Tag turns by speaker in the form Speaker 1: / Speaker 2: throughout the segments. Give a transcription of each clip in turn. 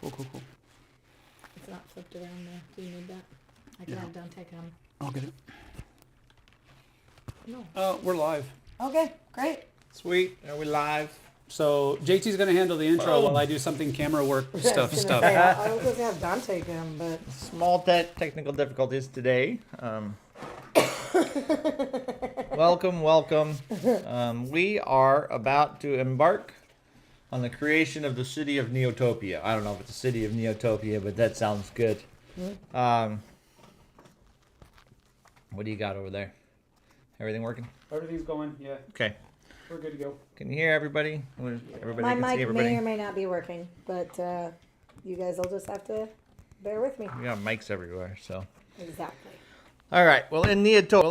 Speaker 1: Cool, cool, cool.
Speaker 2: It's not flipped around there. Do you need that? I can
Speaker 1: Yeah.
Speaker 2: have Dante come.
Speaker 1: I'll get it.
Speaker 2: No.
Speaker 1: We're live.
Speaker 2: Okay, great.
Speaker 3: Sweet. Are we live?
Speaker 1: So JT's gonna handle the intro while I do something camera work stuff.
Speaker 2: I was going to have Dante come, but...
Speaker 3: Small technical difficulties today. Welcome. We are about to embark on the creation of the city of Neotopia. I don't know if it's a city of Neotopia, but that sounds good. What do you got over there? Everything working?
Speaker 1: Everything's going. Yeah,
Speaker 3: Okay.
Speaker 1: we're good to go.
Speaker 3: Can you hear everybody? Everybody
Speaker 2: My
Speaker 3: can see
Speaker 2: mic
Speaker 3: everybody?
Speaker 2: may or may not be working, but you guys will just have to bear with me.
Speaker 3: We got mics everywhere, so.
Speaker 2: Exactly.
Speaker 3: All right. Well, in Neotopia.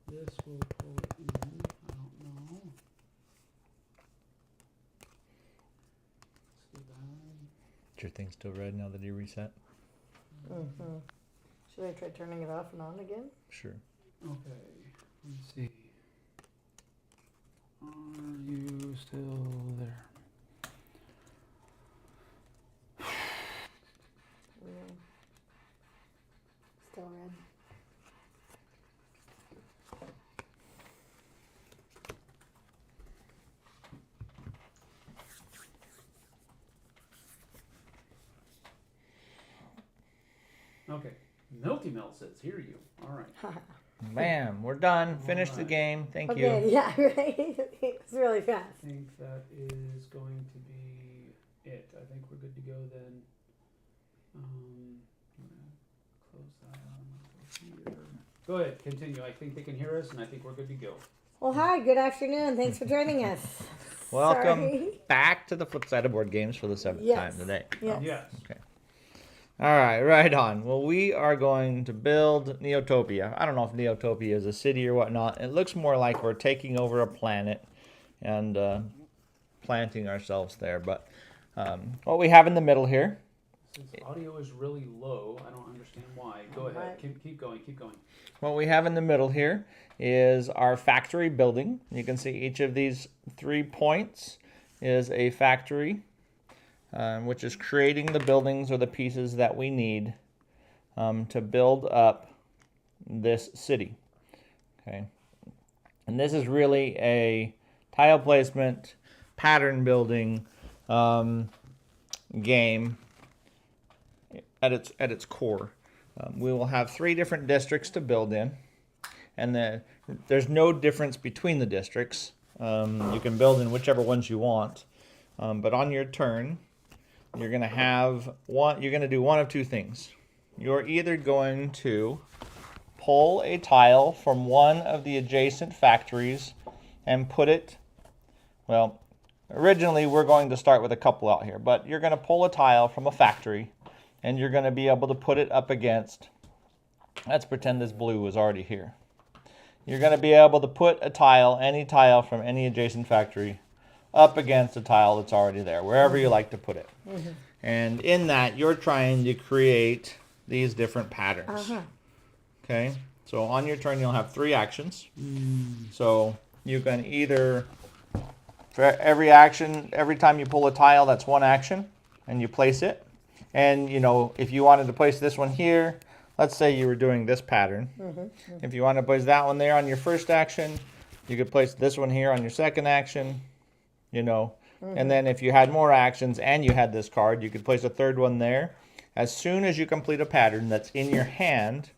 Speaker 1: this will pull it in. I don't know. Let's do that.
Speaker 3: Is your thing still red now that you reset?
Speaker 2: Mm-hmm. Should I try turning it off and on again?
Speaker 3: Sure.
Speaker 1: Okay, let's see. Are you still there?
Speaker 2: Still red.
Speaker 1: Okay. Melty Mel says, hear you. All right.
Speaker 3: Bam, we're done. Finish the
Speaker 1: Alright.
Speaker 3: game. Thank
Speaker 2: Okay,
Speaker 3: you.
Speaker 2: yeah, right. It's really fast.
Speaker 1: I think that is going to be it. I think we're good to go then. I'm gonna close that out. Here. Go ahead, continue. I think they can hear us, and I think we're good to go.
Speaker 2: Well, hi, good afternoon. Thanks for joining us.
Speaker 3: Welcome
Speaker 2: Sorry.
Speaker 3: back to the Flipside of Board Games for the 7th
Speaker 2: Yes.
Speaker 3: time today.
Speaker 2: Yes.
Speaker 1: Yes.
Speaker 3: Okay. All right, right on. Well, we are going to build Neotopia. I don't know if Neotopia is a city or whatnot. It looks more like we're taking over a planet and planting ourselves there. But what we have in the middle here.
Speaker 1: Since audio is really low, I don't understand why. Go ahead.
Speaker 2: Right.
Speaker 1: Keep going. Keep going.
Speaker 3: What we have in the middle here is our factory building. You can see each of these 3 points is a factory, which is creating the buildings or the pieces that we need to build up this city. Okay, and this is really a tile placement, pattern building game at its core. We will have 3 different districts to build in, and there's no difference between the districts. You can build in whichever ones you want, but on your turn, you're going to have one. You're going to do one of 2 things. You're either going to pull a tile from one of the adjacent factories and put it. Well, originally we're going to start with a couple out here, but you're going to pull a tile from a factory, and you're going to be able to put it up against. Let's pretend this blue was already here. You're going to be able to put a tile, any tile from any adjacent factory, up against a tile that's already there, wherever you like to put it.
Speaker 2: Mm-hmm.
Speaker 3: And in that, you're trying to create these different patterns. Okay, so on your turn, you'll have 3 actions. So you can either, for every action, every time you pull a tile, that's 1 action, and you place it. And, you know, if you wanted to place this one here, let's say you were doing this pattern. If you want to place that one there on your first action, you could place this one here on your second action. You know, and then if you had more actions and you had this card, you could place a 3rd one there. As soon as you complete a pattern that's in your hand,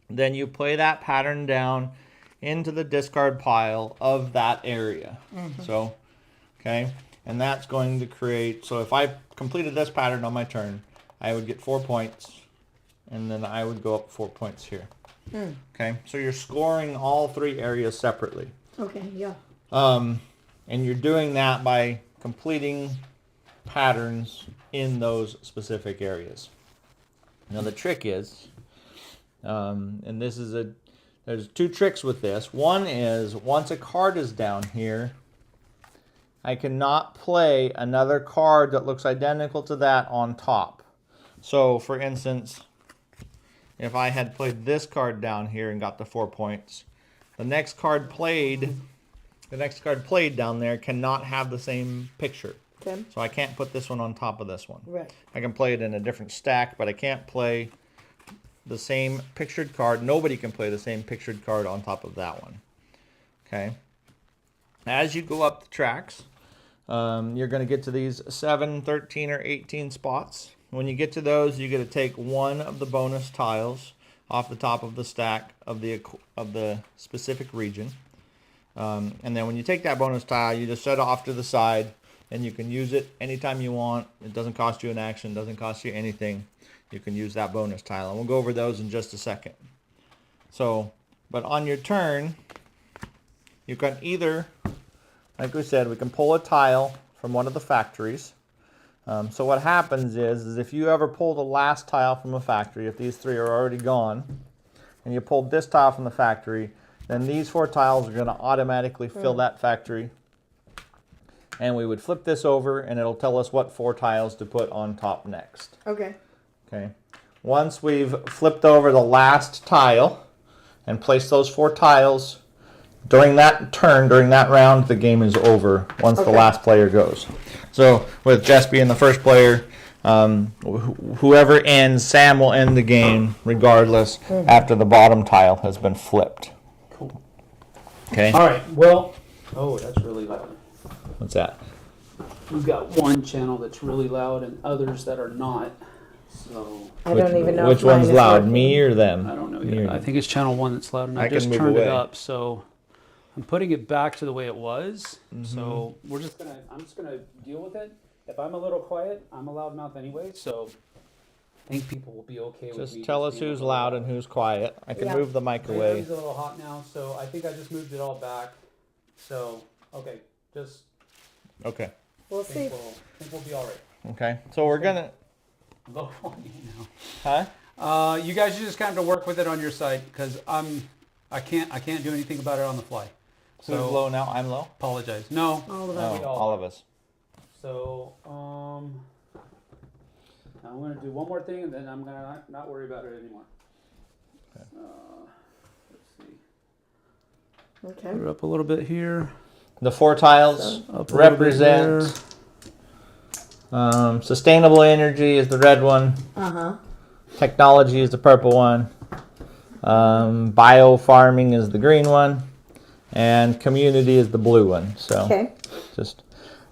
Speaker 3: then you play that pattern down into the discard pile of that area. So, okay, and that's going to create, so if I completed this pattern on my turn, I would get 4 points, and then I would go up 4 points here. Okay, so you're scoring all 3 areas separately.
Speaker 2: Okay, yeah.
Speaker 3: And you're doing that by completing patterns in those specific areas. Now the trick is, and this is there's 2 tricks with this. One is, once a card is down here, I cannot play another card that looks identical to that on top. So for instance, if I had played this card down here and got the 4 points, the next card played down there cannot have the same picture.
Speaker 2: Okay.
Speaker 3: So I can't put this one on top of this one.
Speaker 2: Right.
Speaker 3: I can play it in a different stack, but I can't play the same pictured card. Nobody can play the same pictured card on top of that one. Okay. As you go up the tracks, you're going to get to these 7, 13, or 18 spots. When you get to those, you get to take one of the bonus tiles off the top of the stack of the specific region. And then when you take that bonus tile, you just set it off to the side, and you can use it anytime you want. It doesn't cost you an action, doesn't cost you anything. You can use that bonus tile, and we'll go over those in just a second. So, but on your turn, you can either, like we said, we can pull a tile from one of the factories. So what happens is if you ever pull the last tile from a factory, if these 3 are already gone, and you pulled this tile from the factory, then these 4 tiles are going to automatically fill that factory. And we would flip this over, and it'll tell us what 4 tiles to put on top next.
Speaker 2: Okay.
Speaker 3: Okay. Once we've flipped over the last tile and placed those 4 tiles, during that turn, during that round, the game is over once the last player goes. So with Jess being the first player, whoever ends, Sam will end the game regardless after the bottom tile has been flipped.
Speaker 1: Cool.
Speaker 3: Okay.
Speaker 1: All right. Well, oh, that's really loud.
Speaker 3: What's that?
Speaker 1: We've got one channel that's really loud and others that are not. So
Speaker 2: I don't even know
Speaker 3: Which
Speaker 2: if mine
Speaker 3: one's
Speaker 2: is
Speaker 3: loud,
Speaker 2: working.
Speaker 3: me or them?
Speaker 1: I don't know
Speaker 3: Me or
Speaker 1: yet. I
Speaker 3: them?
Speaker 1: think it's channel 1 that's loud, and
Speaker 3: I
Speaker 1: I
Speaker 3: can
Speaker 1: just
Speaker 3: move
Speaker 1: turned it
Speaker 3: away.
Speaker 1: up. So I'm putting it back to the way it was. So I'm just gonna deal with it. If I'm a little quiet, I'm a loudmouth anyway. So I think people will be okay with me.
Speaker 3: Just tell us
Speaker 1: being a
Speaker 3: who's
Speaker 1: little
Speaker 3: loud and who's quiet. I can
Speaker 2: Yeah.
Speaker 3: move the mic
Speaker 1: My
Speaker 3: away.
Speaker 1: ear's a little hot now, so I think I just moved it all back. So okay, just
Speaker 3: Okay.
Speaker 2: We'll see.
Speaker 1: think we'll be all right.
Speaker 3: Okay. So we're gonna.
Speaker 1: Low on you now.
Speaker 3: Huh?
Speaker 1: You guys just kind of have to work with it on your side because I can't do anything about it on the fly.
Speaker 3: Who's low now? I'm low.
Speaker 1: Apologize. No.
Speaker 2: All of
Speaker 3: Oh,
Speaker 2: us.
Speaker 3: all of us.
Speaker 1: So I'm gonna do one more thing and then I'm gonna not worry about it anymore.
Speaker 3: Okay.
Speaker 1: Let's see.
Speaker 2: Okay.
Speaker 1: Put it up a little bit here.
Speaker 3: The 4 tiles
Speaker 1: Up a little bit
Speaker 3: represent sustainable energy is the red one. Technology is the purple one. Bio farming is the green one, and community is the blue one. So
Speaker 2: Okay.
Speaker 3: just,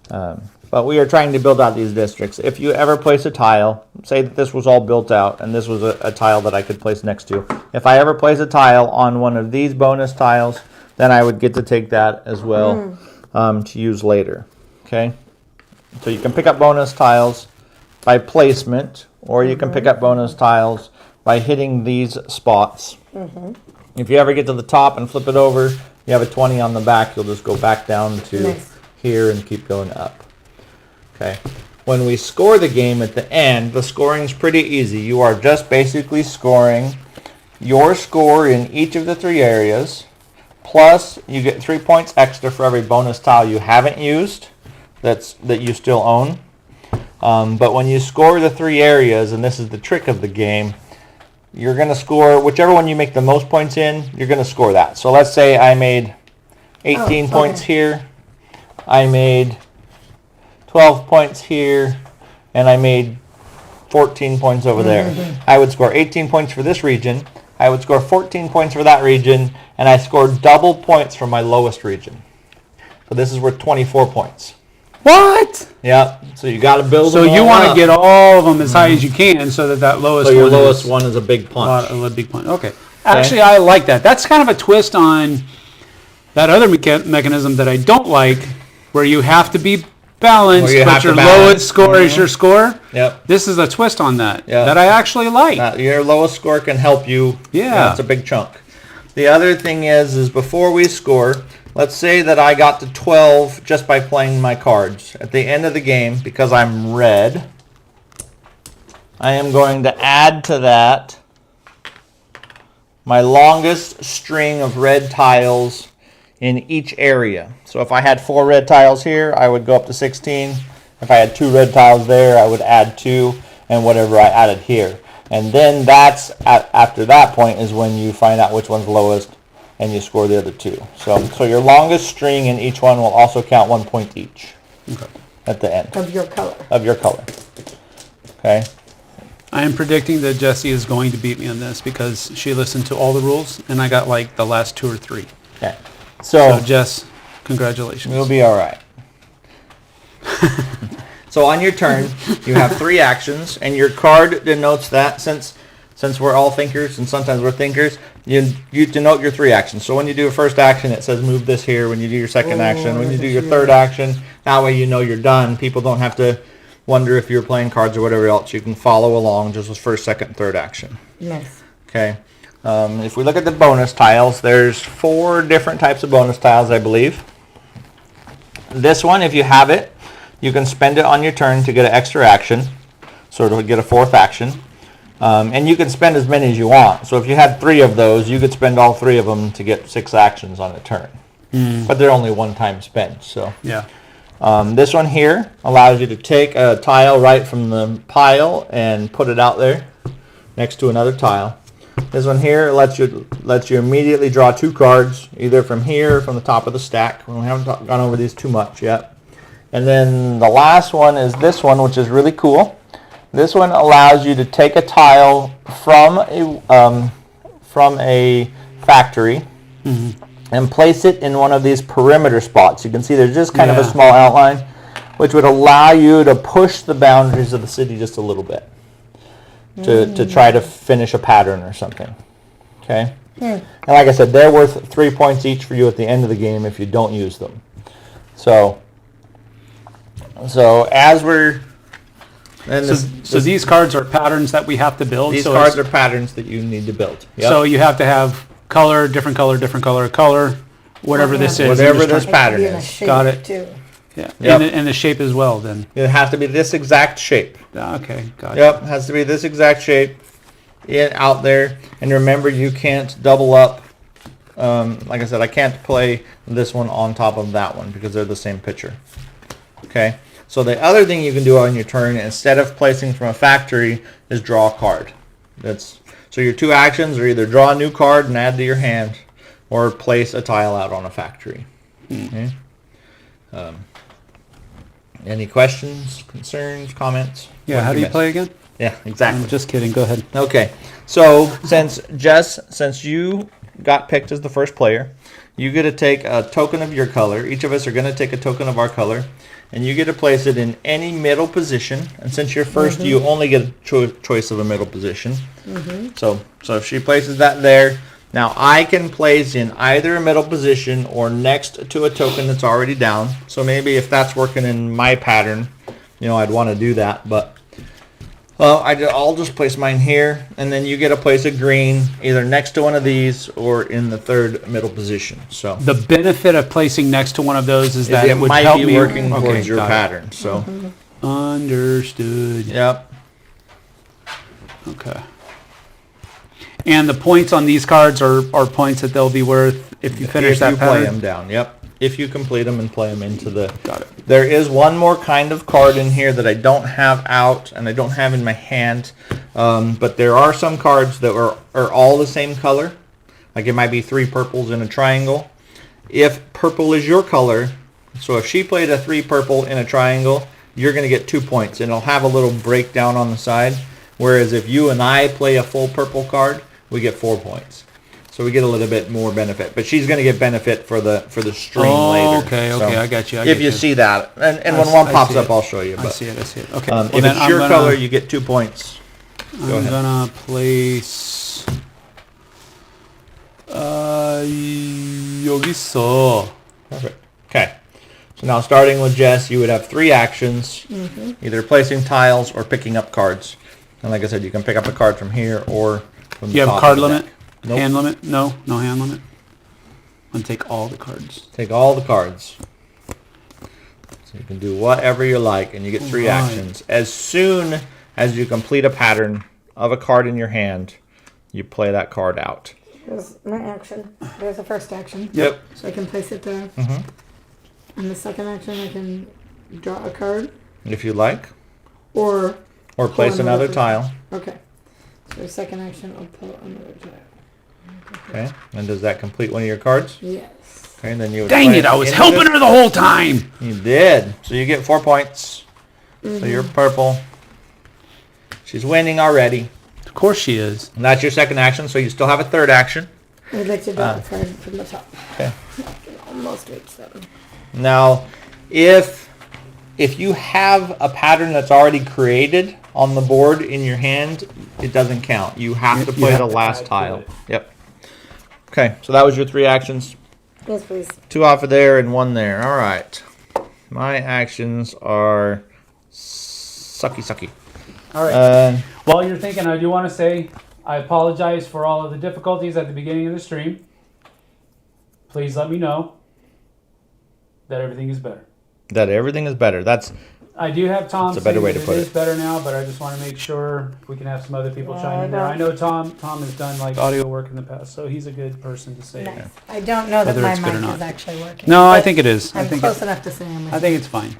Speaker 3: but we are trying to build out these districts. If you ever place a tile, say that this was all built out, and this was a tile that I could place next to. If I ever place a tile on one of these bonus tiles, then I would get to take that as well to use later. Okay, so you can pick up bonus tiles by placement, or you can pick up bonus tiles by hitting these spots. If you ever get to the top and flip it over, you have a 20 on the back, you'll just go back down to
Speaker 2: Nice.
Speaker 3: here and keep going up. Okay. When we score the game at the end, the scoring is pretty easy. You are just basically scoring your score in each of the 3 areas, plus you get 3 points extra for every bonus tile you haven't used that you still own. But when you score the 3 areas, and this is the trick of the game, you're going to score whichever one you make the most points in, you're going to score that. So let's say I made 18 points here, I made 12 points here, and I made 14 points over there. I would score 18 points for this region, I would score 14 points for that region, and I scored double points for my lowest region. So this is worth 24 points.
Speaker 1: What?
Speaker 3: Yeah, so you got to build
Speaker 1: So
Speaker 3: them
Speaker 1: you
Speaker 3: all
Speaker 1: want to
Speaker 3: up.
Speaker 1: get all of them as high as you can, so that lowest.
Speaker 3: So your
Speaker 1: one
Speaker 3: lowest
Speaker 1: is
Speaker 3: one is a big punch.
Speaker 1: a big punch. Okay. Actually, I like that. That's kind of a twist on that other mechanism that I don't like, where you have to be balanced,
Speaker 3: Where you have
Speaker 1: but
Speaker 3: to
Speaker 1: your
Speaker 3: balance.
Speaker 1: lowest score is your score.
Speaker 3: Yep.
Speaker 1: This is a twist on that
Speaker 3: Yeah.
Speaker 1: that I actually like.
Speaker 3: Your lowest score can help you.
Speaker 1: Yeah.
Speaker 3: It's a big chunk. The other thing is before we score, let's say that I got to 12 just by playing my cards. At the end of the game, because I'm red, I am going to add to that my longest string of red tiles in each area. So if I had 4 red tiles here, I would go up to 16. If I had 2 red tiles there, I would add 2, and whatever I added here. And then after that point is when you find out which one's lowest and you score the other 2. So your longest string in each one will also count 1 point each at the end
Speaker 2: Of your color.
Speaker 3: of your color. Okay.
Speaker 1: I am predicting that Jessie is going to beat me on this because she listened to all the rules, and I got like the last 2 or 3.
Speaker 3: Okay.
Speaker 1: So
Speaker 3: So
Speaker 1: Jess, congratulations.
Speaker 3: we'll be all right. So on your turn, you have 3 actions, and your card denotes that. Since we're all thinkers, and sometimes we're thinkers, you denote your 3 actions. So when you do a first action, it says move this here. When you do your second action, when you do your third action, that way you know you're done. People don't have to wonder if you're playing cards or whatever else. You can follow along just with first, second, third action.
Speaker 2: Nice.
Speaker 3: Okay. If we look at the bonus tiles, there's 4 different types of bonus tiles, I believe. This one, if you have it, you can spend it on your turn to get an extra action, so to get a 4th action. And you can spend as many as you want. So if you had 3 of those, you could spend all 3 of them to get 6 actions on a turn. But they're only one-time spent. So
Speaker 1: Yeah.
Speaker 3: this one here allows you to take a tile right from the pile and put it out there next to another tile. This one here lets you immediately draw 2 cards, either from here or from the top of the stack. We haven't gone over these too much yet. And then the last one is this one, which is really cool. This one allows you to take a tile from a factory and place it in one of these perimeter spots. You can see there's just kind of a small outline, which would allow you to push the boundaries of the city just a little bit to try to finish a pattern or something. Okay? And like I said, they're worth 3 points each for you at the end of the game if you don't use them. So as we're...
Speaker 1: So these cards are patterns that we have to build?
Speaker 3: These cards are patterns that you need to build. Yep.
Speaker 1: So you have to have color, different color, whatever this is.
Speaker 3: Whatever this pattern is.
Speaker 1: Got it.
Speaker 2: Too.
Speaker 1: Yeah.
Speaker 3: Yep.
Speaker 1: And the shape as well, then.
Speaker 3: It has to be this exact shape.
Speaker 1: Okay, got it.
Speaker 3: Yep, has to be this exact shape out there. And remember, you can't double up. Like I said, I can't play this one on top of that one because they're the same picture. Okay. So the other thing you can do on your turn, instead of placing from a factory, is draw a card. So your 2 actions are either draw a new card and add to your hand, or place a tile out on a factory. Okay? Any questions, concerns, comments?
Speaker 1: Yeah, how do you play again?
Speaker 3: Yeah, exactly.
Speaker 1: I'm just kidding. Go ahead.
Speaker 3: Okay. So since you got picked as the first player, you get to take a token of your color. Each of us are going to take a token of our color. And you get to place it in any middle position. And since you're first, you only get a choice of a middle position. So if she places that there, now I can place in either a middle position or next to a token that's already down. So maybe if that's working in my pattern, I'd want to do that. But I'll just place mine here, and then you get to place a green either next to one of these or in the 3rd middle position. So
Speaker 1: the benefit of placing next to one of those is that
Speaker 3: it
Speaker 1: it would
Speaker 3: might
Speaker 1: help
Speaker 3: be
Speaker 1: me
Speaker 3: working towards your pattern. So
Speaker 1: understood.
Speaker 3: Yep.
Speaker 1: Okay. And the points on these cards are points that they'll be worth if you finish that pattern.
Speaker 3: Play them down. Yep. If you complete them and play them into the...
Speaker 1: Got it.
Speaker 3: There is one more kind of card in here that I don't have out and I don't have in my hand. But there are some cards that are all the same color. Like it might be 3 purples in a triangle. If purple is your color, so if she played a 3 purple in a triangle, you're going to get 2 points. And it'll have a little breakdown on the side. Whereas if you and I play a full purple card, we get 4 points. So we get a little bit more benefit, but she's going to get benefit for the stream later.
Speaker 1: Okay,
Speaker 3: So
Speaker 1: I got you.
Speaker 3: if you see that, and when one pops up, I'll show you.
Speaker 1: I
Speaker 3: But
Speaker 1: see it. Okay.
Speaker 3: if it's your color, you get 2 points. Go
Speaker 1: I'm
Speaker 3: ahead.
Speaker 1: gonna place. 여기 있어.
Speaker 3: Perfect. Okay. So now starting with Jess, you would have 3 actions, either placing tiles or picking up cards. And like I said, you can pick up a card from here or from the
Speaker 1: Do you have
Speaker 3: top
Speaker 1: a card
Speaker 3: of the
Speaker 1: limit?
Speaker 3: deck. Nope.
Speaker 1: Hand limit? No hand limit. I'm gonna take all the cards.
Speaker 3: Take all the cards. So you can do whatever you like, and you get 3 actions. As soon as you complete a pattern of a card in your hand, you play that card out.
Speaker 2: Here's my action. There's the first action.
Speaker 3: Yep.
Speaker 2: So I can place it there. And the second action, I can draw a card.
Speaker 3: If you like.
Speaker 2: Or
Speaker 3: Place another tile.
Speaker 2: Okay. So second action, I'll pull another tile.
Speaker 3: Okay. And does that complete one of your cards?
Speaker 2: Yes.
Speaker 3: Okay. And then you would
Speaker 1: Dang
Speaker 3: play
Speaker 1: it! I was
Speaker 3: into
Speaker 1: helping
Speaker 3: this.
Speaker 1: her the whole time.
Speaker 3: You did. So you get 4 points. So you're purple. She's winning already.
Speaker 1: Of course she is.
Speaker 3: And that's your second action. So you still have a third action.
Speaker 2: I'd like to draw a card from the top.
Speaker 3: Okay.
Speaker 2: I can almost reach them.
Speaker 3: Now, if you have a pattern that's already created on the board in your hand, it doesn't count. You have to play the last tile. Yep. Okay, so that was your 3 actions.
Speaker 2: Yes, please.
Speaker 3: 2 off of there and 1 there. All right. My actions are sucky.
Speaker 1: All right. While you're thinking, I do want to say I apologize for all of the difficulties at the beginning of the stream. Please let me know that everything is better.
Speaker 3: That everything is better. That's
Speaker 1: I do have Tom.
Speaker 3: That's a better
Speaker 1: saying
Speaker 3: way
Speaker 1: that
Speaker 3: to put
Speaker 1: It is
Speaker 3: it.
Speaker 1: better now, but I just want to make sure we can have some other people
Speaker 2: Yeah,
Speaker 1: chime in there.
Speaker 2: I
Speaker 1: I know Tom has done like audio work in the past, so he's a good person to say.
Speaker 2: Nice. I don't know that
Speaker 1: Whether
Speaker 2: my
Speaker 1: it's good or
Speaker 2: mic
Speaker 1: not.
Speaker 2: is actually working.
Speaker 1: No, I
Speaker 2: but
Speaker 1: think it is.
Speaker 2: I'm close enough to say
Speaker 1: I think it's fine.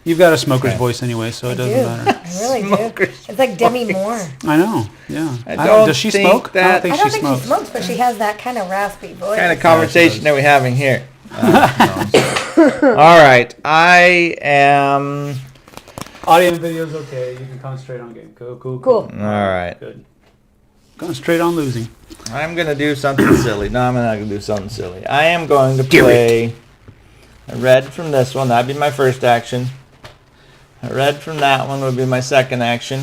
Speaker 1: You've got a smoker's
Speaker 3: Okay.
Speaker 1: voice anyway, so it
Speaker 2: I
Speaker 1: doesn't
Speaker 2: do.
Speaker 1: matter.
Speaker 2: I really do.
Speaker 3: Smokers'
Speaker 2: It's like Demi
Speaker 3: voice.
Speaker 2: Moore.
Speaker 1: I know. Yeah.
Speaker 3: I
Speaker 1: don't-
Speaker 3: don't
Speaker 1: does she
Speaker 3: think
Speaker 1: smoke? I
Speaker 3: that-
Speaker 1: don't think
Speaker 2: I don't
Speaker 1: she
Speaker 2: think
Speaker 1: smokes.
Speaker 2: she smokes, but she has that kind of raspy voice.
Speaker 3: Kind of conversation
Speaker 1: does.
Speaker 3: that we're having here. All right, I am.
Speaker 1: Audio and video is okay. You can concentrate on game. Cool.
Speaker 2: Cool.
Speaker 3: All right,
Speaker 1: Good. Concentrate on losing.
Speaker 3: I'm gonna do something silly. No, I'm not gonna do something silly. I am going to
Speaker 1: Do
Speaker 3: play a red from this one. That'd be my first action. A red from that one would be my second action.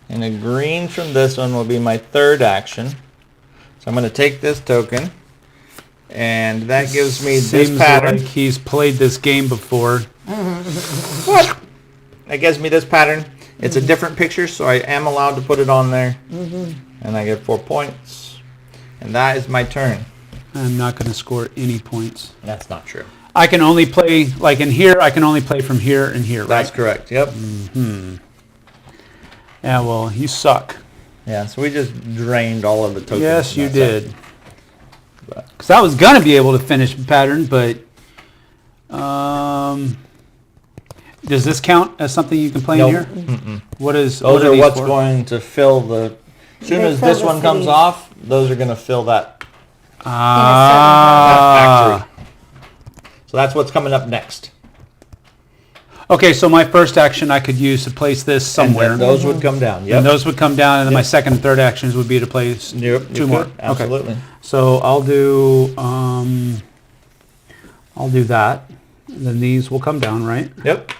Speaker 3: And a green from this one will be my third action. So I'm going to take this token. And that gives me this
Speaker 1: Seems
Speaker 3: pattern.
Speaker 1: like he's played this game before.
Speaker 3: What? That gives me this pattern. It's a different picture, so I am allowed to put it on there. And I get 4 points. And that is my turn.
Speaker 1: I'm not going to score any points.
Speaker 3: That's not true.
Speaker 1: I can only play, like in here, I can only play from here and here, right?
Speaker 3: That's correct. Yep.
Speaker 1: Yeah, well, you suck.
Speaker 3: Yeah, so we just drained all of the tokens.
Speaker 1: Yes,
Speaker 3: from
Speaker 1: you
Speaker 3: that
Speaker 1: did.
Speaker 3: side. But-
Speaker 1: Because I was going to be able to finish pattern, but does this count as something you can play
Speaker 3: Nope.
Speaker 1: in here?
Speaker 3: Mm-mm.
Speaker 1: What is
Speaker 3: Those
Speaker 1: what
Speaker 3: are
Speaker 1: these
Speaker 3: what's
Speaker 1: for?
Speaker 3: going to fill the. As soon
Speaker 2: They
Speaker 3: as
Speaker 2: fill
Speaker 3: this
Speaker 2: the
Speaker 3: one comes
Speaker 2: city.
Speaker 3: off, those are going to fill that
Speaker 1: Ah.
Speaker 3: factory. So that's what's coming up next.
Speaker 1: Okay, so my first action I could use to place this somewhere.
Speaker 3: And then those would come down. Yep.
Speaker 1: And those would come down, and then my
Speaker 3: Yep.
Speaker 1: second and third actions would be to place
Speaker 3: Yep, you
Speaker 1: two more.
Speaker 3: could, absolutely.
Speaker 1: Okay. So I'll do that. And then these will come down, right?
Speaker 3: Yep.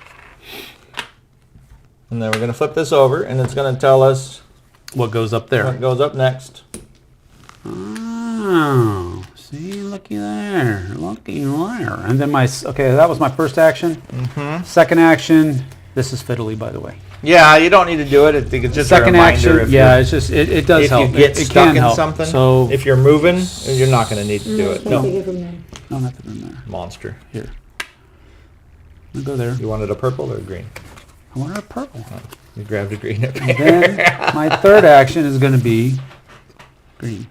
Speaker 3: And then we're going to flip this over, and it's going to tell us
Speaker 1: What goes up there?
Speaker 3: what goes up next.
Speaker 1: Oh, see, looky there, looky there. And then okay, that was my first action.
Speaker 3: Mm-hmm.
Speaker 1: Second action, this is fiddly, by the way.
Speaker 3: Yeah, you don't need to do it. I think it's just
Speaker 1: Second
Speaker 3: a reminder.
Speaker 1: action,
Speaker 3: If
Speaker 1: yeah,
Speaker 3: you're-
Speaker 1: it's just, it does
Speaker 3: if
Speaker 1: help.
Speaker 3: you get
Speaker 1: it
Speaker 3: stuck
Speaker 1: can
Speaker 3: in
Speaker 1: help.
Speaker 3: something,
Speaker 1: So,
Speaker 3: if you're moving, you're not going to need to do it.
Speaker 1: No.
Speaker 2: Take it from there.
Speaker 1: no, nothing in there.
Speaker 3: Monster.
Speaker 1: Here. I'll go there.
Speaker 3: You wanted a purple or a green?
Speaker 1: I want a purple.
Speaker 3: You grabbed a green.
Speaker 1: And then my third action is going to be green.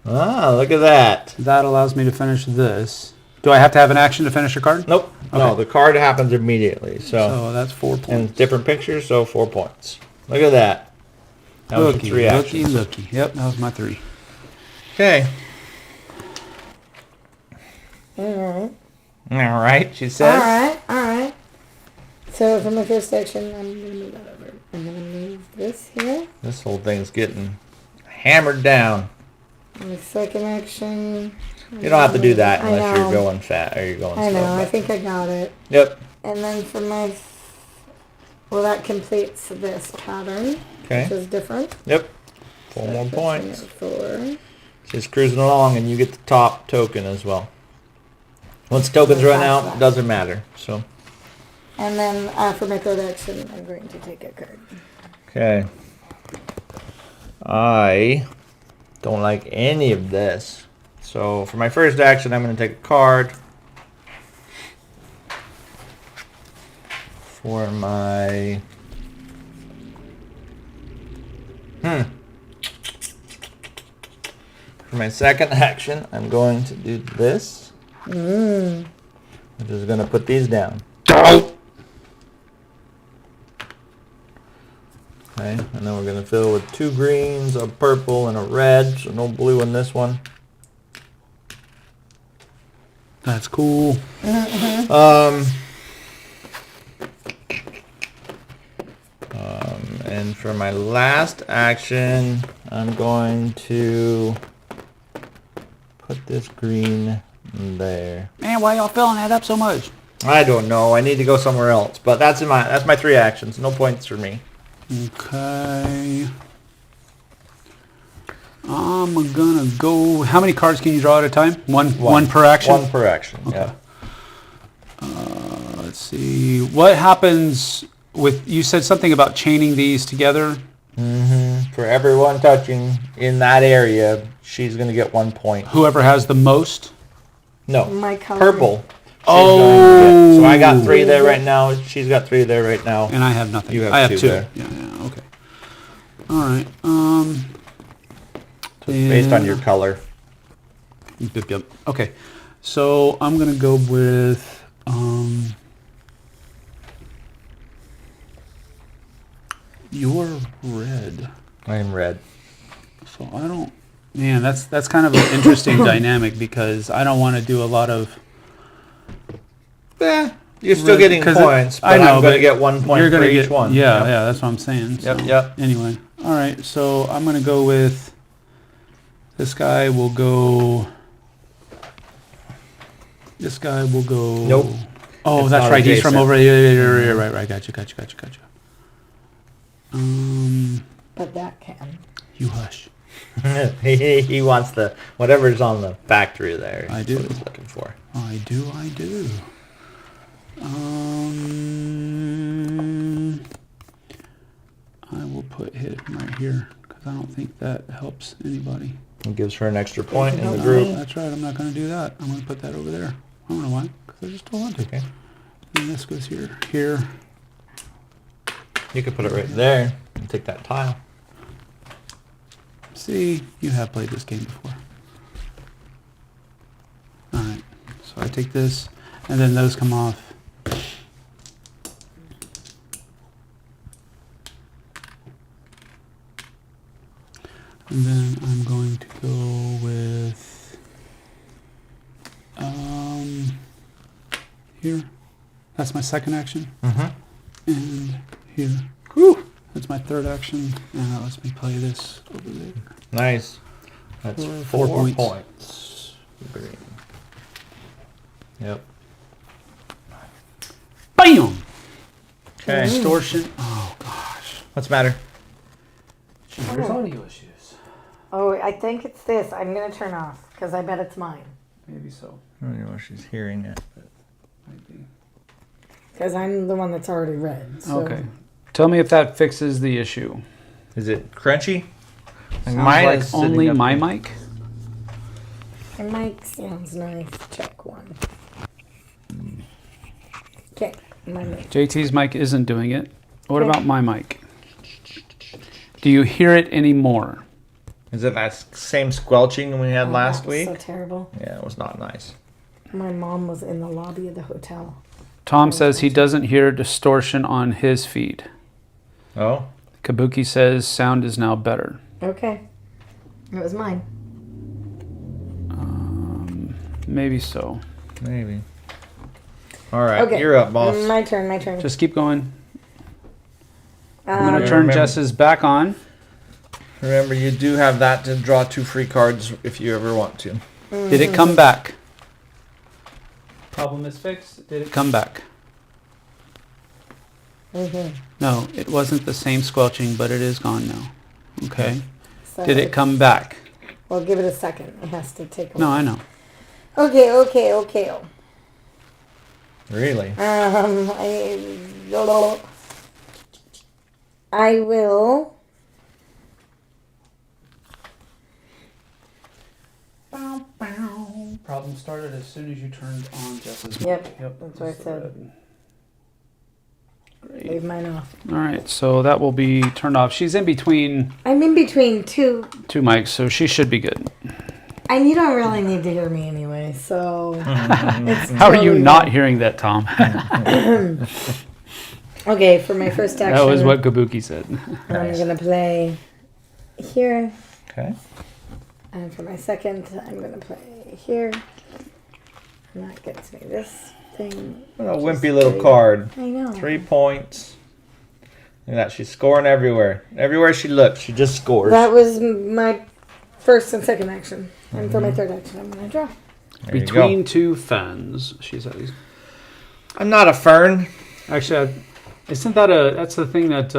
Speaker 3: Ah, look at that.
Speaker 1: That allows me to finish this. Do I have to have an action to finish a card?
Speaker 3: Nope. No,
Speaker 1: Okay.
Speaker 3: the card happens immediately.
Speaker 1: So that's 4
Speaker 3: And
Speaker 1: points.
Speaker 3: different pictures, so 4 points. Look at that. That was
Speaker 1: Looky,
Speaker 3: 3
Speaker 1: looky,
Speaker 3: actions.
Speaker 1: looky. Yep, that was my 3.
Speaker 3: Okay.
Speaker 2: Alright.
Speaker 3: All right, she says.
Speaker 2: Alright. So for my first action, I'm going to move that over. I'm going to move this here.
Speaker 3: This whole thing's getting hammered down.
Speaker 2: My second action.
Speaker 3: You don't have to do that
Speaker 2: I
Speaker 3: unless you're
Speaker 2: know.
Speaker 3: going fat or you're going
Speaker 2: I
Speaker 3: slow.
Speaker 2: know, I
Speaker 3: but-
Speaker 2: think I got it.
Speaker 3: Yep.
Speaker 2: And then for my, well, that completes this pattern,
Speaker 3: Okay.
Speaker 2: which is different.
Speaker 3: Yep. 4
Speaker 2: So
Speaker 3: more
Speaker 2: that's
Speaker 3: points.
Speaker 2: another 4.
Speaker 3: Just cruising along, and you get the top token as well. Once tokens run
Speaker 2: That's
Speaker 3: out,
Speaker 2: that.
Speaker 3: it doesn't matter. So.
Speaker 2: And then for my third action, I'm going to take a card.
Speaker 3: Okay. I don't like any of this. So for my first action, I'm going to take a card. For my... For my second action, I'm going to do this. I'm just going to put these down. Okay, and then we're going to fill with 2 greens, a purple, and a red, so no blue in this one.
Speaker 1: That's cool.
Speaker 3: And for my last action, I'm going to put this green there.
Speaker 1: Man, why y'all filling that up so much?
Speaker 3: I don't know. I need to go somewhere else, but that's my 3 actions. No points for me.
Speaker 1: Okay. I'm gonna go. How many cards can you draw at a time? One per action?
Speaker 3: One per action. Yeah.
Speaker 1: Let's see. What happens with, you said something about chaining these together?
Speaker 3: For everyone touching in that area, she's going to get 1 point.
Speaker 1: Whoever has the most?
Speaker 3: No.
Speaker 2: My color.
Speaker 3: Purple. So I got 3 there right now. She's got 3 there right now.
Speaker 1: And I have nothing.
Speaker 3: You have
Speaker 1: I have
Speaker 3: 2
Speaker 1: 2.
Speaker 3: there.
Speaker 1: Yeah, okay. All right.
Speaker 3: Based on your color.
Speaker 1: Yep. Okay. So I'm gonna go with you're red.
Speaker 3: I'm red.
Speaker 1: So I don't. Man, that's kind of an interesting dynamic because I don't want to do a lot of.
Speaker 3: You're still getting points, but
Speaker 1: I know,
Speaker 3: I'm going to get 1 point
Speaker 1: You're
Speaker 3: for
Speaker 1: gonna
Speaker 3: each
Speaker 1: get
Speaker 3: one.
Speaker 1: Yeah,
Speaker 3: Yep.
Speaker 1: yeah, that's what I'm saying. So,
Speaker 3: Yep.
Speaker 1: Anyway, all right. So I'm gonna go with this guy. Will go. This guy will go.
Speaker 3: Nope.
Speaker 1: Oh,
Speaker 3: It's
Speaker 1: that's
Speaker 3: not
Speaker 1: right. He's from
Speaker 3: adjacent.
Speaker 1: over here. Right. Gotcha.
Speaker 2: But that can.
Speaker 1: You hush.
Speaker 3: he wants the whatever's on the factory there.
Speaker 1: I
Speaker 3: That's
Speaker 1: do.
Speaker 3: what he's looking for.
Speaker 1: I do. I will put him right here because I don't think that helps anybody.
Speaker 3: It gives her an extra point in the
Speaker 2: No,
Speaker 3: group.
Speaker 1: That's right. I'm not going to do that. I'm going to put that over there. I don't know why. Because I just don't want to.
Speaker 3: Okay.
Speaker 1: And this goes here. Here.
Speaker 3: You could put it right there and take that tile.
Speaker 1: See, you have played this game before. All right. So I take this, and then those come off. And then I'm going to go with here. That's my second action.
Speaker 3: Mm-hmm.
Speaker 1: And here. Whew. That's my third action. And that lets me play this over there.
Speaker 3: Nice. That's
Speaker 1: 4
Speaker 3: 4
Speaker 1: points.
Speaker 3: points. Green. Yep.
Speaker 1: BAM!
Speaker 3: Okay.
Speaker 1: Distortion. Oh, gosh.
Speaker 3: What's the matter?
Speaker 1: There's audio issues.
Speaker 2: Oh, I think it's this. I'm going to turn off because I bet it's mine.
Speaker 1: Maybe so.
Speaker 3: I don't know if she's hearing it.
Speaker 1: Might be.
Speaker 2: Because I'm the one that's already read. So.
Speaker 1: Okay. Tell me if that fixes the issue.
Speaker 3: Is it crunchy?
Speaker 1: Sounds
Speaker 3: Mine
Speaker 1: like
Speaker 3: is sitting
Speaker 1: only
Speaker 3: up
Speaker 1: my
Speaker 3: here.
Speaker 1: mic.
Speaker 2: Your mic sounds nice. Check 1. Okay, my mic.
Speaker 1: JT's mic isn't doing it. What
Speaker 2: Okay.
Speaker 1: about my mic? Do you hear it anymore?
Speaker 3: Is it that same squelching we had
Speaker 2: Oh,
Speaker 3: last
Speaker 2: that was
Speaker 3: week?
Speaker 2: So terrible.
Speaker 3: Yeah, it was not nice.
Speaker 2: My mom was in the lobby of the hotel.
Speaker 1: Tom says he doesn't hear distortion on his feed.
Speaker 3: Oh?
Speaker 1: Kabuki says sound is now better.
Speaker 2: Okay. It was mine.
Speaker 1: Maybe so.
Speaker 3: Maybe. All right,
Speaker 2: Okay.
Speaker 3: you're up, boss.
Speaker 2: My turn.
Speaker 1: Just keep going. I'm going
Speaker 2: Um,
Speaker 1: to turn
Speaker 3: remember-
Speaker 1: Jess's back on.
Speaker 3: Remember, you do have that to draw 2 free cards if you ever want to.
Speaker 1: Did it come back? Problem is fixed. Did it come back? No, it wasn't the same squelching, but it is gone now. Okay.
Speaker 2: so
Speaker 1: Did it come back?
Speaker 2: Well, give it a second. It has to take a
Speaker 1: No,
Speaker 2: while.
Speaker 1: I know.
Speaker 2: Okay.
Speaker 3: Really?
Speaker 2: I will.
Speaker 1: Problem started as soon as you turned on Jess's mic.
Speaker 2: Yep, that's what I said.
Speaker 1: Great.
Speaker 2: Leave mine off.
Speaker 1: All right, so that will be turned off. She's in between
Speaker 2: I'm in between two,
Speaker 1: two mics, so she should be good.
Speaker 2: and you don't really need to hear me anyway. So it's
Speaker 1: How are you
Speaker 2: totally
Speaker 1: not
Speaker 2: fine.
Speaker 1: hearing that, Tom?
Speaker 2: Okay, for my first action,
Speaker 1: That was what Kabuki said.
Speaker 2: I'm gonna play here,
Speaker 3: Okay.
Speaker 2: and for my second, I'm gonna play here. And that gets me this thing.
Speaker 3: What a
Speaker 2: which is
Speaker 3: wimpy little
Speaker 2: 3.
Speaker 3: card.
Speaker 2: I know.
Speaker 3: 3 points. Look at that. She's scoring everywhere. Everywhere she looks, she just scores.
Speaker 2: That was my first and second action, and for my third action, I'm gonna draw.
Speaker 3: There you go.
Speaker 1: Between two fans, she says.
Speaker 3: I'm not a fern.
Speaker 1: Actually, that's the thing that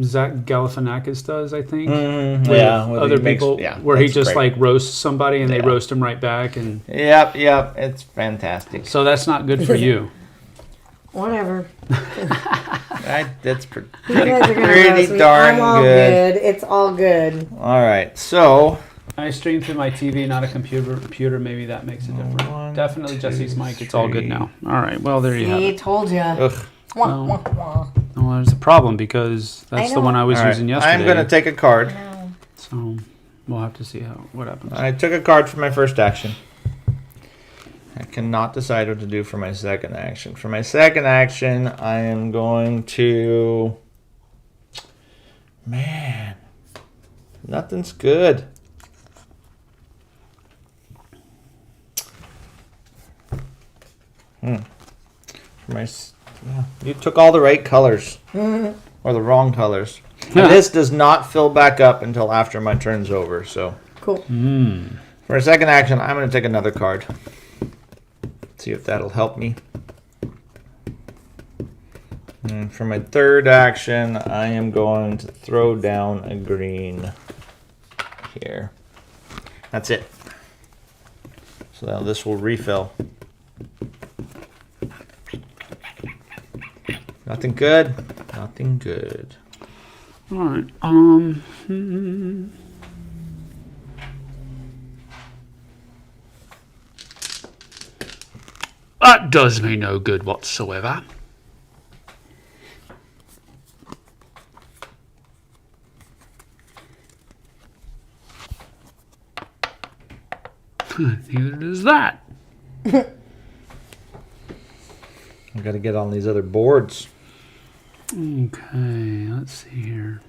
Speaker 1: Zach Galifianakis does, I think. With
Speaker 3: Yeah.
Speaker 1: other people, where he
Speaker 3: that's
Speaker 1: just
Speaker 3: great.
Speaker 1: like roasts somebody and they
Speaker 3: Yeah.
Speaker 1: roast him right back, and
Speaker 3: Yep. It's fantastic.
Speaker 1: so that's not good for you.
Speaker 2: Whatever.
Speaker 3: That's pretty,
Speaker 2: You guys are gonna roast
Speaker 3: pretty
Speaker 2: me.
Speaker 3: darn
Speaker 2: I'm all
Speaker 3: good.
Speaker 2: good. It's all good.
Speaker 3: All right. So
Speaker 1: I stream through my TV, not a computer. Maybe that makes it different.
Speaker 3: One,
Speaker 1: Definitely
Speaker 3: two,
Speaker 1: Jesse's mic. It's all good
Speaker 3: three.
Speaker 1: now. All right. Well, there you have
Speaker 2: See,
Speaker 1: it.
Speaker 2: told ya.
Speaker 3: Ugh.
Speaker 2: Wah,
Speaker 1: No.
Speaker 2: wah, wah.
Speaker 1: Well, there's a problem because that's the
Speaker 2: know.
Speaker 1: one I was
Speaker 3: All right,
Speaker 1: using yesterday.
Speaker 3: I'm gonna take a card.
Speaker 2: No.
Speaker 1: So we'll have to see what happens.
Speaker 3: I took a card for my first action. I cannot decide what to do for my second action. For my second action, I am going to... Man, nothing's good. For my, you took all the right colors, or the wrong colors. And this does not fill back up until after my turn's over. So
Speaker 2: Cool.
Speaker 3: for a second action, I'm going to take another card. See if that'll help me. And for my third action, I am going to throw down a green here. That's it. So now this will refill. Nothing good. Nothing good.
Speaker 1: All right. That does me no good whatsoever. Neither does that.
Speaker 3: I got to get on these other boards.
Speaker 1: Okay, let's see here.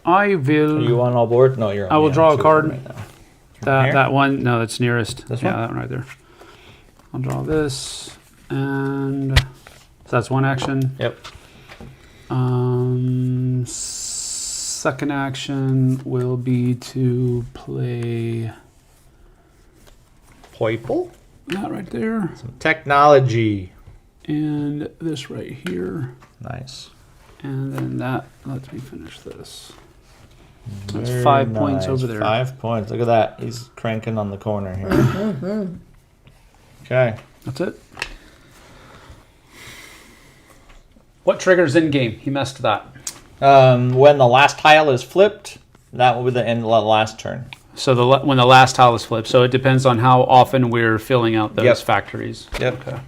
Speaker 1: I will.
Speaker 3: Are you on all boards? No, you're on.
Speaker 1: I will
Speaker 3: the
Speaker 1: draw a
Speaker 3: two
Speaker 1: card.
Speaker 3: right now.
Speaker 1: That that one, no, that's nearest.
Speaker 3: This
Speaker 1: yeah,
Speaker 3: one?
Speaker 1: that one right there. I'll draw this, and so that's one action.
Speaker 3: Yep.
Speaker 1: Second action will be to play
Speaker 3: Poiple?
Speaker 1: that right there,
Speaker 3: Some technology.
Speaker 1: and this right here,
Speaker 3: Nice.
Speaker 1: and then that. Let me finish this. That's
Speaker 3: Very
Speaker 1: 5 points
Speaker 3: nice.
Speaker 1: over there.
Speaker 3: 5 points. Look at that. He's cranking on the corner here. Okay.
Speaker 1: That's it. What triggers in game? He messed that.
Speaker 3: When the last tile is flipped, that will be the end of the last turn.
Speaker 1: So when the last tile is flipped. So it depends on how often we're filling out those
Speaker 3: Yep.
Speaker 1: factories.
Speaker 3: Yep.
Speaker 1: Okay.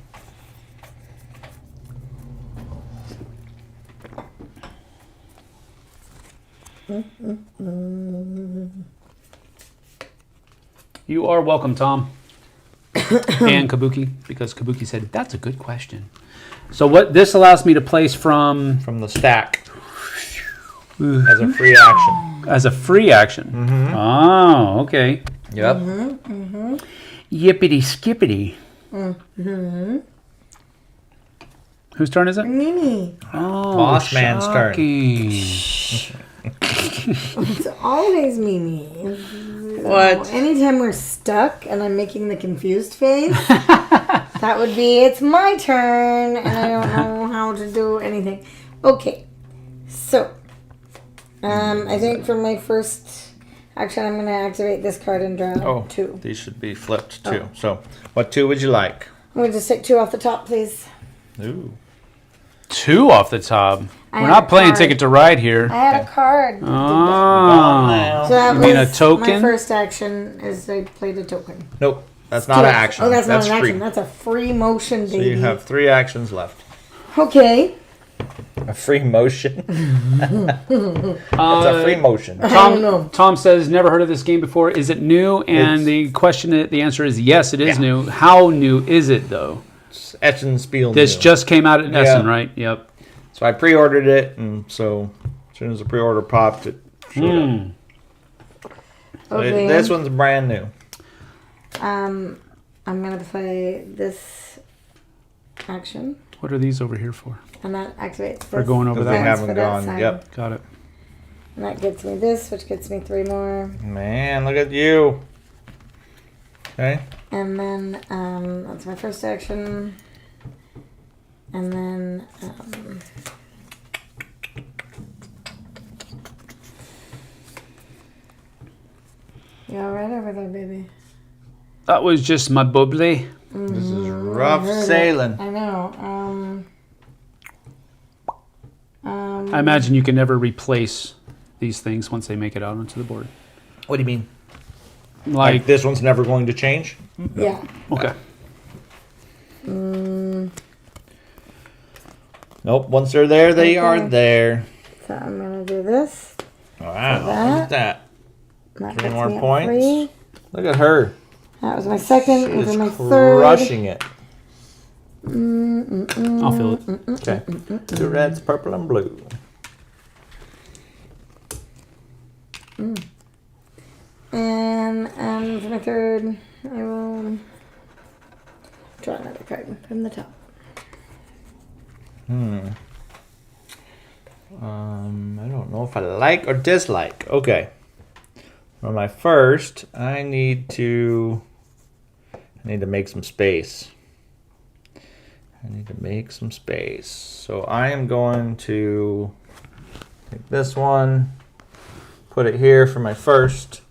Speaker 1: You are welcome, Tom. And Kabuki, because Kabuki said, that's a good question. So what this allows me to place from
Speaker 3: From the stack. As a free action.
Speaker 1: as a free action. Oh, okay.
Speaker 3: Yep.
Speaker 1: Yippity skippity. Whose turn is it?
Speaker 2: Mimi.
Speaker 1: Oh,
Speaker 3: Boss man's turn.
Speaker 1: shocking.
Speaker 2: It's always Mimi.
Speaker 3: What?
Speaker 2: Anytime we're stuck and I'm making the confused face, that would be, it's my turn and I don't know how to do anything. Okay, so I think for my first action, I'm going to activate this card and draw
Speaker 3: Oh,
Speaker 2: 2.
Speaker 3: these should be flipped too. So, what 2 would you like?
Speaker 2: I'm going to just take 2 off the top, please.
Speaker 3: Ooh.
Speaker 1: 2 off the top.
Speaker 2: I
Speaker 1: We're
Speaker 2: had
Speaker 1: not
Speaker 2: a
Speaker 1: playing
Speaker 2: card.
Speaker 1: Ticket to Ride here.
Speaker 2: I had a card.
Speaker 1: Oh.
Speaker 2: So that
Speaker 1: You mean a
Speaker 2: was
Speaker 1: token?
Speaker 2: My first action is I played a token.
Speaker 3: Nope. That's not an action.
Speaker 2: Oh, that's not an
Speaker 3: free.
Speaker 2: action. That's a free motion,
Speaker 3: So
Speaker 2: baby.
Speaker 3: you have 3 actions left.
Speaker 2: Okay.
Speaker 3: A free motion. It's a free motion.
Speaker 2: I don't know.
Speaker 1: Tom says, never heard of this game before. Is it new? And the answer is yes, it is
Speaker 3: Yeah.
Speaker 1: new. How new is it, though?
Speaker 3: It's Essen Spiel.
Speaker 1: This
Speaker 3: new.
Speaker 1: just came out at Essen,
Speaker 3: Yeah.
Speaker 1: right? Yep.
Speaker 3: So I pre-ordered it, and so as soon as the pre-order popped, it showed up. So
Speaker 2: Okay.
Speaker 3: this one's brand new.
Speaker 2: I'm gonna play this action,
Speaker 1: What are these over here for?
Speaker 2: and that activates this.
Speaker 1: For going over
Speaker 3: Because
Speaker 1: that
Speaker 3: they
Speaker 1: one?
Speaker 3: haven't
Speaker 2: for that
Speaker 3: gone.
Speaker 2: side.
Speaker 3: Yep.
Speaker 1: Got it.
Speaker 2: And that gets me this, which gets me 3 more,
Speaker 3: Man, look at you. Okay.
Speaker 2: and then that's my first action, and then you all right over there, baby?
Speaker 1: That was just my bubbly.
Speaker 3: This is
Speaker 2: I
Speaker 3: rough
Speaker 2: heard it.
Speaker 3: sailing.
Speaker 2: I know.
Speaker 1: I imagine you can never replace these things once they make it out onto the board.
Speaker 3: What do you mean?
Speaker 1: Like
Speaker 3: this one's never going to change?
Speaker 2: Yeah.
Speaker 1: okay.
Speaker 3: Nope. Once they're there, they are
Speaker 2: Okay.
Speaker 3: there.
Speaker 2: So I'm gonna do this.
Speaker 3: Wow.
Speaker 2: that.
Speaker 3: Look at that.
Speaker 2: That
Speaker 3: 3
Speaker 2: puts
Speaker 3: more
Speaker 2: me at
Speaker 3: points.
Speaker 2: 3.
Speaker 3: Look at her.
Speaker 2: That was my second. And
Speaker 3: She's
Speaker 2: for my third.
Speaker 3: crushing it.
Speaker 1: I'll fill it.
Speaker 3: Okay. 2 reds, purple, and blue.
Speaker 2: And for my third, I will draw another card from the top.
Speaker 3: I don't know if I like or dislike. Okay. For my first, I need to make some space. So I am going to take this one, put it here for my first.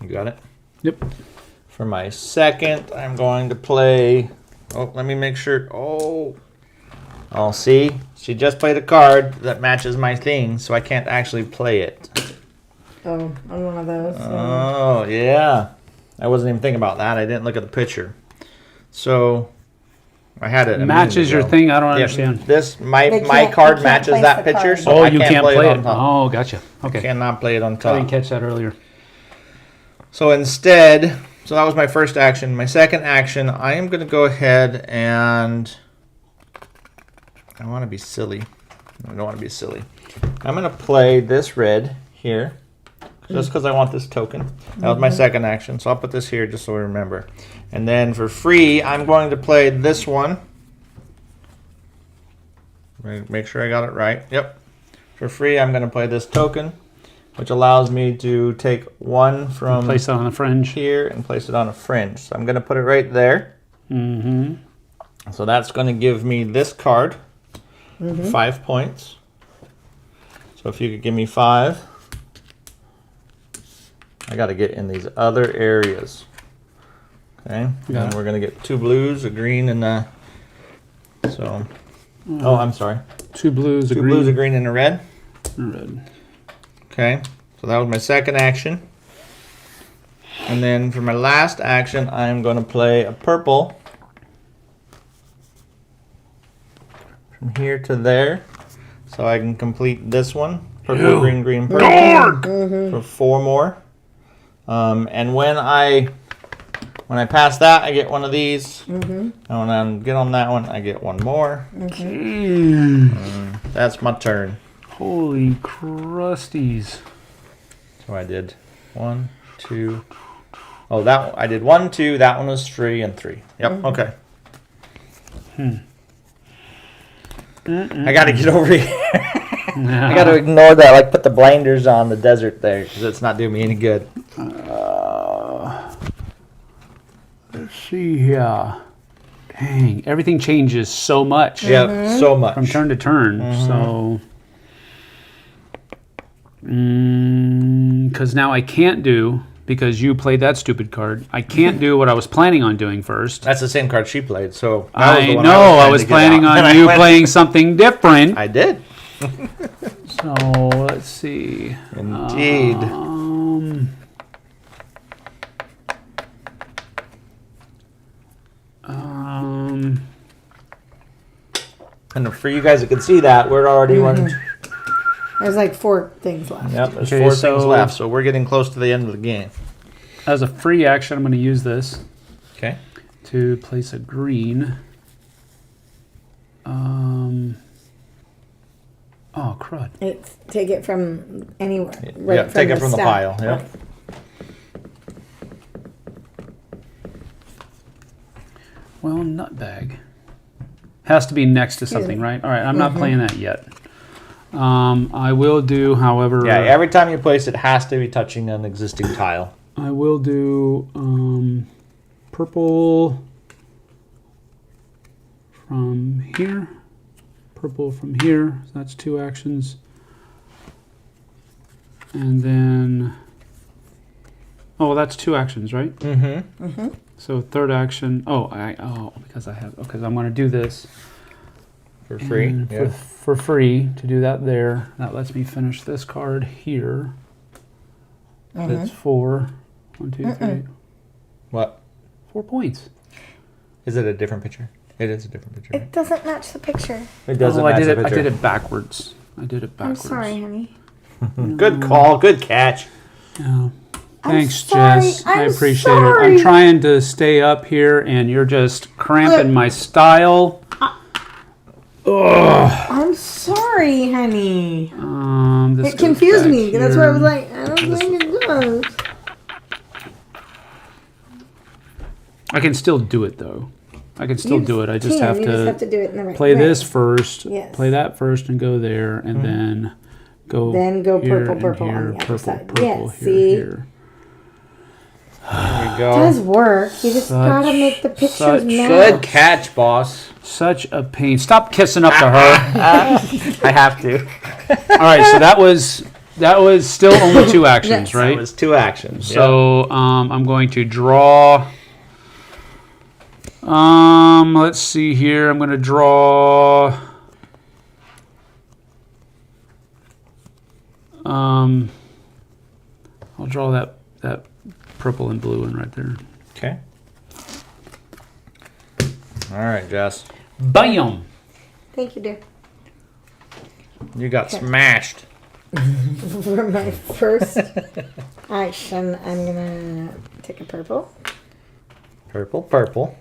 Speaker 3: You got it?
Speaker 1: Yep.
Speaker 3: For my second, I'm going to play. Oh, let me make sure. Oh, see, she just played a card that matches my thing, so I can't actually play it.
Speaker 2: Oh, on one of those.
Speaker 3: Oh, yeah. I wasn't even thinking about that. I didn't look at the picture. So I had it. a minute
Speaker 1: Matches your
Speaker 3: ago.
Speaker 1: thing. I don't
Speaker 3: Yeah,
Speaker 1: understand.
Speaker 3: this
Speaker 2: They
Speaker 3: my
Speaker 2: can't-
Speaker 3: card
Speaker 2: you can't
Speaker 3: matches
Speaker 2: place
Speaker 3: that
Speaker 2: the
Speaker 3: picture,
Speaker 2: card.
Speaker 3: so
Speaker 1: Oh,
Speaker 3: I
Speaker 1: you
Speaker 3: can't
Speaker 1: can't
Speaker 3: play it
Speaker 1: play
Speaker 3: on
Speaker 1: it.
Speaker 3: top.
Speaker 1: Oh, gotcha. Okay.
Speaker 3: Cannot play it on
Speaker 1: I
Speaker 3: top.
Speaker 1: didn't catch that earlier.
Speaker 3: So instead, so that was my first action. My second action, I am going to go ahead and I want to be silly. I don't want to be silly. I'm going to play this red here just because I want this token. That was my second action, so I'll put this here just so we remember. And then for free, I'm going to play this one. Make sure I got it right. Yep. For free, I'm going to play this token, which allows me to take one from
Speaker 1: Place it on the fringe.
Speaker 3: here and place it on a fringe. So I'm going to put it right there.
Speaker 1: Mm-hmm.
Speaker 3: So that's going to give me this card, 5 points. So if you could give me 5, I got to get in these other areas. Okay,
Speaker 1: Yeah.
Speaker 3: and we're going to get 2 blues, a green, and a. So, oh, I'm sorry.
Speaker 1: 2 blues, a
Speaker 3: 2
Speaker 1: green,
Speaker 3: blues, a green, and a red.
Speaker 1: and a red.
Speaker 3: Okay, so that was my second action. And then for my last action, I'm going to play a purple from here to there, so I can complete this one. Purple,
Speaker 1: Ew.
Speaker 3: green, green, purple for 4 more. And when I pass that, I get one of these. And when I get on that one, I get 1 more. That's my turn.
Speaker 1: Holy crusties.
Speaker 3: So I did 1, 2. Oh, that I did 1, 2. That one was 3 and 3. Yep. Okay. I got to get over here. I got to ignore that. Like put the blinders on the desert there because it's not doing me any good.
Speaker 1: Let's see here. Dang, everything changes so much
Speaker 3: Yeah, so much.
Speaker 1: from turn to turn. So, because now I can't do, because you played that stupid card, I can't do what I was planning on doing first.
Speaker 3: That's the same card she played. So that was
Speaker 1: I
Speaker 3: the one
Speaker 1: know, I was
Speaker 3: to get
Speaker 1: planning
Speaker 3: out. And
Speaker 1: on
Speaker 3: I
Speaker 1: you
Speaker 3: went-
Speaker 1: playing something different.
Speaker 3: I did.
Speaker 1: So, let's see.
Speaker 3: Indeed. And for you guys that can see that, we're already running.
Speaker 2: There's like 4 things left.
Speaker 3: Yep, there's
Speaker 1: Okay,
Speaker 3: 4
Speaker 1: so-
Speaker 3: things left, so we're getting close to the end of the game.
Speaker 1: As a free action, I'm going to use this
Speaker 3: Okay.
Speaker 1: to place a green. Oh, crud.
Speaker 2: It's take it from anywhere. Right
Speaker 3: Yeah, take it from the
Speaker 2: stack.
Speaker 3: pile. Yep.
Speaker 2: Right.
Speaker 1: Well, nutbag. Has to be next to something, right? All right, I'm not playing that yet. I will do, however...
Speaker 3: Yeah, every time you place it has to be touching an existing tile.
Speaker 1: I will do purple from here. Purple from here. So that's 2 actions. And then... Oh, that's 2 actions, right? So third action. Oh, because I have... Because I'm going to do this.
Speaker 3: For free?
Speaker 1: And
Speaker 3: Yeah.
Speaker 1: for free to do that there. That lets me finish this card here. That's 4. 1, 2, 3.
Speaker 3: What?
Speaker 1: 4 points.
Speaker 3: Is it a different picture? It is a different picture.
Speaker 2: It doesn't match the picture.
Speaker 3: It doesn't
Speaker 1: Oh, I
Speaker 3: match
Speaker 1: did
Speaker 3: the
Speaker 1: it. I
Speaker 3: picture.
Speaker 1: did it backwards. I did it
Speaker 2: I'm
Speaker 1: backwards.
Speaker 2: sorry, honey.
Speaker 3: Good call. Good catch.
Speaker 1: Yeah.
Speaker 2: I'm
Speaker 1: Thanks,
Speaker 2: sorry,
Speaker 1: Jess. I
Speaker 2: I'm
Speaker 1: appreciate it.
Speaker 2: sorry.
Speaker 1: I'm trying to stay up here, and you're just cramping my style. Ugh.
Speaker 2: I'm sorry, honey.
Speaker 1: This
Speaker 2: It
Speaker 1: goes
Speaker 2: confused
Speaker 1: back
Speaker 2: me. That's why I was
Speaker 1: here.
Speaker 2: like, I don't think it does.
Speaker 1: I can still do it though. I can still do it. I just have
Speaker 2: You just have
Speaker 1: to
Speaker 2: to do it in the right
Speaker 1: play
Speaker 2: way.
Speaker 1: this first.
Speaker 2: Yes.
Speaker 1: Play that first, and go there, and then go.
Speaker 2: Then go
Speaker 1: here
Speaker 2: purple,
Speaker 1: and
Speaker 2: purple on
Speaker 1: here,
Speaker 2: the other
Speaker 1: purple,
Speaker 2: side.
Speaker 1: purple,
Speaker 2: Yes,
Speaker 1: here,
Speaker 2: see?
Speaker 1: here.
Speaker 3: There we
Speaker 2: It
Speaker 3: go.
Speaker 2: does work. You just gotta make the pictures
Speaker 1: such
Speaker 2: match.
Speaker 3: Good catch, boss.
Speaker 1: Such a pain. Stop kissing up to her.
Speaker 3: I have to.
Speaker 1: All right, so that was still only 2 actions,
Speaker 2: Yes.
Speaker 3: That
Speaker 1: right?
Speaker 3: was 2 actions.
Speaker 1: So I'm going to draw. Let's see here. I'm going to draw. I'll draw that purple and blue one right there.
Speaker 3: Okay. All right, Jess.
Speaker 1: Bam!
Speaker 2: Thank you, dear.
Speaker 3: You got smashed.
Speaker 2: For my first action, I'm gonna take a purple.
Speaker 3: Purple, purple.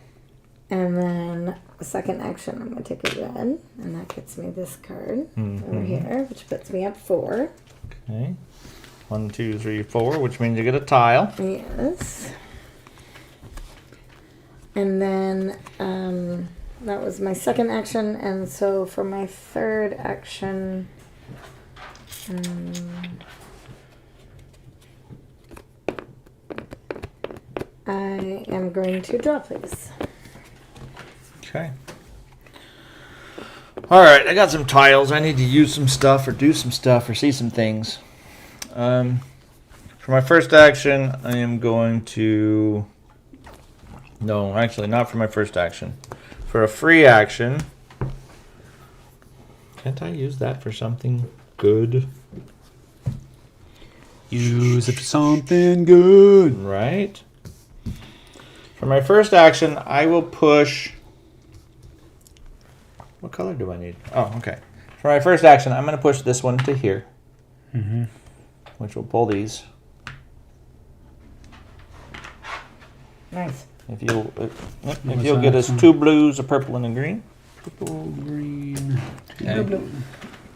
Speaker 2: And then the second action, I'm gonna take a red. And that gets me this card over here, which puts me up 4.
Speaker 3: Okay. 1, 2, 3, 4, which means you get a tile.
Speaker 2: Yes. And then that was my second action, and so for my third action, I am going to draw, please.
Speaker 3: Okay. All right, I got some tiles. I need to use some stuff or do some stuff or see some things. For my first action, I am going to... No, actually, not for my first action. For a free action... Can't I use that for something good?
Speaker 1: Use it for something good.
Speaker 3: Right. For my first action, I will push... What color do I need? Oh, okay. For my first action, I'm going to push this one to here. Which will pull these.
Speaker 2: Nice.
Speaker 3: If you'll get us 2 blues, a purple, and a green.
Speaker 1: Purple, green.
Speaker 3: Okay.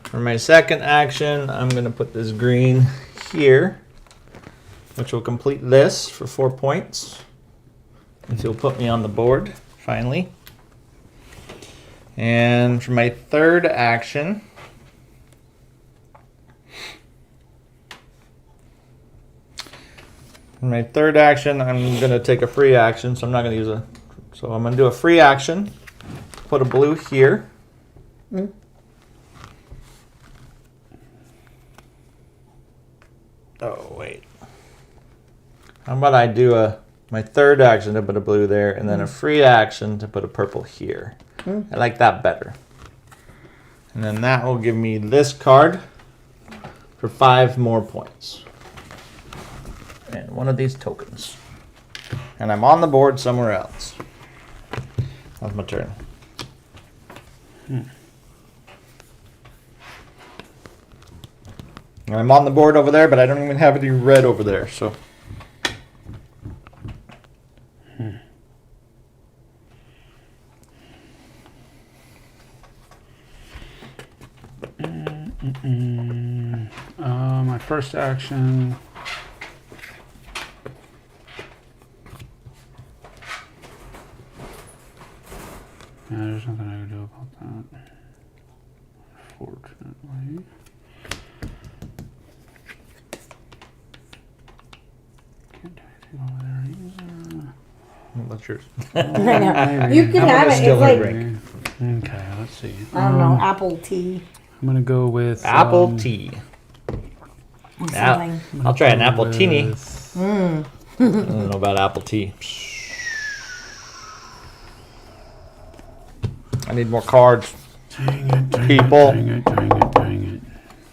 Speaker 3: For my second action, I'm going to put this green here, which will complete this for 4 points. Which will put me on the board, finally. And for my third action, I'm going to take a free action, so I'm not going to use a... So I'm going to do a free action, put a blue here. Oh, wait. How about I do my third action to put a blue there, and then a free action to put a purple here. I like that better. And then that will give me this card for 5 more points. And one of these tokens. And I'm on the board somewhere else. That's my turn. And I'm on the board over there, but I don't even have any red over there, so...
Speaker 1: My first action. Yeah, there's nothing I can do about that. Unfortunately. Can't do anything over there either.
Speaker 3: What's yours?
Speaker 2: I know.
Speaker 1: Maybe.
Speaker 2: You can
Speaker 3: How
Speaker 2: have
Speaker 3: about
Speaker 2: it.
Speaker 3: a
Speaker 2: It's
Speaker 3: still
Speaker 2: like,
Speaker 3: ring?
Speaker 1: Okay, let's see.
Speaker 2: I don't know, apple tea
Speaker 1: I'm gonna go with
Speaker 3: Apple tea.
Speaker 2: or
Speaker 3: Now,
Speaker 2: something.
Speaker 3: I'll try an apple teeny.
Speaker 1: with-
Speaker 3: I don't know about apple tea. I need more cards. People.
Speaker 1: Dang it.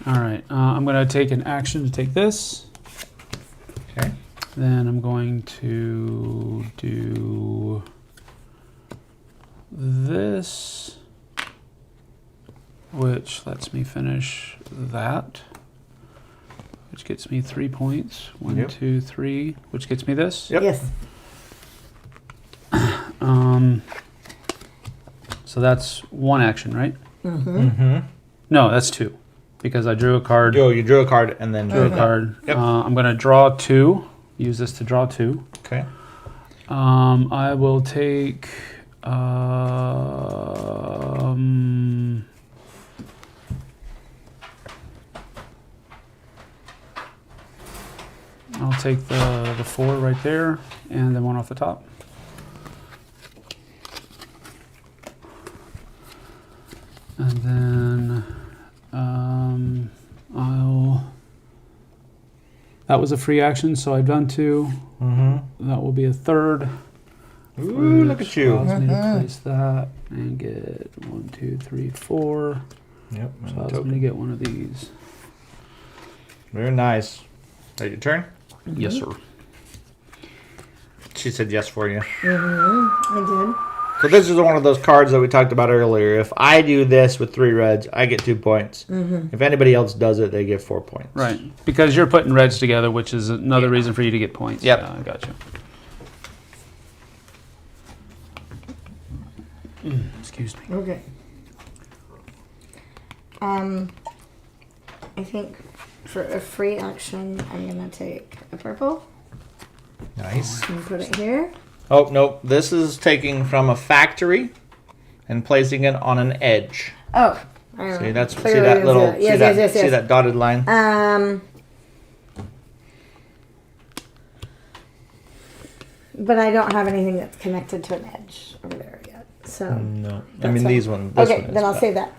Speaker 1: All right. I'm going to take an action to take this.
Speaker 3: Okay.
Speaker 1: Then I'm going to do this, which lets me finish that, which gets me 3 points. One,
Speaker 3: Yep.
Speaker 1: 2, 3, which gets me this.
Speaker 3: Yep.
Speaker 2: Yes.
Speaker 1: So that's one action, right?
Speaker 3: Mm-hmm.
Speaker 1: No, that's two, because I drew a card.
Speaker 3: Oh, you drew a card and then
Speaker 1: Drew a card.
Speaker 3: Yep.
Speaker 1: I'm going to draw 2. Use this to draw 2.
Speaker 3: Okay.
Speaker 1: I will take. I'll take the 4 right there, and then one off the top. And then that was a free action, so I've done 2.
Speaker 3: Mm-hmm.
Speaker 1: That will be a third.
Speaker 3: Ooh, look
Speaker 1: which
Speaker 3: at you.
Speaker 1: allows me to place that and get 1, 2, 3, 4.
Speaker 3: Yep.
Speaker 1: So
Speaker 3: and
Speaker 1: allows
Speaker 3: token.
Speaker 1: me to get one of these.
Speaker 3: Very nice. Is that your turn?
Speaker 1: Yes, sir.
Speaker 3: She said yes for you.
Speaker 2: I did.
Speaker 3: So this is one of those cards that we talked about earlier. If I do this with 3 reds, I get 2 points. If anybody else does it, they get 4 points.
Speaker 1: Right, because you're putting reds together, which is another reason for you to get points.
Speaker 3: Yep.
Speaker 1: Yeah, I got you. Excuse me.
Speaker 2: Okay. I think for a free action, I'm gonna take a purple
Speaker 3: Nice.
Speaker 2: and put it here.
Speaker 3: Oh, nope. This is taking from a factory and placing it on an edge.
Speaker 2: Oh, I
Speaker 3: See,
Speaker 2: know.
Speaker 3: that's see
Speaker 2: Clearly
Speaker 3: that
Speaker 2: it's
Speaker 3: little
Speaker 2: a- yes, yes,
Speaker 3: see that dotted line?
Speaker 2: But I don't have anything that's connected to an edge over there yet. So
Speaker 3: No. I
Speaker 2: That's
Speaker 3: mean
Speaker 2: fine.
Speaker 3: these ones. This
Speaker 2: okay,
Speaker 3: one is,
Speaker 2: then I'll
Speaker 3: but-
Speaker 2: save that.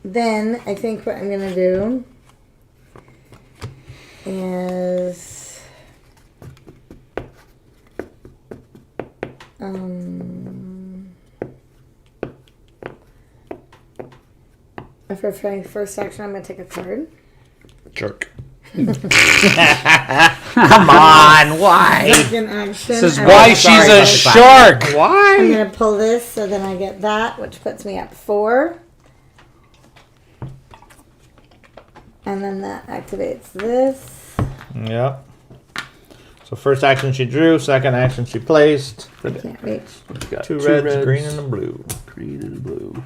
Speaker 2: Then I think what I'm gonna do is for my first action, I'm gonna take a card.
Speaker 3: Jerk. Come on, why?
Speaker 2: Second action.
Speaker 1: This is
Speaker 2: I'm
Speaker 1: why
Speaker 2: gonna-
Speaker 1: she's a shark.
Speaker 2: I'm
Speaker 3: Why?
Speaker 2: gonna pull this, so then I get that, which puts me up 4. And then that activates this.
Speaker 3: Yep. So first action she drew, second action she placed.
Speaker 2: Can't reach.
Speaker 1: We've got
Speaker 3: 2 reds, green and a blue.
Speaker 1: Green and a blue.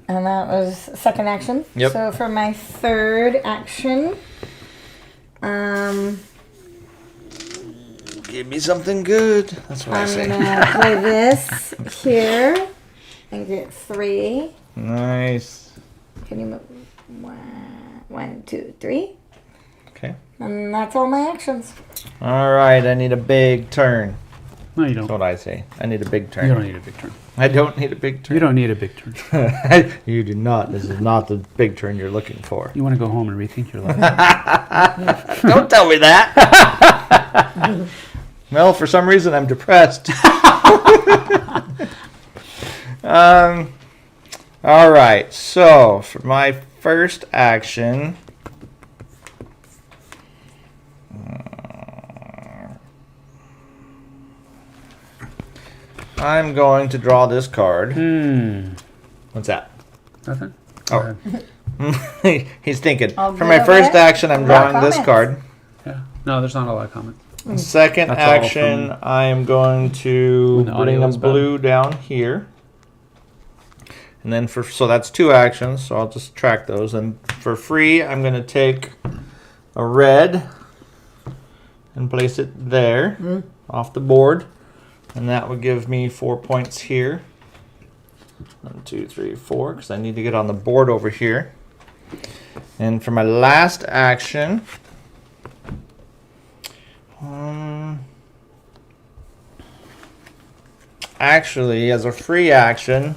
Speaker 2: And that was second action.
Speaker 3: Yep.
Speaker 2: So for my third action,
Speaker 3: Give me something good. That's what I
Speaker 2: I'm
Speaker 3: say.
Speaker 2: gonna play this here and get 3.
Speaker 3: Nice.
Speaker 2: Can you move? 1, 2, 3.
Speaker 3: Okay.
Speaker 2: And that's all my actions.
Speaker 3: All right. I need a big turn.
Speaker 1: No, you
Speaker 3: That's
Speaker 1: don't.
Speaker 3: what I say. I need a big
Speaker 1: You
Speaker 3: turn.
Speaker 1: don't need a big turn.
Speaker 3: I don't need a big
Speaker 1: You
Speaker 3: turn.
Speaker 1: don't need a big turn.
Speaker 3: You do not. This is not the big turn you're looking for.
Speaker 1: You want to go home and rethink your life.
Speaker 3: Don't tell me that. Well, for some reason I'm depressed. All right. So for my first action, I'm going to draw this card. What's that?
Speaker 1: Nothing?
Speaker 3: Oh.
Speaker 1: Go ahead.
Speaker 3: He's thinking.
Speaker 2: All
Speaker 3: For
Speaker 2: good
Speaker 3: my
Speaker 2: over
Speaker 3: first
Speaker 2: there?
Speaker 3: action, I'm
Speaker 2: No
Speaker 3: drawing this
Speaker 2: comments.
Speaker 3: card.
Speaker 1: Yeah. No, there's not a lot of comments.
Speaker 3: Second
Speaker 1: That's all
Speaker 3: action,
Speaker 1: from
Speaker 3: I am going to
Speaker 1: when the
Speaker 3: bring
Speaker 1: audio
Speaker 3: a
Speaker 1: is bad.
Speaker 3: blue down here. And then so that's 2 actions, so I'll just track those. And for free, I'm going to take a red and place it there off the board. And that would give me 4 points here. 1, 2, 3, 4, because I need to get on the board over here. And for my last action, actually, as a free action,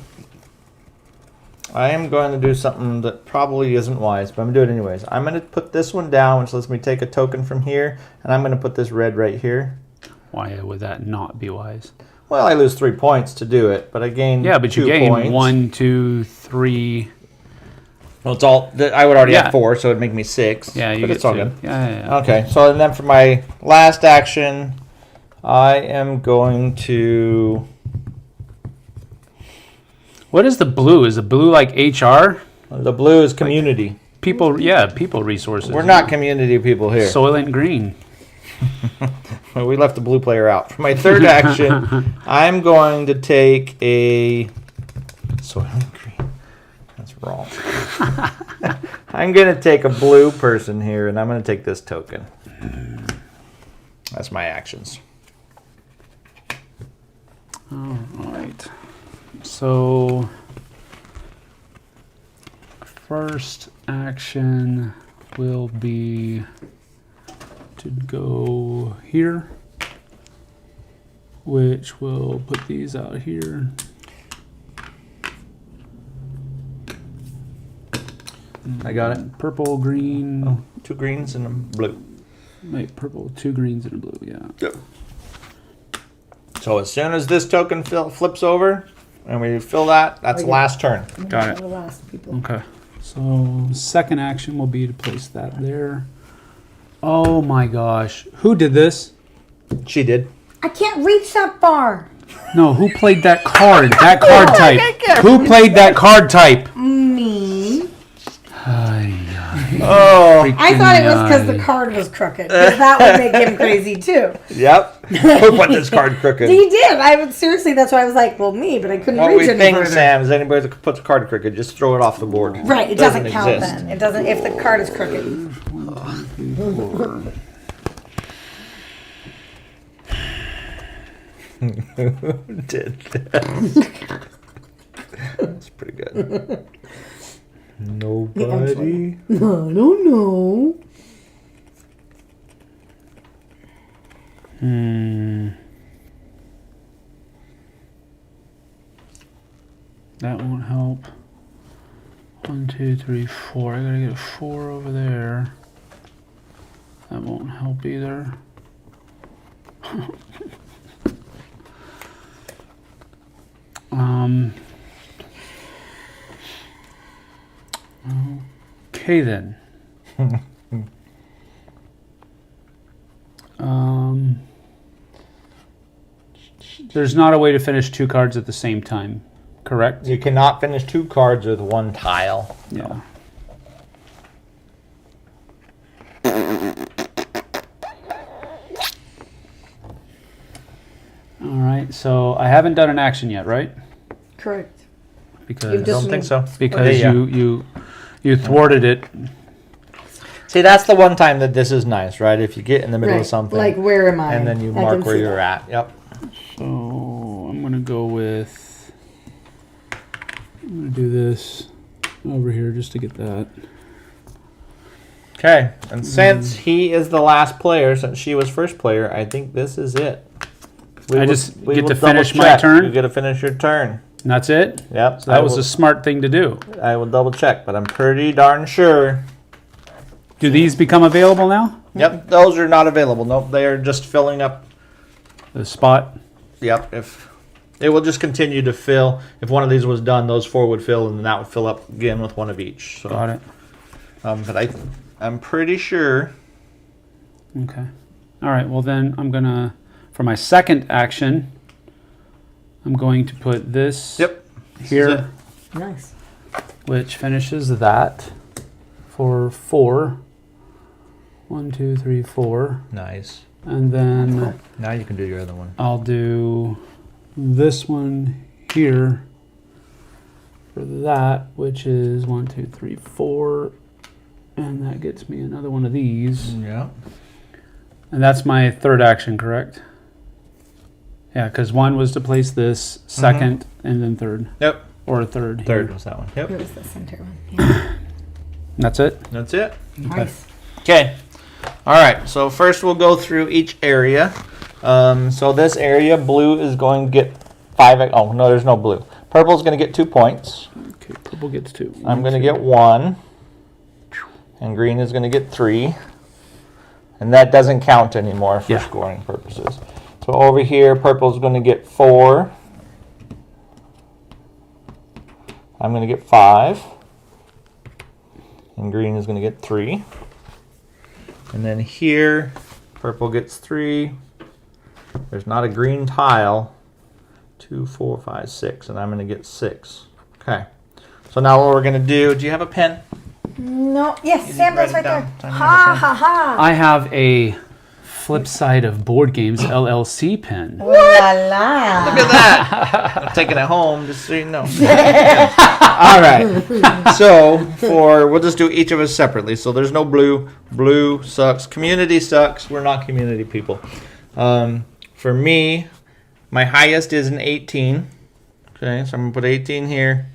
Speaker 3: I am going to do something that probably isn't wise, but I'm going to do it anyways. I'm going to put this one down, which lets me take a token from here, and I'm going to put this red right here.
Speaker 1: Why would that not be wise?
Speaker 3: Well, I lose 3 points to do it, but I gain
Speaker 1: Yeah, but you
Speaker 3: 2
Speaker 1: gain
Speaker 3: points.
Speaker 1: 1, 2, 3.
Speaker 3: Well, it's all. I would already
Speaker 1: Yeah.
Speaker 3: have 4, so it'd make me 6.
Speaker 1: Yeah, you
Speaker 3: but
Speaker 1: get
Speaker 3: it's all
Speaker 1: 2.
Speaker 3: good.
Speaker 1: Yeah.
Speaker 3: Okay, so and then for my last action, I am going to.
Speaker 1: What is the blue? Is the blue like HR?
Speaker 3: The blue is community.
Speaker 1: People resources.
Speaker 3: We're not community people here.
Speaker 1: Soylent Green.
Speaker 3: Well, we left the blue player out. For my third action, I'm going to take a Soylent Green. That's wrong. I'm going to take a blue person here, and I'm going to take this token. That's my actions.
Speaker 1: All right. So, first action will be to go here, which will put these out here.
Speaker 3: I got it.
Speaker 1: Purple, green.
Speaker 3: Oh, 2 greens and a blue.
Speaker 1: Wait, purple, 2 greens and a blue. Yeah.
Speaker 3: Yep. So as soon as this token flips over, and we fill that, that's the last turn.
Speaker 1: Got it.
Speaker 2: The last people.
Speaker 1: Okay. So second action will be to place that there. Oh my gosh. Who did this?
Speaker 3: She did.
Speaker 2: I can't reach that far.
Speaker 1: No, who played that card? That card type. Who played that card type?
Speaker 2: Me.
Speaker 3: Oh.
Speaker 2: I thought it was because the card was crooked. 'Cause that would make him crazy too.
Speaker 3: Yep. Who put this card crooked?
Speaker 2: He did. Seriously, that's why I was like, well, me, but I couldn't
Speaker 3: What
Speaker 2: reach
Speaker 3: we
Speaker 2: any
Speaker 3: think,
Speaker 2: further.
Speaker 3: Sam, is anybody that puts a card crooked, just throw it off the board.
Speaker 2: Right, it doesn't count
Speaker 3: exist.
Speaker 2: then. It doesn't if the card is crooked.
Speaker 1: 1, 2, 3, 4.
Speaker 3: Who did this? That's pretty good. Nobody.
Speaker 2: No, I don't know.
Speaker 1: That won't help. 1, 2, 3, 4. I gotta get a 4 over there. That won't help either. Okay then. There's not a way to finish 2 cards at the same time, correct?
Speaker 3: You cannot finish 2 cards with 1 tile.
Speaker 1: Yeah. All right, so I haven't done an action yet, right?
Speaker 2: Correct.
Speaker 1: Because
Speaker 2: You've
Speaker 3: I don't think so.
Speaker 1: because
Speaker 3: Yeah.
Speaker 1: you thwarted it.
Speaker 3: See, that's the one time that this is nice, right? If you get in the middle
Speaker 2: Right.
Speaker 3: of something,
Speaker 2: Like, where am I?
Speaker 3: and then you
Speaker 2: I
Speaker 3: mark
Speaker 2: can
Speaker 3: where
Speaker 2: see
Speaker 3: you're
Speaker 2: that.
Speaker 3: at. Yep.
Speaker 1: So I'm gonna go with. I'm gonna do this over here just to get that.
Speaker 3: Okay, and since he is the last player, since she was first player, I think this is it.
Speaker 1: I just
Speaker 3: we
Speaker 1: get
Speaker 3: will
Speaker 1: to finish my
Speaker 3: double-check.
Speaker 1: turn?
Speaker 3: You get to finish your turn.
Speaker 1: And that's it.
Speaker 3: Yep.
Speaker 1: So that was a smart thing to do.
Speaker 3: I will double check, but I'm pretty darn sure.
Speaker 1: Do these become available now?
Speaker 3: Yep, those are not available. Nope, they are just filling up.
Speaker 1: The spot.
Speaker 3: Yep, if it will just continue to fill. If one of these was done, those 4 would fill, and then that would fill up again with 1 of each. So,
Speaker 1: Got it.
Speaker 3: but I'm pretty sure.
Speaker 1: Okay. All right. Well, then I'm gonna, for my second action, I'm going to put this
Speaker 3: Yep. This is
Speaker 1: here,
Speaker 3: it.
Speaker 2: Nice.
Speaker 1: which finishes that for 4. 1, 2, 3, 4,
Speaker 3: Nice.
Speaker 1: and then
Speaker 3: Now you can do your other one.
Speaker 1: I'll do this one here for that, which is 1, 2, 3, 4, and that gets me another one of these.
Speaker 3: Yeah.
Speaker 1: And that's my third action, correct? Yeah, because 1 was to place this, second, and then third.
Speaker 3: Yep.
Speaker 1: Or a third.
Speaker 3: Third
Speaker 1: here.
Speaker 3: was that one. Yep.
Speaker 2: It was the center one. Yeah.
Speaker 1: That's it?
Speaker 3: That's it.
Speaker 2: Nice.
Speaker 3: Okay. All right. So first we'll go through each area. So this area, blue is going to get 5. Oh no, there's no blue. Purple is going to get 2 points.
Speaker 1: Okay, purple gets 2.
Speaker 3: I'm going to get 1, and green is going to get 3, and that doesn't count anymore for
Speaker 1: Yeah.
Speaker 3: scoring purposes. So So over here, purple's going to get 4. I'm going to get 5. And green is going to get 3. And then here, purple gets 3. There's not a green tile. 2, 4, 5, 6. And I'm going to get 6. Okay. So now what we're going to do you have a pen?
Speaker 2: No. Yes, Sam,
Speaker 3: write
Speaker 2: that's
Speaker 3: it
Speaker 2: right
Speaker 3: down.
Speaker 2: there.
Speaker 3: Time to
Speaker 2: Ha
Speaker 3: have a
Speaker 2: ha ha.
Speaker 1: I have a Flipside of Board Games LLC pen.
Speaker 2: Ooh la la.
Speaker 3: Look at that. I'm taking it home just so you know. All right. So we'll just do each of us separately. So there's no blue. Blue sucks. Community sucks. We're not community people. For me, my highest is an 18. Okay, so I'm going to put 18 here.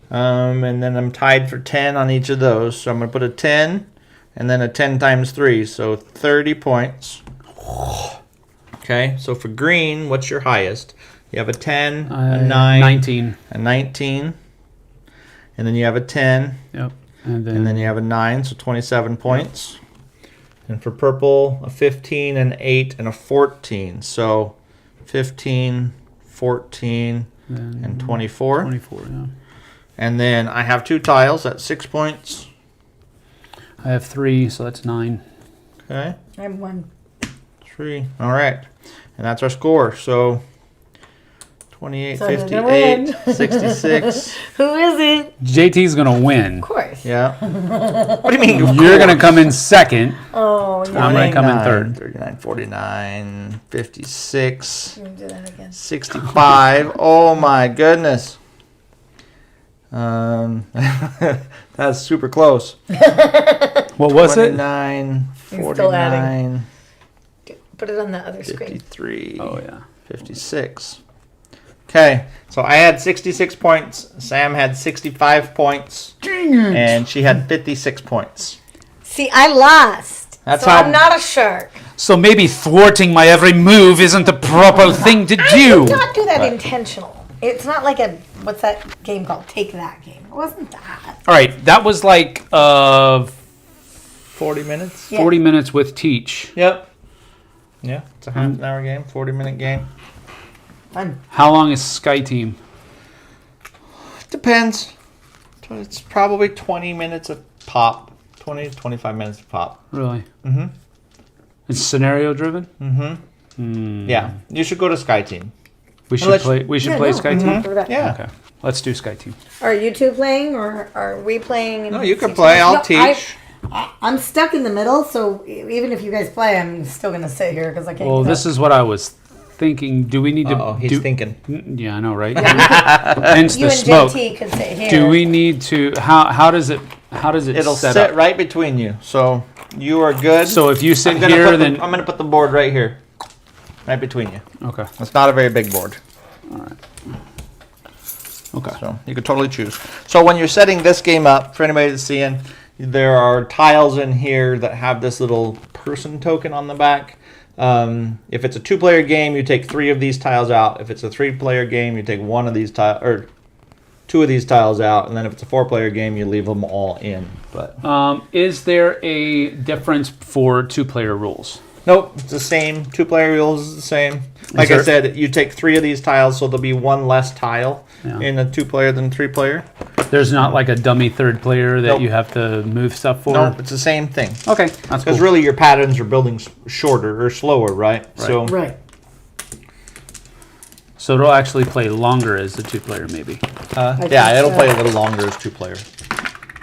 Speaker 3: And then I'm tied for 10 on each of those. So I'm going to put a 10 and then a 10 times 3. So 30 points. Okay, so for green, what's your highest? You have a 10, a 9,
Speaker 1: 19.
Speaker 3: a 19, and then you have a 10,
Speaker 1: Yep.
Speaker 3: and then you have a 9, so 27 points. And for purple, a 15, an 8, and a 14. So 15, 14, and 24.
Speaker 1: 24, yeah.
Speaker 3: And then I have 2 tiles, that's 6 points.
Speaker 1: I have 3, so that's 9.
Speaker 3: Okay,
Speaker 2: I have 1.
Speaker 3: 3. All right, and that's our score. So 28,
Speaker 2: So who's gonna
Speaker 3: 58,
Speaker 2: win?
Speaker 3: 66.
Speaker 2: Who is it?
Speaker 1: JT's gonna win.
Speaker 2: Of course.
Speaker 3: Yeah. What do you mean? of
Speaker 1: You're gonna
Speaker 3: course?
Speaker 1: come in second.
Speaker 2: Oh, yeah.
Speaker 1: I'm gonna come in
Speaker 3: 29,
Speaker 1: third.
Speaker 3: 39, 49, 56,
Speaker 2: I'm gonna do that again.
Speaker 3: 65. Oh my goodness. That's super close.
Speaker 1: What was it?
Speaker 3: 29,
Speaker 2: still adding.
Speaker 3: 49,
Speaker 2: Put it on the other screen.
Speaker 3: 53,
Speaker 1: Oh yeah.
Speaker 3: 56. Okay, so I had 66 points. Sam had 65 points. And she had 56 points.
Speaker 2: See, I lost.
Speaker 3: That's
Speaker 2: so
Speaker 3: how-
Speaker 2: I'm not a shark.
Speaker 1: So maybe thwarting my every move isn't the proper thing to
Speaker 2: I
Speaker 1: do.
Speaker 2: did not do that intentional. It's not like what's that game called? Take That game. It wasn't that.
Speaker 1: All right, that was like
Speaker 3: 40 minutes?
Speaker 2: Yeah.
Speaker 1: 40 minutes with Teach.
Speaker 3: Yep. Yeah, it's a half an hour game, 40-minute game.
Speaker 2: Fun.
Speaker 1: How long is Skyteam?
Speaker 3: Depends. It's probably 20 minutes a pop. 20 to 25 minutes a pop.
Speaker 1: Really?
Speaker 3: Mm-hmm.
Speaker 1: It's scenario driven.
Speaker 3: Mm-hmm. Yeah. You should go to Skyteam.
Speaker 1: We should
Speaker 3: let's-
Speaker 1: play. We should
Speaker 2: Yeah,
Speaker 1: play
Speaker 2: no.
Speaker 1: Skyteam.
Speaker 2: What about-
Speaker 3: Yeah.
Speaker 1: Okay, let's do Skyteam.
Speaker 2: Are you two playing or are we playing?
Speaker 3: No, you can play. I'll teach.
Speaker 2: I'm stuck in the middle, so even if you guys play, I'm still gonna sit here because I can't.
Speaker 1: Well,
Speaker 2: get
Speaker 1: this
Speaker 2: up.
Speaker 1: is what I was thinking. Do we need to?
Speaker 3: Oh, he's
Speaker 1: do,
Speaker 3: thinking.
Speaker 1: Yeah, I know, right? Hence
Speaker 2: You
Speaker 1: the
Speaker 2: and
Speaker 1: smoke.
Speaker 2: JT could sit here.
Speaker 1: Do we need to? How does it? How does it
Speaker 3: It'll
Speaker 1: set
Speaker 3: sit
Speaker 1: up?
Speaker 3: right between you. So you are good.
Speaker 1: So if you sit
Speaker 3: I'm gonna
Speaker 1: here,
Speaker 3: put the-
Speaker 1: then
Speaker 3: I'm going to put the board right here. Right between you.
Speaker 1: okay,
Speaker 3: It's not a very big board.
Speaker 1: okay.
Speaker 3: So you could totally choose. So when you're setting this game up, for anybody that's seeing, there are tiles in here that have this little person token on the back. If it's a 2-player game, you take 3 of these tiles out. If it's a 3-player game, you take 1 of these tiles, or 2 of these tiles out. And then if it's a 4-player game, you leave them all in. But
Speaker 1: Is there a difference for 2-player rules?
Speaker 3: nope, it's the same. 2-player rules is the same. Like
Speaker 1: there-
Speaker 3: I said, you take 3 of these tiles, so there'll be 1 less tile
Speaker 1: Yeah.
Speaker 3: in a 2-player than 3-player.
Speaker 1: There's not like a dummy 3rd player that
Speaker 3: Nope.
Speaker 1: you have to move stuff for.
Speaker 3: No, it's the same thing.
Speaker 1: Okay, that's
Speaker 3: Because
Speaker 1: cool.
Speaker 3: really, your patterns are building shorter or slower, right? So
Speaker 2: Right.
Speaker 1: So it'll actually play longer as a 2-player, maybe.
Speaker 3: yeah,
Speaker 2: think
Speaker 3: it'll
Speaker 2: so.
Speaker 3: play a little longer as 2-player.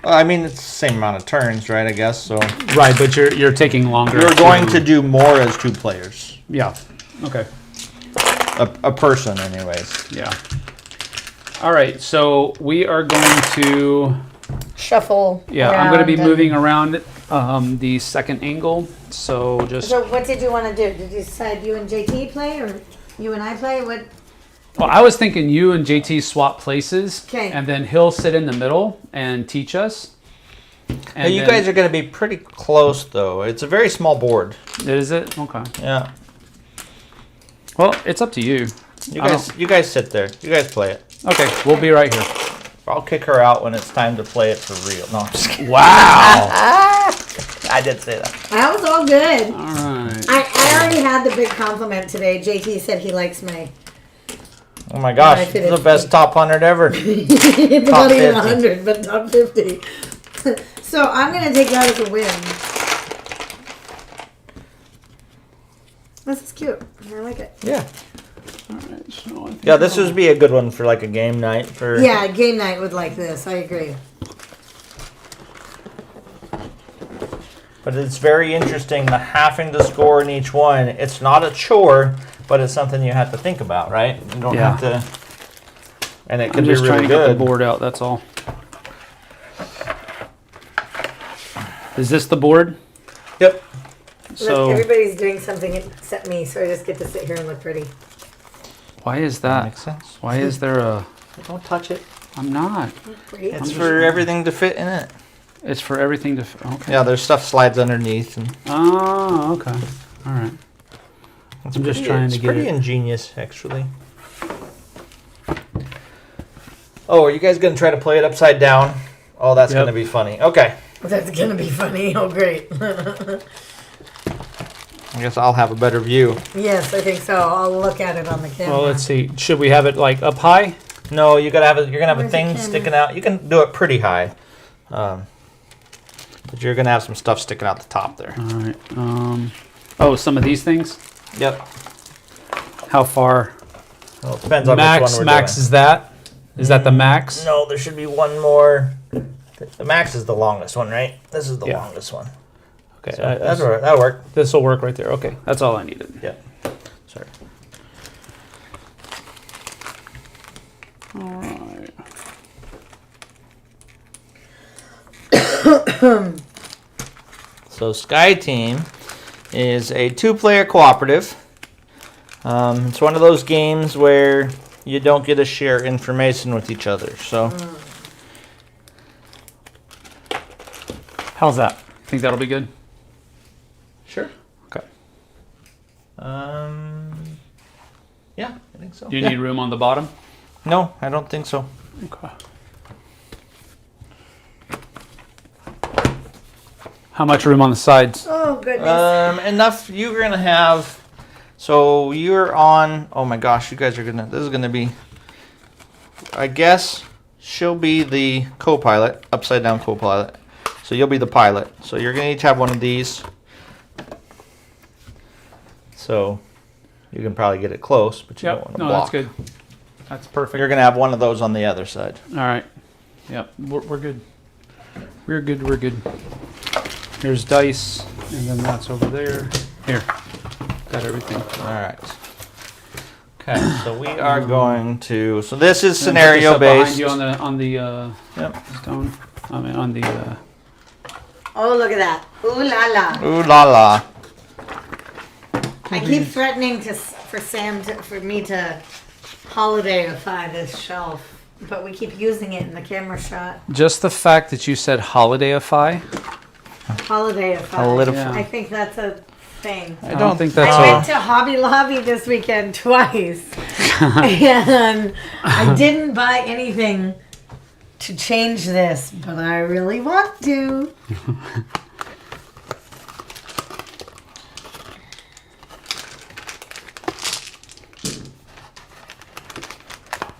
Speaker 3: I mean, it's the same amount of turns, right? I guess so.
Speaker 1: Right, but you're taking longer.
Speaker 3: You're going to do more as 2 players.
Speaker 1: Yeah. Okay.
Speaker 3: A person, anyways.
Speaker 1: Yeah. All right, so we are going to.
Speaker 2: Shuffle.
Speaker 1: Yeah, I'm going to be
Speaker 2: around
Speaker 1: moving around the second angle. So just.
Speaker 2: So what did you want to do? Did you decide you and JT play or you and I play? What?
Speaker 1: Well, I was thinking you and JT swap places.
Speaker 2: 'Kay.
Speaker 1: And then he'll sit in the middle and teach us. And
Speaker 3: You guys are going to be pretty close, though. It's a very small board.
Speaker 1: Is it? Okay.
Speaker 3: Yeah.
Speaker 1: Well, it's up to you.
Speaker 3: You guys sit there. You guys play it.
Speaker 1: Okay, we'll be right here.
Speaker 3: I'll kick her out when it's time to play it for real. No, I'm just kidding.
Speaker 1: Wow.
Speaker 3: I did say that.
Speaker 2: That was all good.
Speaker 1: All right.
Speaker 2: I already had the big compliment today. JT said he likes my.
Speaker 3: Oh my gosh,
Speaker 2: fit
Speaker 3: the
Speaker 2: it.
Speaker 3: best top 100 ever.
Speaker 2: It's
Speaker 3: Top
Speaker 2: not even
Speaker 3: 50.
Speaker 2: 100, but top 50. So I'm gonna take that as a win. This is cute. I like it.
Speaker 3: Yeah.
Speaker 1: Alright, so I think
Speaker 3: Yeah, this would be a good one for like a game night. For
Speaker 2: Yeah, game night would like this. I agree.
Speaker 3: But it's very interesting, the having to score in each one. It's not a chore, but it's something you have to think about, right? You don't
Speaker 1: Yeah.
Speaker 3: have to. And it
Speaker 1: I'm
Speaker 3: can be
Speaker 1: just trying
Speaker 3: really
Speaker 1: to get the
Speaker 3: good.
Speaker 1: board out, that's all. Is this the board?
Speaker 3: Yep.
Speaker 1: So
Speaker 2: Look, everybody's doing something except me, so I just get to sit here and look pretty.
Speaker 1: why is
Speaker 3: That
Speaker 1: that?
Speaker 3: makes sense.
Speaker 1: Why is there a?
Speaker 3: Don't touch it.
Speaker 1: I'm not.
Speaker 2: Pretty.
Speaker 3: It's for everything to fit in it.
Speaker 1: It's for everything to. Okay.
Speaker 3: Yeah, there's stuff slides underneath. And
Speaker 1: Oh, okay. All right.
Speaker 3: it's
Speaker 1: I'm just
Speaker 3: pretty-
Speaker 1: trying
Speaker 3: it's
Speaker 1: to get
Speaker 3: pretty
Speaker 1: it.
Speaker 3: ingenious, actually. Oh, are you guys going to try to play it upside down? Oh, that's
Speaker 1: Yep.
Speaker 3: going to be funny. Okay.
Speaker 2: That's gonna be funny. Oh, great.
Speaker 3: I guess I'll have a better view.
Speaker 2: Yes, I think so. I'll look at it on the camera.
Speaker 1: Well, let's see. Should we have it like up high?
Speaker 3: No, you gotta have a, you're gonna have a
Speaker 2: Where's the
Speaker 3: thing
Speaker 2: camera?
Speaker 3: sticking out. You can do it pretty high, but you're gonna have some stuff sticking out the top there.
Speaker 1: All right. Oh, some of these things.
Speaker 3: Yep.
Speaker 1: How far?
Speaker 3: Well, it depends on
Speaker 1: Max.
Speaker 3: which one we're
Speaker 1: Max
Speaker 3: doing.
Speaker 1: is that? Is that the max?
Speaker 3: No, there should be one more. The max is the longest one, right? This is the
Speaker 1: Yeah.
Speaker 3: longest one.
Speaker 1: Okay.
Speaker 3: So that'll work.
Speaker 1: This will work right there. Okay, that's all I needed.
Speaker 3: Yeah. Sorry.
Speaker 1: All right.
Speaker 3: So Skyteam is a 2-player cooperative. It's one of those games where you don't get to share information with each other. So
Speaker 1: How's that? Think that'll be good?
Speaker 3: sure.
Speaker 1: Okay.
Speaker 3: Yeah, I think so.
Speaker 1: Do you
Speaker 3: Yeah.
Speaker 1: need room on the bottom?
Speaker 3: No, I don't think so.
Speaker 1: Okay. How much room on the sides?
Speaker 2: Oh, goodness.
Speaker 3: Enough. You're gonna have. So you're on. Oh my gosh, you guys are gonna. This is gonna be. I guess she'll be the co-pilot, upside down co-pilot. So you'll be the pilot. So you're gonna each have one of these. So you can probably get it close, but you don't
Speaker 1: Yep.
Speaker 3: want to
Speaker 1: No,
Speaker 3: block.
Speaker 1: that's good. That's perfect.
Speaker 3: You're gonna have one of those on the other side.
Speaker 1: All right. Yep. We're good. We're good. We're good. Here's dice, and then that's over there. Here. Got everything.
Speaker 3: All right. Okay, so we are going to. So this is
Speaker 1: And then put this
Speaker 3: scenario
Speaker 1: up behind
Speaker 3: based.
Speaker 1: you on the
Speaker 3: Yep.
Speaker 1: stone. I mean on the.
Speaker 2: Oh, look at that. Ooh la la.
Speaker 3: Ooh la la.
Speaker 2: I keep threatening for me to holidayify this shelf, but we keep using it in the camera shot.
Speaker 1: Just the fact that you said holidayify.
Speaker 2: Holidayify.
Speaker 1: Yeah.
Speaker 2: I think that's a thing.
Speaker 1: I don't think that's
Speaker 2: I
Speaker 1: a.
Speaker 2: went to Hobby Lobby this weekend twice, and I didn't buy anything to change this, but I really want to.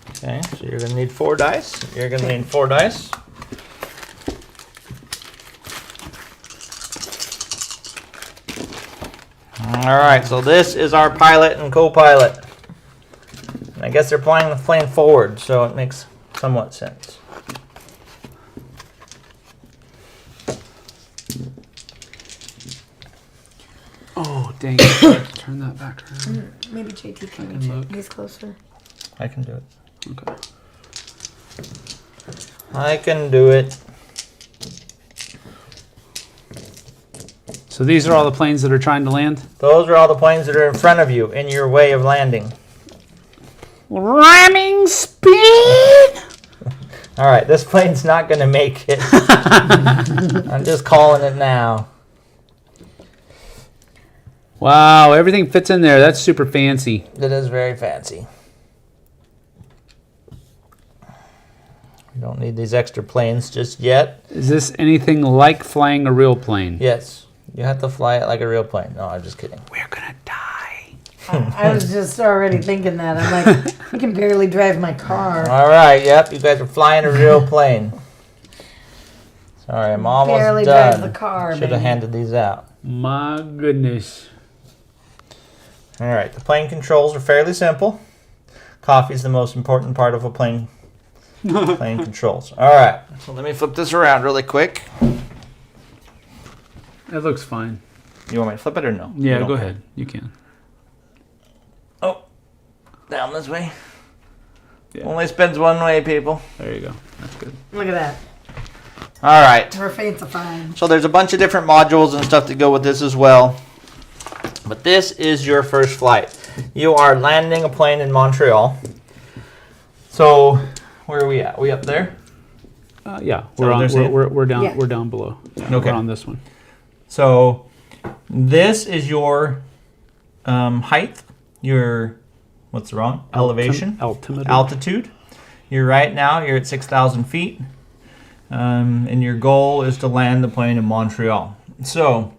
Speaker 3: Okay, so you're gonna need 4 dice. You're gonna need 4 dice. All right, so this is our pilot and co-pilot. And I guess they're playing forward, so it makes somewhat sense.
Speaker 1: Oh dang! it. Turn that back around.
Speaker 2: Maybe JT
Speaker 1: I
Speaker 2: can
Speaker 1: can
Speaker 2: reach it.
Speaker 1: look.
Speaker 2: He's closer.
Speaker 3: I can do it.
Speaker 1: Okay.
Speaker 3: I can do it.
Speaker 1: So these are all the planes that are trying to land.
Speaker 3: Those are all the planes that are in front of you in your way of landing.
Speaker 1: Ramming speed.
Speaker 3: All right, this plane's not going to make it. I'm just calling it now.
Speaker 1: Wow, everything fits in there. That's super fancy.
Speaker 3: It is very fancy. We don't need these extra planes just yet.
Speaker 1: Is this anything like flying a real plane?
Speaker 3: Yes, you have to fly it like a real plane. No, I'm just kidding.
Speaker 1: We're gonna die.
Speaker 2: I was just already thinking that. I'm like, I can barely drive my car.
Speaker 3: All right, yep, you guys are flying a real plane. Sorry, I'm almost
Speaker 2: Barely
Speaker 3: done.
Speaker 2: drive the car,
Speaker 3: Should have
Speaker 2: baby.
Speaker 3: handed these out.
Speaker 1: My goodness.
Speaker 3: All right, the plane controls are fairly simple. Coffee's the most important part of a plane controls. All right, so let me flip this around really quick.
Speaker 1: That looks fine.
Speaker 3: You want me to flip it or no?
Speaker 1: Yeah,
Speaker 3: You don't
Speaker 1: go
Speaker 3: care.
Speaker 1: ahead. You can.
Speaker 3: Oh, down this way.
Speaker 1: Yeah.
Speaker 3: Only spins one way, people.
Speaker 1: There you go. That's good.
Speaker 2: Look at that.
Speaker 3: All right.
Speaker 2: We're fancy-fine.
Speaker 3: So there's a bunch of different modules and stuff that go with this as well. But this is your first flight. You are landing a plane in Montreal. So where are we at? We up there?
Speaker 1: Yeah,
Speaker 3: what they're saying?
Speaker 1: we're down
Speaker 2: Yeah.
Speaker 1: we're down below. Yeah,
Speaker 3: Okay.
Speaker 1: We're on this one.
Speaker 3: So this is your height, your, what's wrong? Elevation,
Speaker 1: Altimeter.
Speaker 3: altitude. You're at 6,000 feet. And your goal is to land the plane in Montreal. So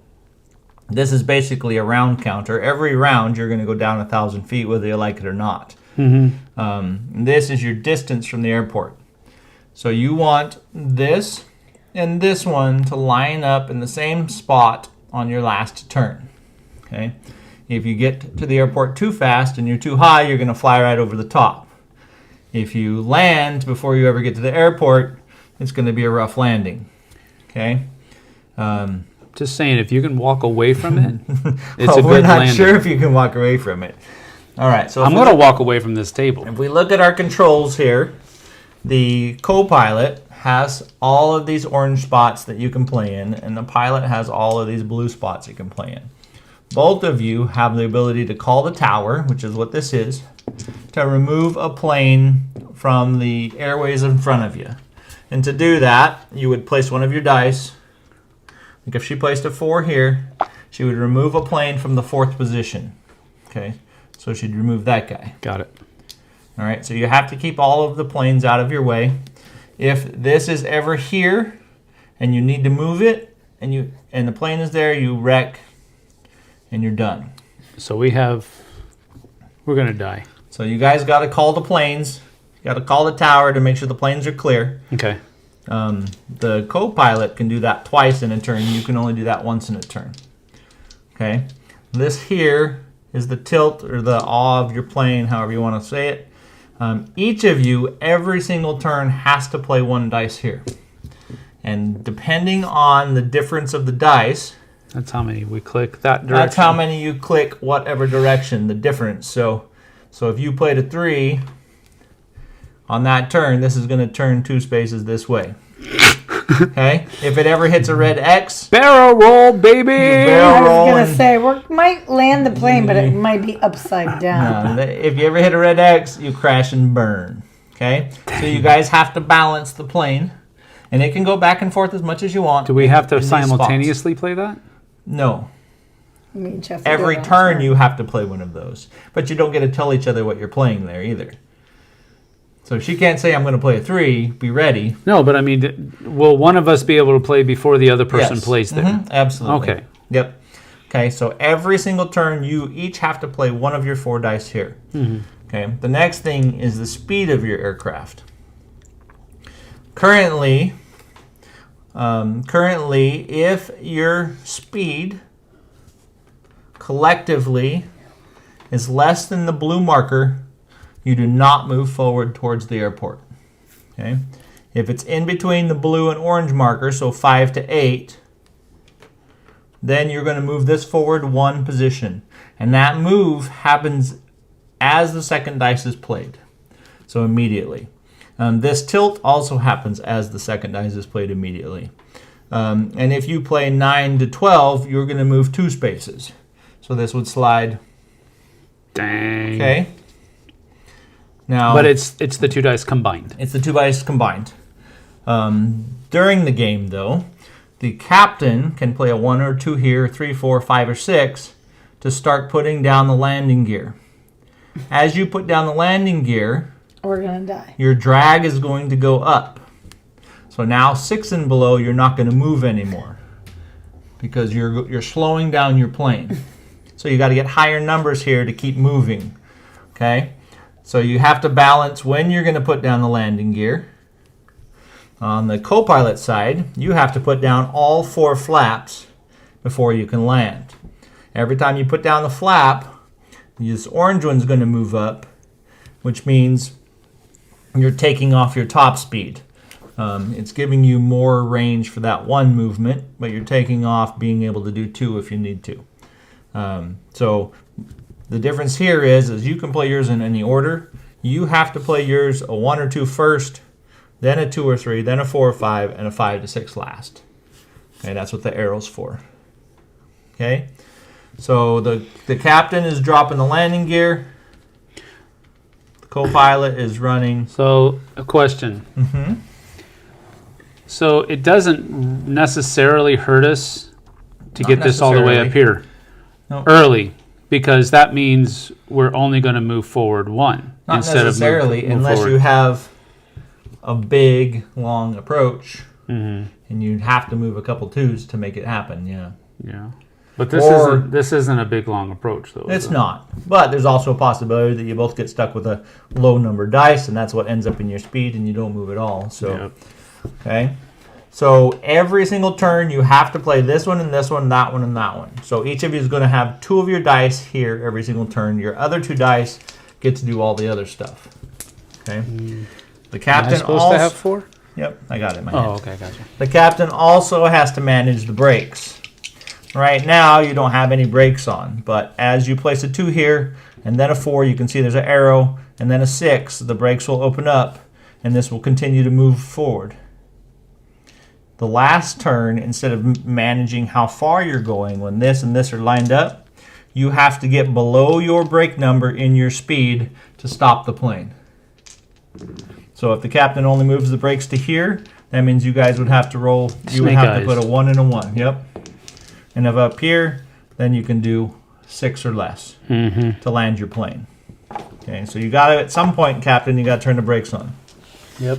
Speaker 3: this is basically a round counter. Every round you're going to go down 1,000 feet whether you like it or not. This is your distance from the airport. So you want this and this one to line up in the same spot on your last turn. Okay? If you get to the airport too fast and you're too high, you're going to fly right over the top. If you land before you ever get to the airport, it's going to be a rough landing. Okay?
Speaker 1: Just saying, if you can walk away from it, it's
Speaker 3: Well,
Speaker 1: a
Speaker 3: we're
Speaker 1: good
Speaker 3: not
Speaker 1: landing.
Speaker 3: sure if you can walk away from it. All right, so
Speaker 1: I'm going to walk away from this table.
Speaker 3: if we look at our controls here, the co-pilot has all of these orange spots that you can play in, and the pilot has all of these blue spots you can play in. Both of you have the ability to call the tower, which is what this is, to remove a plane from the airways in front of you. And to do that, you would place one of your dice. Like if she placed a 4 here, she would remove a plane from the 4th position. Okay, so she'd remove that guy.
Speaker 1: Got it.
Speaker 3: All right, so you have to keep all of the planes out of your way. If this is ever here and you need to move it and the plane is there, you wreck and you're done.
Speaker 1: So we're going to die.
Speaker 3: So you guys got to call the planes. You got to call the tower to make sure the planes are clear.
Speaker 1: Okay.
Speaker 3: The co-pilot can do that twice in a turn. You can only do that once in a turn. Okay. This here is the tilt or the awe of your plane, however you want to say it. Each of you, every single turn, has to play one dice here. And depending on the difference of the dice,
Speaker 1: That's how many we click that direction.
Speaker 3: that's how many you click whatever direction, the difference. So if you played a 3 on that turn, this is going to turn 2 spaces this way. Okay? If it ever hits a red X,
Speaker 1: Barrel roll, baby!
Speaker 3: barrel
Speaker 2: I
Speaker 3: roll
Speaker 2: was
Speaker 3: and-
Speaker 2: gonna say we might land the plane, but it might be upside down.
Speaker 3: if you ever hit a red X, you crash and burn. Okay? So you guys have to balance the plane. And it can go back and forth as much as you want.
Speaker 1: Do we have to
Speaker 3: in these spots.
Speaker 1: simultaneously play that?
Speaker 3: No.
Speaker 2: Me and Jeff will
Speaker 3: Every
Speaker 2: do that.
Speaker 3: turn you have to play one of those. But you don't get to tell each other what you're playing there either. So she can't say, I'm going to play a 3, be ready.
Speaker 1: No, but I mean, will one of us be able to play before the other person
Speaker 3: Yes.
Speaker 1: plays there?
Speaker 3: Mhm, absolutely.
Speaker 1: Okay.
Speaker 3: Yep. Okay, so every single turn, you each have to play one of your 4 dice here. Okay. The next thing is the speed of your aircraft. Currently, if your speed collectively is less than the blue marker, you do not move forward towards the airport. Okay? If it's in between the blue and orange marker, so 5 to 8, then you're going to move this forward 1 position. And that move happens as the second dice is played. So immediately. This tilt also happens as the second dice is played immediately. And if you play 9 to 12, you're going to move 2 spaces. So this would slide.
Speaker 1: Dang.
Speaker 3: Okay. Now,
Speaker 1: But it's the 2 dice combined.
Speaker 3: it's the 2 dice combined. During the game, though, the captain can play a 1 or 2 here, 3, 4, 5, or 6 to start putting down the landing gear. As you put down the landing gear,
Speaker 2: We're gonna die.
Speaker 3: your drag is going to go up. So now 6 and below, you're not going to move anymore because you're slowing down your plane. So you got to get higher numbers here to keep moving. Okay? So you have to balance when you're going to put down the landing gear. On the co-pilot side, you have to put down all 4 flaps before you can land. Every time you put down the flap, this orange one's going to move up, which means you're taking off your top speed. It's giving you more range for that 1 movement, but you're taking off being able to do 2 if you need to. So the difference here is you can play yours in any order. You have to play yours a 1 or 2 first, then a 2 or 3, then a 4 or 5, and a 5 to 6 last. Okay, that's what the arrow's for. Okay, so the captain is dropping the landing gear. The co-pilot is running.
Speaker 1: So, a question.
Speaker 3: Mm-hmm.
Speaker 1: So, it doesn't necessarily hurt us to
Speaker 3: Not
Speaker 1: get this all the way up here
Speaker 3: No.
Speaker 1: early, because that means we're only going to move forward 1
Speaker 3: Not
Speaker 1: instead
Speaker 3: necessarily,
Speaker 1: of move
Speaker 3: unless
Speaker 1: forward.
Speaker 3: you have a big, long approach,
Speaker 1: Mhm.
Speaker 3: and you'd have to move a couple 2s to make it happen. Yeah,
Speaker 1: Yeah, but this
Speaker 3: Or-
Speaker 1: isn't a big long approach though.
Speaker 3: it's
Speaker 1: is it?
Speaker 3: not. But there's also a possibility that you both get stuck with a low number dice, and that's what ends up in your speed, and you don't move at all. So,
Speaker 1: Yep.
Speaker 3: okay. So every single turn, you have to play this one and this one, that one and that one. So each of you is going to have 2 of your dice here every single turn. Your other 2 dice get to do all the other stuff. Okay. The
Speaker 1: Am I
Speaker 3: captain
Speaker 1: supposed
Speaker 3: also.
Speaker 1: to have 4?
Speaker 3: Yep, I got it in my hand.
Speaker 1: Oh, okay, gotcha.
Speaker 3: The captain also has to manage the brakes. Right now, you don't have any brakes on, but as you place a 2 here and then a 4, you can see there's an arrow, and then a 6, the brakes will open up, and this will continue to move forward. The last turn, instead of managing how far you're going, when this and this are lined up, you have to get below your brake number in your speed to stop the plane. So if the captain only moves the brakes to here, that means you guys would have to roll, you would
Speaker 1: Snake
Speaker 3: have to
Speaker 1: eyes.
Speaker 3: put a 1 and a 1. Yep. And if up here, then you can do 6 or less
Speaker 1: Mm-hmm.
Speaker 3: to land your plane. Okay, so you got to, at some point, captain, you got to turn the brakes on.
Speaker 1: Yep.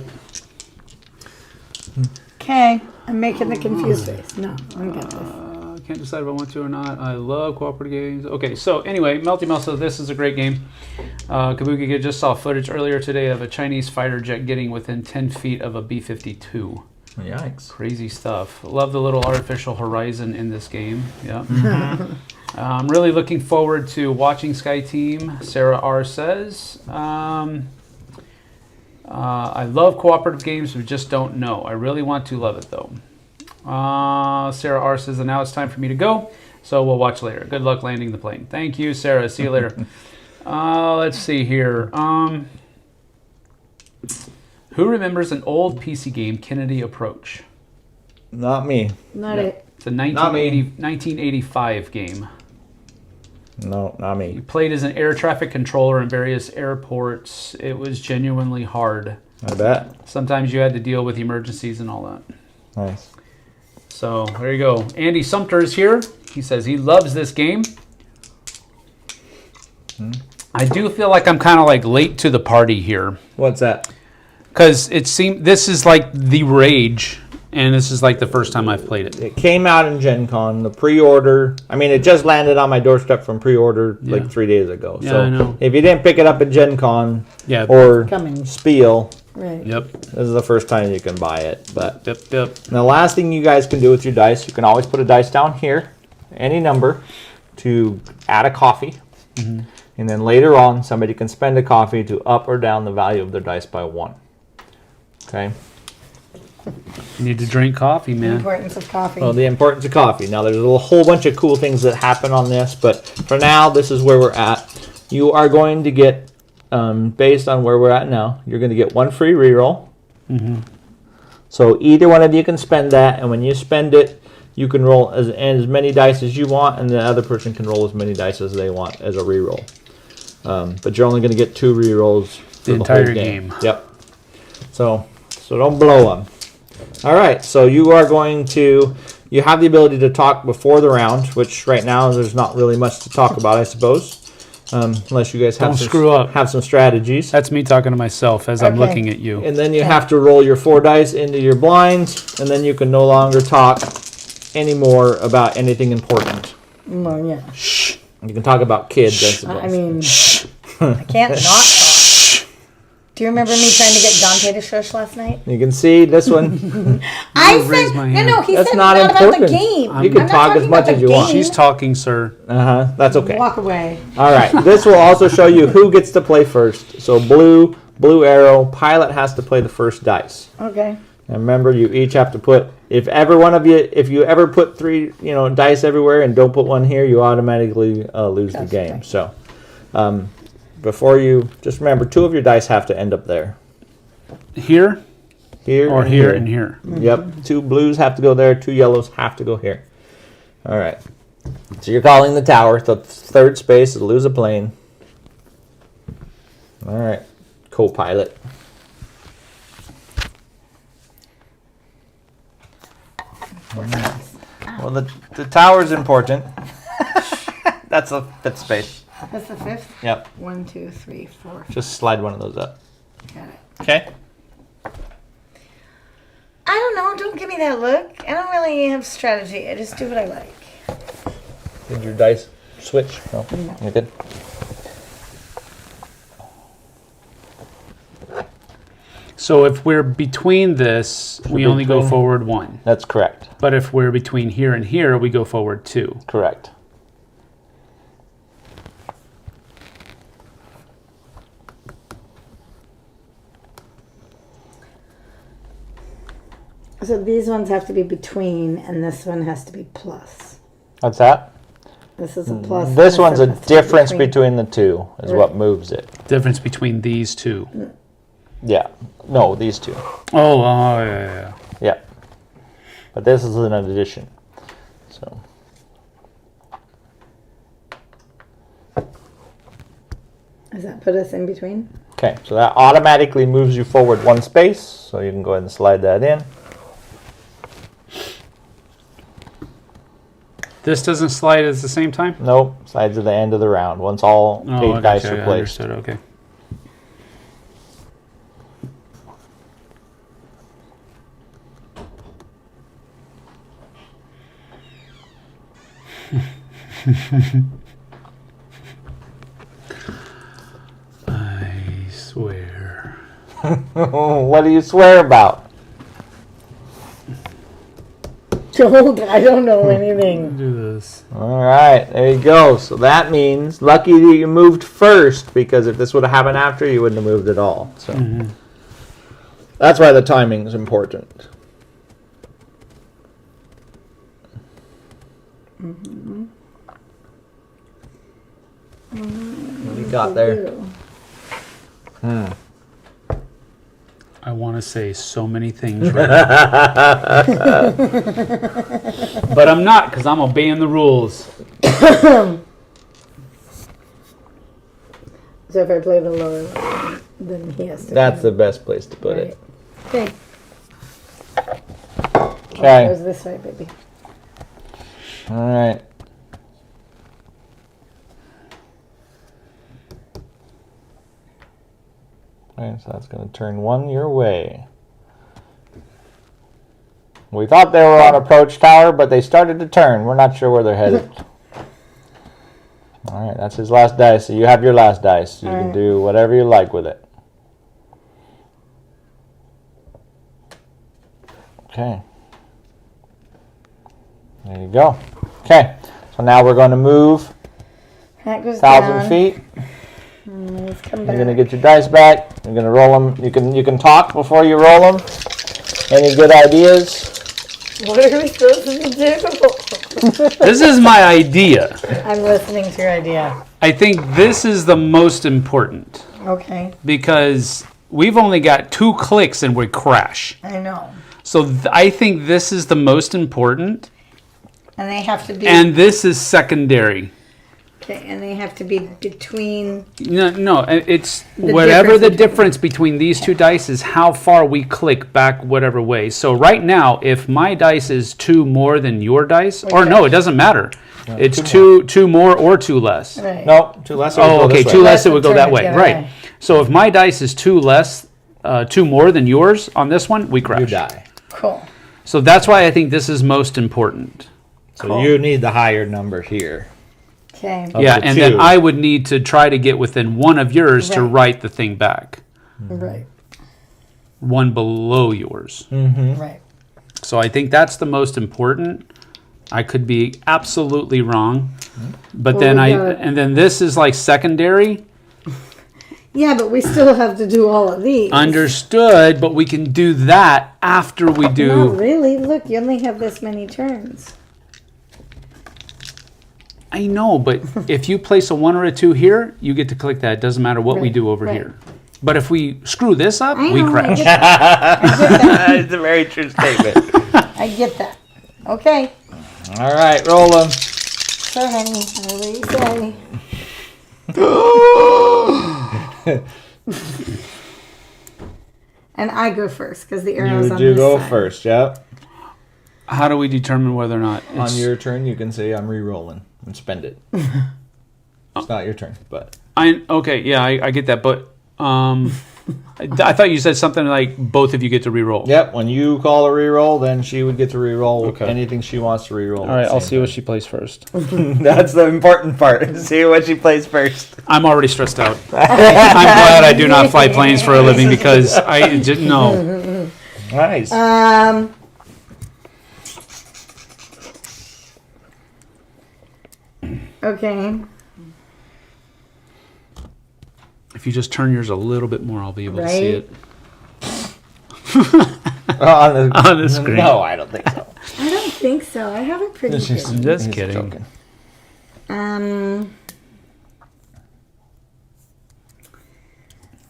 Speaker 2: Okay, I'm making the confused face. No, I got this.
Speaker 1: Can't decide if I want to or not. I love cooperative games. Okay, so anyway, Melty Mel says this is a great game. Kabuki just saw footage earlier today of a Chinese fighter jet getting within 10 feet of a B-52.
Speaker 3: Yikes.
Speaker 1: Crazy stuff. Love the little artificial horizon in this game. Yeah. I'm really looking forward to watching Skyteam. Sarah R says, I love cooperative games, we just don't know. I really want to love it though. Sarah R says, and now it's time for me to go, so we'll watch later. Good luck landing the plane. Thank you, Sarah. See you later. Let's see here. Who remembers an old PC game, Kennedy Approach?
Speaker 3: Not me.
Speaker 2: Not it.
Speaker 1: It's a
Speaker 3: Not me.
Speaker 1: 1985 game.
Speaker 3: No, not
Speaker 1: You
Speaker 3: me.
Speaker 1: played as an air traffic controller in various airports. It was genuinely hard.
Speaker 3: I bet.
Speaker 1: Sometimes you had to deal with emergencies and all that.
Speaker 3: Nice.
Speaker 1: So there you go. Andy Sumter is here. He says he loves this game. I do feel like I'm kind of like late to the party here,
Speaker 3: What's that?
Speaker 1: because it seemed this is like the rage, and this is like the first time I've played it.
Speaker 3: It came out in Gen Con. The pre-order, I mean, it just landed on my doorstep from pre-order
Speaker 1: Yeah.
Speaker 3: like 3 days ago.
Speaker 1: Yeah,
Speaker 3: So
Speaker 1: I know.
Speaker 3: if you didn't pick it up at Gen Con
Speaker 1: Yeah.
Speaker 3: or
Speaker 2: Coming.
Speaker 3: Spiel,
Speaker 2: Right.
Speaker 1: Yep.
Speaker 3: this is the first time you can buy it. But
Speaker 1: Yep.
Speaker 3: the last thing you guys can do with your dice, you can always put a dice down here, any number, to add a coffee. And then later on, somebody can spend a coffee to up or down the value of their dice by 1. Okay?
Speaker 1: You need to drink coffee,
Speaker 2: The
Speaker 1: man.
Speaker 2: importance of coffee.
Speaker 3: Well, the importance of coffee. Now, there's a whole bunch of cool things that happen on this, but for now, this is where we're at. You are going to get, based on where we're at now, you're going to get 1 free reroll. So either one of you can spend that, and when you spend it, you can roll as many dice as you want, and the other person can roll as many dice as they want as a reroll. But you're only going to get 2 rerolls for
Speaker 1: The
Speaker 3: the whole
Speaker 1: entire
Speaker 3: game.
Speaker 1: game.
Speaker 3: Yep. So don't blow them. All right. So you are going to. You have the ability to talk before the round, which right now there's not really much to talk about, I suppose, unless you guys have
Speaker 1: Don't
Speaker 3: some,
Speaker 1: screw up.
Speaker 3: have some strategies.
Speaker 1: That's me talking to myself as I'm
Speaker 2: Okay.
Speaker 1: looking at you.
Speaker 3: And then you have to roll your 4 dice into your blinds, and then you can no longer talk anymore about anything important.
Speaker 2: Well, yeah.
Speaker 1: Shh.
Speaker 3: You can talk about kids, I suppose.
Speaker 2: I mean, I can't not talk. Do you remember me trying to get Dante to shush last night?
Speaker 3: You can see this one.
Speaker 2: I
Speaker 1: raise
Speaker 2: said,
Speaker 1: my
Speaker 2: no,
Speaker 1: hand.
Speaker 2: he
Speaker 3: That's
Speaker 2: said
Speaker 3: not
Speaker 2: not about the
Speaker 3: important.
Speaker 2: game.
Speaker 3: You can
Speaker 2: I'm not
Speaker 3: talk as
Speaker 2: talking
Speaker 3: much
Speaker 2: about
Speaker 3: as
Speaker 2: the
Speaker 3: you want.
Speaker 2: game.
Speaker 1: She's talking, sir.
Speaker 3: That's okay.
Speaker 2: Walk away.
Speaker 3: All right. This will also show you who gets to play first. So blue arrow. Pilot has to play the first dice.
Speaker 2: Okay.
Speaker 3: And remember, you each have to put. If you ever put 3, dice everywhere and don't put one here, you automatically lose the game.
Speaker 2: right.
Speaker 3: So, before you, just remember, 2 of your dice have to end up there.
Speaker 1: Here
Speaker 3: Here
Speaker 1: or
Speaker 3: and
Speaker 1: here and here.
Speaker 3: Yep. 2 blues have to go there. 2 yellows have to go here. All right. So you're calling the tower. The third space is lose a plane. All right. Co-pilot. Well, the tower's important. That's the 5th space.
Speaker 2: That's the 5th?
Speaker 3: Yep.
Speaker 2: 1, 2, 3, 4.
Speaker 3: Just slide one of those up.
Speaker 2: Got it.
Speaker 3: Okay.
Speaker 2: I don't know. Don't give me that look. I don't really have strategy. I just do what I like.
Speaker 3: Did your dice switch? No. You good?
Speaker 1: So if we're between this, we only go
Speaker 3: between-
Speaker 1: forward 1.
Speaker 3: That's correct.
Speaker 1: But if we're between here and here, we go forward 2.
Speaker 3: Correct.
Speaker 2: So these ones have to be between, and this one has to be plus.
Speaker 3: What's that?
Speaker 2: This is a plus.
Speaker 3: This
Speaker 2: and
Speaker 3: one's a
Speaker 2: one has to be
Speaker 3: difference between the 2 is
Speaker 2: Right.
Speaker 3: what moves it.
Speaker 1: Difference between these 2.
Speaker 3: Yeah. No, these 2.
Speaker 1: Oh, yeah.
Speaker 3: Yeah. But this is an addition. So.
Speaker 2: Does that put us in between?
Speaker 3: Okay, so that automatically moves you forward 1 space. So you can go ahead and slide that in.
Speaker 1: This doesn't slide at the same time?
Speaker 3: Nope, slides at the end of the round. Once all
Speaker 1: Oh,
Speaker 3: 8
Speaker 1: I
Speaker 3: dice
Speaker 1: gotcha,
Speaker 3: are
Speaker 1: I
Speaker 3: placed.
Speaker 1: understood, okay. I swear.
Speaker 3: What do you swear about?
Speaker 2: I don't know anything.
Speaker 1: Do this.
Speaker 3: All right, there you go. So that means lucky that you moved first, because if this would have happened after, you wouldn't have moved at all. So that's why the timing is important. What do you got there?
Speaker 1: I want to say so many things right now. But I'm not, because I'm obeying the rules.
Speaker 2: So if I play the lower one, then he has to.
Speaker 3: That's the best place to put it.
Speaker 2: Okay.
Speaker 3: Okay.
Speaker 2: It goes this way, baby.
Speaker 3: All right. Okay, so that's going to turn 1 your way. We thought they were on approach tower, but they started to turn. We're not sure where they're headed. All right, that's his last dice. So you have your last dice. You can do whatever you like with it. Okay. There you go. Okay, so now we're going to move
Speaker 2: That goes
Speaker 3: 1,000
Speaker 2: down.
Speaker 3: feet.
Speaker 2: Let's come
Speaker 3: You're
Speaker 2: back.
Speaker 3: gonna get your dice back. You're gonna roll them. You can talk before you roll them. Any good ideas?
Speaker 2: What are we supposed to do?
Speaker 1: This is my idea.
Speaker 2: I'm listening to your idea.
Speaker 1: I think this is the most important,
Speaker 2: Okay,
Speaker 1: because we've only got 2 clicks and we crash.
Speaker 2: I know.
Speaker 1: So I think this is the most important,
Speaker 2: And they have to be.
Speaker 1: and this is secondary.
Speaker 2: Okay, and they have to be between.
Speaker 1: No, it's
Speaker 2: The
Speaker 1: whatever the
Speaker 2: difference
Speaker 1: difference between these 2 dice is how far we click back whatever way. So right now, if my dice is 2 more than your dice, or no, it doesn't matter. It's 2 more or 2 less.
Speaker 2: Right.
Speaker 3: No, 2 less.
Speaker 1: Oh, okay, 2 less, it would go
Speaker 2: Turn
Speaker 1: that
Speaker 2: it
Speaker 1: way.
Speaker 2: the other
Speaker 1: Right.
Speaker 2: way.
Speaker 1: So if my dice is 2 less, 2 more than yours on this one, we crash.
Speaker 3: You die.
Speaker 2: Cool.
Speaker 1: So that's why I think this is most important.
Speaker 3: So you need the higher number here.
Speaker 2: Okay.
Speaker 3: Of
Speaker 1: Yeah,
Speaker 3: the
Speaker 1: and then
Speaker 3: two.
Speaker 1: I would need to try to get within one of yours to
Speaker 2: Right.
Speaker 1: write the thing back.
Speaker 2: Right.
Speaker 1: One below yours.
Speaker 2: Right.
Speaker 1: So I think that's the most important. I could be absolutely wrong. But
Speaker 2: Well,
Speaker 1: then
Speaker 2: we gotta-
Speaker 1: and then this is like secondary.
Speaker 2: Yeah, but we still have to do all of these.
Speaker 1: Understood, but we can do that after we
Speaker 2: Not
Speaker 1: do.
Speaker 2: really. Look, you only have this many turns.
Speaker 1: I know, but if you place a 1 or a 2 here, you get to click that. It doesn't matter what we
Speaker 2: Right,
Speaker 1: do over
Speaker 2: right.
Speaker 1: here. But if we screw this up,
Speaker 2: I
Speaker 1: we
Speaker 2: know, I
Speaker 1: crash.
Speaker 2: get that.
Speaker 3: It's a very true statement.
Speaker 2: I get that. Okay.
Speaker 3: All right, roll them.
Speaker 2: So, honey, whatever you say. And I go first because the arrow's
Speaker 3: You
Speaker 2: on
Speaker 3: do
Speaker 2: this
Speaker 3: go
Speaker 2: side.
Speaker 3: first, yep.
Speaker 1: How do we determine whether or not
Speaker 3: On
Speaker 1: it's,
Speaker 3: your turn, you can say I'm re-rolling and spend it. It's not your turn, but
Speaker 1: okay, yeah, I get that, but I thought you said something like both of you get to re-roll.
Speaker 3: yep. When you call a re-roll, then she would get to re-roll
Speaker 1: Okay.
Speaker 3: anything she wants to re-roll.
Speaker 1: All right, I'll see what she plays first.
Speaker 3: That's the important part. See what she plays first.
Speaker 1: I'm already stressed out. I'm glad I do not fly planes for a living because I didn't know.
Speaker 3: Nice.
Speaker 2: Okay.
Speaker 1: If you just turn yours a little bit more, I'll be able to see
Speaker 2: Right?
Speaker 1: it.
Speaker 3: On
Speaker 1: the screen.
Speaker 3: No, I don't think so.
Speaker 2: I don't think so. I have it pretty
Speaker 3: She's-
Speaker 2: good.
Speaker 1: Just
Speaker 3: he's
Speaker 1: kidding.
Speaker 3: joking.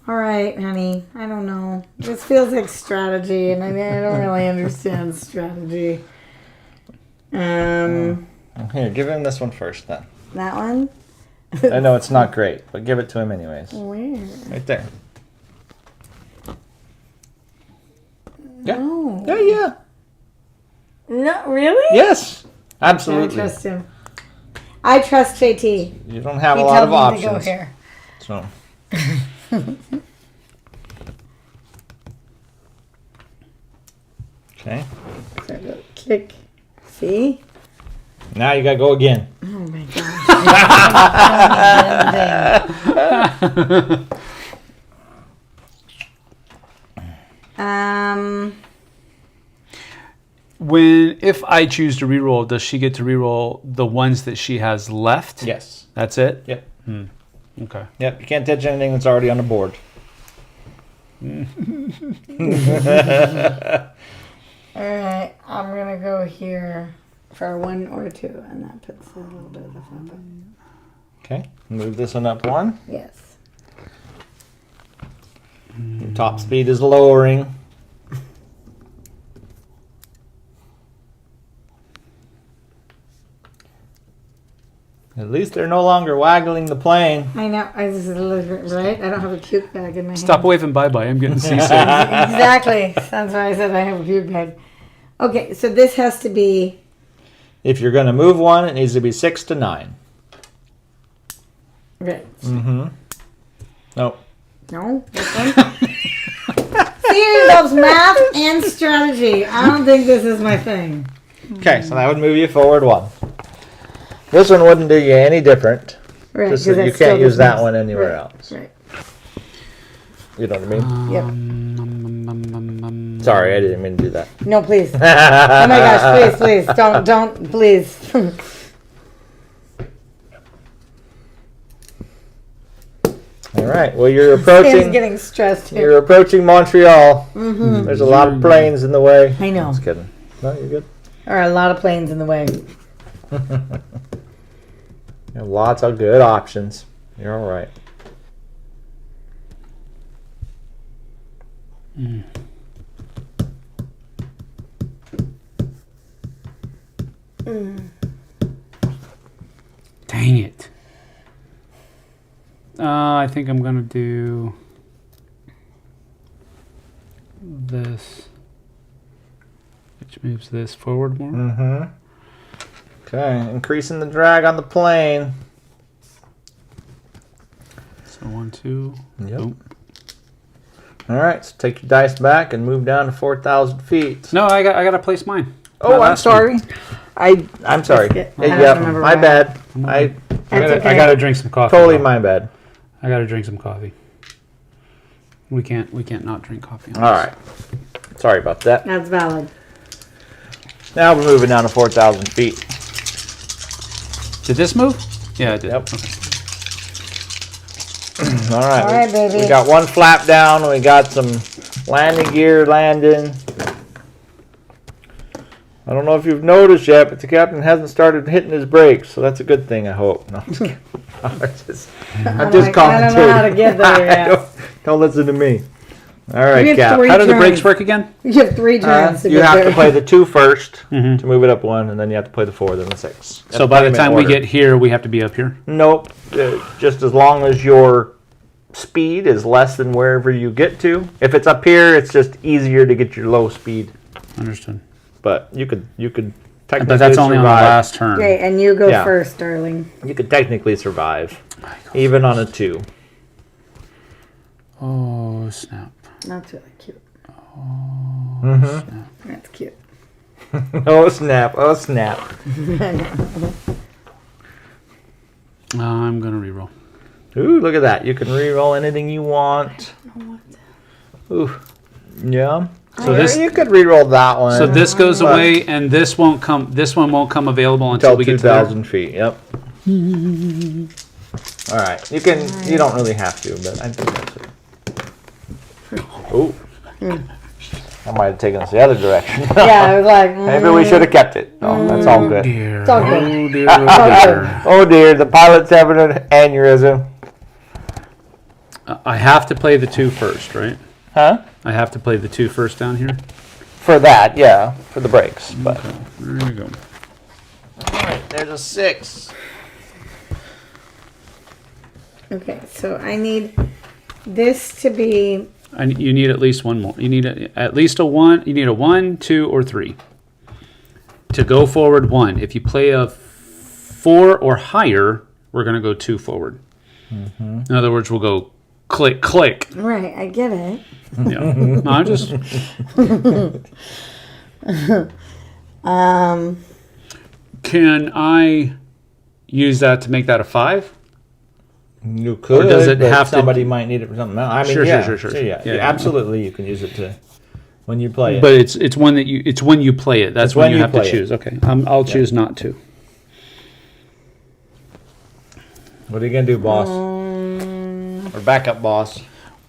Speaker 2: All right, honey. I don't know. This feels like strategy, and I don't really understand strategy.
Speaker 3: Here, give him this one first, then.
Speaker 2: That one?
Speaker 3: I know it's not great, but give it to him anyways.
Speaker 2: Where?
Speaker 3: Right there. Yeah.
Speaker 2: No.
Speaker 3: Yeah, yeah.
Speaker 2: No, really?
Speaker 3: Yes.
Speaker 2: I
Speaker 3: Absolutely.
Speaker 2: trust him. I trust JT.
Speaker 3: You don't have
Speaker 2: He
Speaker 3: a lot
Speaker 2: told
Speaker 3: of
Speaker 2: me to go
Speaker 3: options.
Speaker 2: here.
Speaker 3: So. Okay.
Speaker 2: So go kick. See?
Speaker 3: Now you gotta go again.
Speaker 2: Oh my gosh.
Speaker 1: If I choose to re-roll, does she get to re-roll the ones that she has left?
Speaker 3: Yes.
Speaker 1: That's it?
Speaker 3: Yep.
Speaker 1: Okay.
Speaker 3: Yep. You can't touch anything that's already on the board.
Speaker 2: Alright, I'm gonna go here for 1 or 2, and that puts a little bit of the fun back.
Speaker 3: Okay. Move this one up 1.
Speaker 2: Yes.
Speaker 3: Your top speed is lowering. At least they're no longer waggling the plane.
Speaker 2: I know, this is a little bit, right? I don't have a puke bag in my
Speaker 1: Stop
Speaker 2: hand.
Speaker 1: waving bye-bye. I'm getting seasick.
Speaker 2: Exactly. That's why I said I have a puke bag. Okay, so this has to be
Speaker 3: If you're going to move one, it needs to be 6 to 9.
Speaker 2: right.
Speaker 3: Mm-hmm. Nope.
Speaker 2: No, this one. Siri loves math and strategy. I don't think this is my thing.
Speaker 3: Okay, so that would move you forward 1. This one wouldn't do you any different.
Speaker 2: Right,
Speaker 3: Just
Speaker 2: 'cause
Speaker 3: that you
Speaker 2: that's still
Speaker 3: can't use
Speaker 2: the
Speaker 3: that
Speaker 2: same.
Speaker 3: one anywhere
Speaker 2: Right,
Speaker 3: else.
Speaker 2: Right.
Speaker 3: You know what I mean?
Speaker 2: Yep.
Speaker 3: Sorry, I didn't mean to do that.
Speaker 2: No, please. Oh my gosh, please, don't, please.
Speaker 3: All right. Well, you're
Speaker 2: Sam's
Speaker 3: approaching.
Speaker 2: getting stressed here.
Speaker 3: You're approaching Montreal. There's a lot of planes in the way.
Speaker 2: I know.
Speaker 3: Just kidding. No, you're good.
Speaker 2: There are a lot of planes in the way.
Speaker 3: You have lots of good options. You're all right.
Speaker 1: Dang it. I think I'm going to do this, which moves this forward more.
Speaker 3: Mm-hmm. Okay, increasing the drag on the plane.
Speaker 1: So 1, 2.
Speaker 3: Yep.
Speaker 1: Oop.
Speaker 3: All right, so take your dice back and move down to 4,000 feet.
Speaker 1: No, I got to place mine.
Speaker 3: Oh,
Speaker 1: My
Speaker 3: I'm
Speaker 1: last one.
Speaker 3: sorry. I'm sorry.
Speaker 2: Biscuit. I
Speaker 3: Yeah,
Speaker 2: don't remember
Speaker 3: my
Speaker 2: why.
Speaker 3: bad. I
Speaker 2: That's okay.
Speaker 1: I gotta drink some coffee.
Speaker 3: Totally
Speaker 1: though.
Speaker 3: my bad.
Speaker 1: I gotta drink some coffee. We can't not drink coffee.
Speaker 3: All right. Sorry about that.
Speaker 2: That's valid.
Speaker 3: Now we're moving down to 4,000 feet.
Speaker 1: Did this move? Yeah, it did.
Speaker 3: Yep.
Speaker 1: Okay.
Speaker 3: All right.
Speaker 2: All right, baby.
Speaker 3: We got one flap down. We got some landing gear landing. I don't know if you've noticed yet, but the captain hasn't started hitting his brakes, so that's a good thing, I hope. No, I'm just kidding. I'm just
Speaker 2: I don't
Speaker 3: commentating.
Speaker 2: know how to get there yet.
Speaker 3: Don't listen to me. All
Speaker 2: We
Speaker 3: right,
Speaker 2: have
Speaker 3: Cap.
Speaker 2: three
Speaker 1: How do the brakes
Speaker 2: turns.
Speaker 1: work again?
Speaker 2: You have 3 turns to
Speaker 3: You
Speaker 2: get
Speaker 3: have
Speaker 2: there.
Speaker 3: to play the 2 first
Speaker 1: Mhm.
Speaker 3: to move it up 1, and then you have to play the 4, then the 6.
Speaker 1: So by the time we get here, we have to be up here.
Speaker 3: Nope. Just as long as your speed is less than wherever you get to. If it's up here, it's just easier to get your low speed.
Speaker 1: Understood.
Speaker 3: But you could technically
Speaker 1: But that's only on the
Speaker 3: survive.
Speaker 1: last turn.
Speaker 2: Okay, and you go
Speaker 3: Yeah.
Speaker 2: first, darling.
Speaker 3: You could technically survive, even on a 2.
Speaker 1: Oh snap!
Speaker 2: That's really cute.
Speaker 3: Mm-hmm.
Speaker 2: That's cute.
Speaker 3: Oh snap! Oh snap!
Speaker 1: I'm gonna reroll.
Speaker 3: Ooh, look at that! You can re-roll anything you want. Ooh, yeah.
Speaker 1: So this-
Speaker 3: you could re-roll that one.
Speaker 1: So this goes
Speaker 3: But-
Speaker 1: away, and this won't come. This one won't come available until
Speaker 3: until
Speaker 1: we get to there.
Speaker 3: 2,000 feet. Yep. All right. You can. You don't really have to, but I think that's it. Ooh. I might have taken us the other direction.
Speaker 2: Yeah, I was like,
Speaker 3: Maybe we should have kept it. No, that's all good.
Speaker 1: Dear.
Speaker 2: It's all good.
Speaker 1: Oh dear. Oh dear.
Speaker 3: Oh dear, the pilot's having an aneurysm.
Speaker 1: I have to play the 2 first, right?
Speaker 3: Huh?
Speaker 1: I have to play the 2 first down here.
Speaker 3: For that, yeah, for the brakes. But
Speaker 1: Okay, there you go.
Speaker 3: all right, there's a 6.
Speaker 2: okay, so I need this to be.
Speaker 1: You need at least one more. You need at least a 1. You need a 1, 2, or 3 to go forward 1. If you play a 4 or higher, we're gonna go 2 forward. In other words, we'll go click, click.
Speaker 2: Right, I get it.
Speaker 1: Yeah. No, I just can I use that to make that a 5?
Speaker 3: You could,
Speaker 1: does it
Speaker 3: but
Speaker 1: have to-
Speaker 3: somebody might need it for something else. I mean,
Speaker 1: Sure,
Speaker 3: yeah,
Speaker 1: sure.
Speaker 3: Yeah,
Speaker 1: Yeah, yeah.
Speaker 3: absolutely, you can use it to when you play it.
Speaker 1: But it's one that it's when you play it. That's
Speaker 3: It's
Speaker 1: when
Speaker 3: when
Speaker 1: you
Speaker 3: you
Speaker 1: have to
Speaker 3: play it.
Speaker 1: choose. Okay, I'll choose not to.
Speaker 3: What are you gonna do, boss? Or backup boss?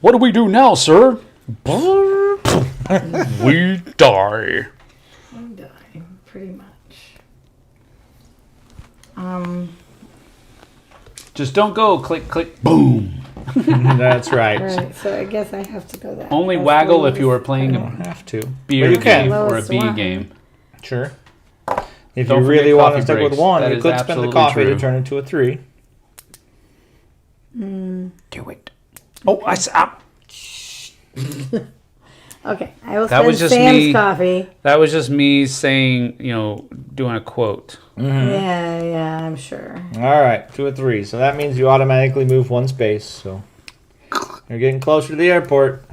Speaker 1: What do we do now, sir? We die.
Speaker 2: I'm dying, pretty much.
Speaker 1: Just don't go click, click, boom.
Speaker 3: That's right.
Speaker 2: Alright, so I guess I have to go that.
Speaker 1: Only
Speaker 2: that's
Speaker 1: waggle
Speaker 2: the
Speaker 1: if you are playing
Speaker 3: You
Speaker 1: a
Speaker 3: don't have to.
Speaker 1: beer
Speaker 3: But you can.
Speaker 1: game or a
Speaker 2: Lowest
Speaker 1: B
Speaker 2: one.
Speaker 1: game.
Speaker 3: Sure. If
Speaker 1: Don't
Speaker 3: you
Speaker 1: forget
Speaker 3: really want to
Speaker 1: coffee
Speaker 3: stick with
Speaker 1: breaks.
Speaker 3: 1,
Speaker 1: That
Speaker 3: you
Speaker 1: is
Speaker 3: could spend the
Speaker 1: absolutely
Speaker 3: coffee
Speaker 1: true.
Speaker 3: to turn into a 3.
Speaker 1: Do it. Oh, I stop.
Speaker 2: Okay, I will
Speaker 1: That
Speaker 2: spend
Speaker 1: was just
Speaker 2: Sam's
Speaker 1: me.
Speaker 2: coffee.
Speaker 1: That was just me saying, doing a quote.
Speaker 2: Yeah, I'm sure.
Speaker 3: All right, 2 or 3. So that means you automatically move 1 space. So you're getting closer to the airport.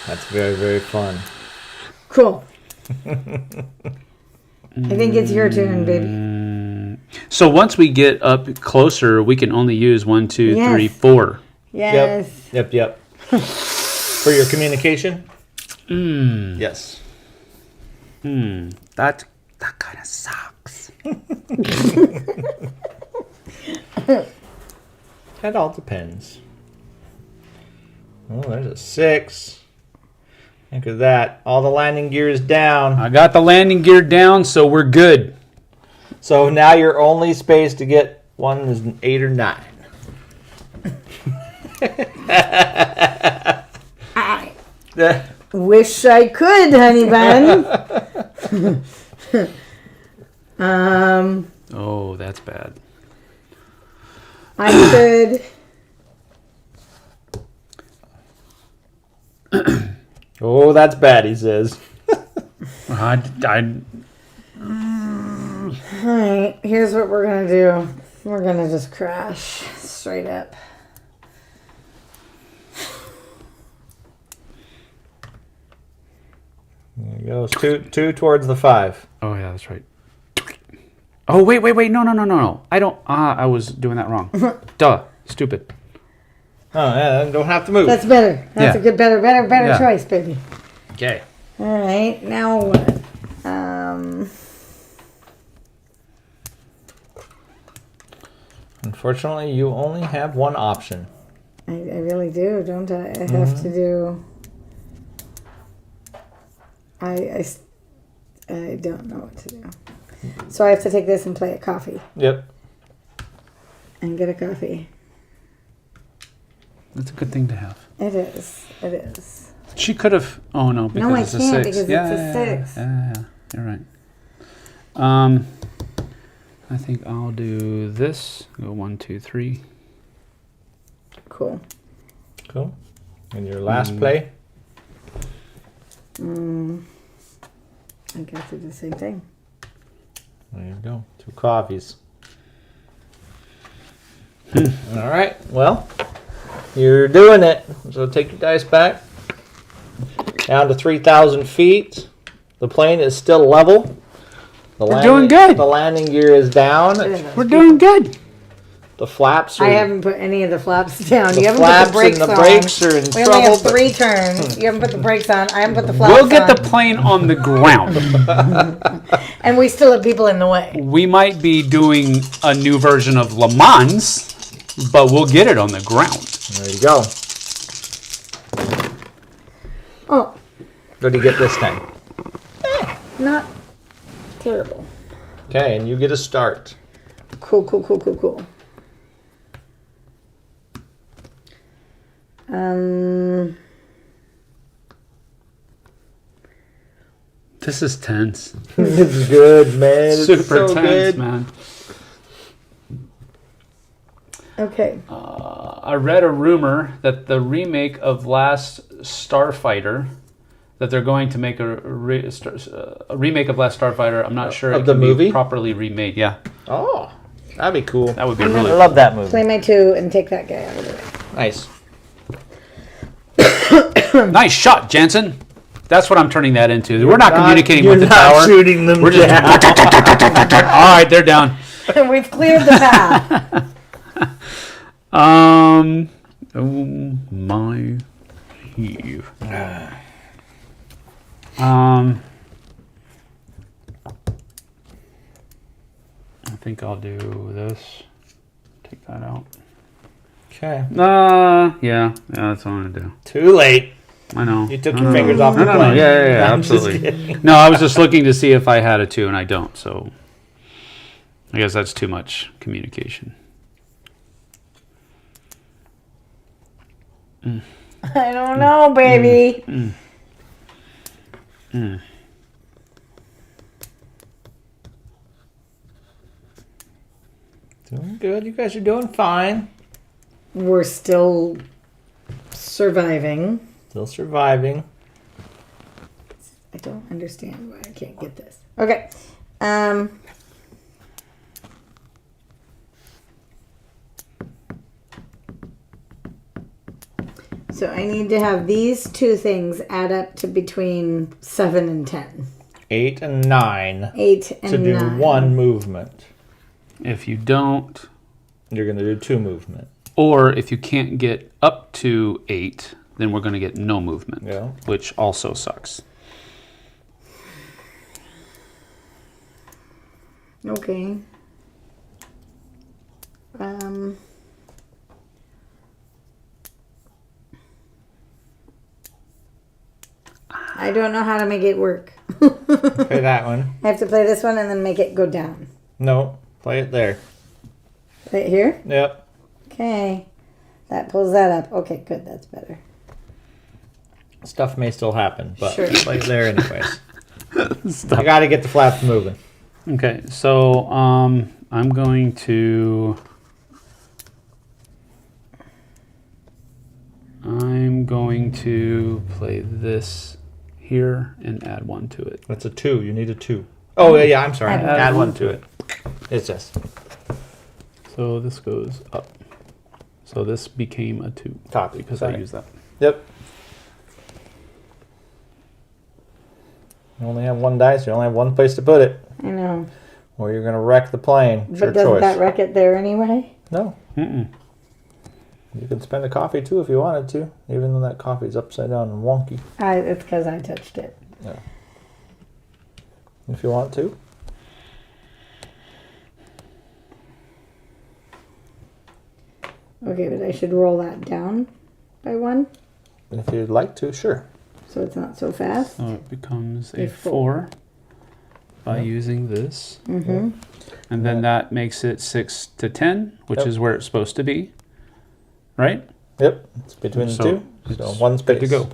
Speaker 3: That's very, very fun.
Speaker 2: Cool. I think it's your turn, baby.
Speaker 1: So once we get up closer, we can only use 1, 2,
Speaker 2: Yes.
Speaker 1: 3, 4.
Speaker 2: Yes.
Speaker 3: Yep. For your communication? Yes.
Speaker 1: That kind of sucks.
Speaker 3: That all depends. Oh, there's a 6. Look at that. All the landing gear is down.
Speaker 1: I got the landing gear down, so we're good.
Speaker 3: So now your only space to get 1 is an 8 or 9.
Speaker 2: I wish I could, honey bun.
Speaker 1: Oh, that's bad.
Speaker 2: I could.
Speaker 3: Oh, that's bad, he says.
Speaker 2: Alright, here's what we're gonna do. We're gonna just crash straight up.
Speaker 3: There it goes. Two towards the 5.
Speaker 4: Oh yeah, that's right. Oh wait. No. I don't. I was doing that wrong. Duh. Stupid.
Speaker 3: Oh yeah, don't have to move.
Speaker 2: That's better. That's
Speaker 4: Yeah.
Speaker 2: a good, better
Speaker 4: Yeah.
Speaker 2: choice, baby.
Speaker 3: Okay.
Speaker 2: All right, now what?
Speaker 3: Unfortunately, you only have one option.
Speaker 2: I really do, don't I? I have to do. I don't know what to do. So I have to take this and play a coffee
Speaker 3: Yep.
Speaker 2: and get a coffee.
Speaker 4: That's a good thing to have.
Speaker 2: It is. It is.
Speaker 4: She could have. Oh no, because
Speaker 2: No, I
Speaker 4: it's a
Speaker 2: can't
Speaker 4: 6.
Speaker 2: because
Speaker 4: yeah,
Speaker 2: it's a 6.
Speaker 4: Yeah, you're right. I think I'll do this. Go 1, 2, 3.
Speaker 2: Cool.
Speaker 3: Cool. And your last play?
Speaker 2: I guess do the same thing.
Speaker 3: There you go. 2 coffees. All right. Well, you're doing it. So take your dice back. Down to 3,000 feet. The plane is still level.
Speaker 4: We're doing good.
Speaker 3: The landing gear is down.
Speaker 4: We're doing good.
Speaker 3: The flaps are...
Speaker 2: I haven't put any of the flaps down.
Speaker 3: The
Speaker 2: You haven't
Speaker 3: flaps
Speaker 2: put the brakes
Speaker 3: and the
Speaker 2: on.
Speaker 3: brakes are in
Speaker 2: We only
Speaker 3: trouble.
Speaker 2: have
Speaker 3: but
Speaker 2: 3 turns. You haven't put the brakes on. I haven't put the flaps
Speaker 4: We'll get
Speaker 2: on.
Speaker 4: the plane on the ground.
Speaker 2: And we still have people in the way.
Speaker 4: We might be doing a new version of Le Mans, but we'll get it on the ground.
Speaker 3: There you go.
Speaker 2: Oh,
Speaker 3: What do you get this time?
Speaker 2: not terrible.
Speaker 3: Okay, and you get a start.
Speaker 2: Cool.
Speaker 4: This is tense.
Speaker 3: It's good, man. It's
Speaker 4: Super
Speaker 3: so
Speaker 4: tense,
Speaker 3: good.
Speaker 4: man.
Speaker 2: Okay.
Speaker 4: I read a rumor that the remake of Last Starfighter, that they're going to make a remake of Last Starfighter. I'm not sure
Speaker 3: Of
Speaker 4: it
Speaker 3: the
Speaker 4: can
Speaker 3: movie?
Speaker 4: be properly remade. Yeah,
Speaker 3: Oh, that'd be cool.
Speaker 4: that would be
Speaker 3: I
Speaker 4: really
Speaker 3: love that movie.
Speaker 2: Play my 2 and take that guy out of the way.
Speaker 3: Nice.
Speaker 4: nice shot, Jansen. That's what I'm turning that into. We're not communicating with the
Speaker 3: You're not
Speaker 4: tower.
Speaker 3: shooting them
Speaker 4: We're just
Speaker 3: down.
Speaker 4: all right. They're down.
Speaker 2: We've cleared the path.
Speaker 4: Oh my heave. I think I'll do this. Take that out.
Speaker 3: Okay.
Speaker 4: Yeah, that's what I'm gonna do.
Speaker 3: Too late.
Speaker 4: I know.
Speaker 3: You took your fingers off
Speaker 4: No,
Speaker 3: the
Speaker 4: no,
Speaker 3: plane.
Speaker 4: yeah,
Speaker 3: I'm just
Speaker 4: absolutely.
Speaker 3: kidding.
Speaker 4: No, I was just looking to see if I had a 2, and I don't. So I guess that's too much communication.
Speaker 2: I don't know, baby.
Speaker 3: Doing good. You guys are doing fine.
Speaker 2: We're still surviving.
Speaker 3: Still surviving.
Speaker 2: I don't understand why I can't get this. Okay. So I need to have these 2 things add up to between 7 and 10.
Speaker 3: 8 and 9
Speaker 2: 8 and
Speaker 3: to do
Speaker 2: 9.
Speaker 3: 1 movement.
Speaker 4: If you don't,
Speaker 3: You're going to do 2 movement.
Speaker 4: or if you can't get up to 8, then we're going to get no movement,
Speaker 3: Yeah.
Speaker 4: which also sucks.
Speaker 2: Okay. I don't know how to make it work.
Speaker 3: Play that one.
Speaker 2: I have to play this one and then make it go down.
Speaker 3: No, play it there.
Speaker 2: Right here?
Speaker 3: Yep.
Speaker 2: Okay. That pulls that up. Okay, good. That's better.
Speaker 3: Stuff may still happen, but
Speaker 2: Sure.
Speaker 3: play it there anyways. You got to get the flaps moving.
Speaker 4: Okay, so I'm going to play this here and add 1 to it.
Speaker 3: That's a 2. You need a 2. Oh, yeah, I'm sorry.
Speaker 2: Add
Speaker 3: Add 1 to it. It's just
Speaker 4: So this goes up. So this became a 2
Speaker 3: copy.
Speaker 4: because
Speaker 3: Sorry.
Speaker 4: I used that.
Speaker 3: Yep. You only have one dice. You only have one place to put it.
Speaker 2: I know.
Speaker 3: Or you're going to wreck the plane. It's your
Speaker 2: But doesn't
Speaker 3: choice.
Speaker 2: that wreck it there anyway?
Speaker 3: No.
Speaker 4: Mm-mm.
Speaker 3: You could spend a coffee too if you wanted to, even though that coffee's upside down and wonky.
Speaker 2: It's because I touched it.
Speaker 3: Yeah. If you want to.
Speaker 2: Okay, but I should roll that down by one,
Speaker 3: If you'd like to, sure.
Speaker 2: so it's not so fast.
Speaker 4: So it becomes a
Speaker 2: A
Speaker 4: 4 by
Speaker 3: Yep.
Speaker 4: using this.
Speaker 2: Mm-hmm.
Speaker 4: And then that makes it 6 to 10, which
Speaker 3: Yep.
Speaker 4: is where it's supposed to be. Right?
Speaker 3: Yep, it's between the
Speaker 4: So
Speaker 3: two. So
Speaker 4: it's
Speaker 3: one space.
Speaker 4: good to go.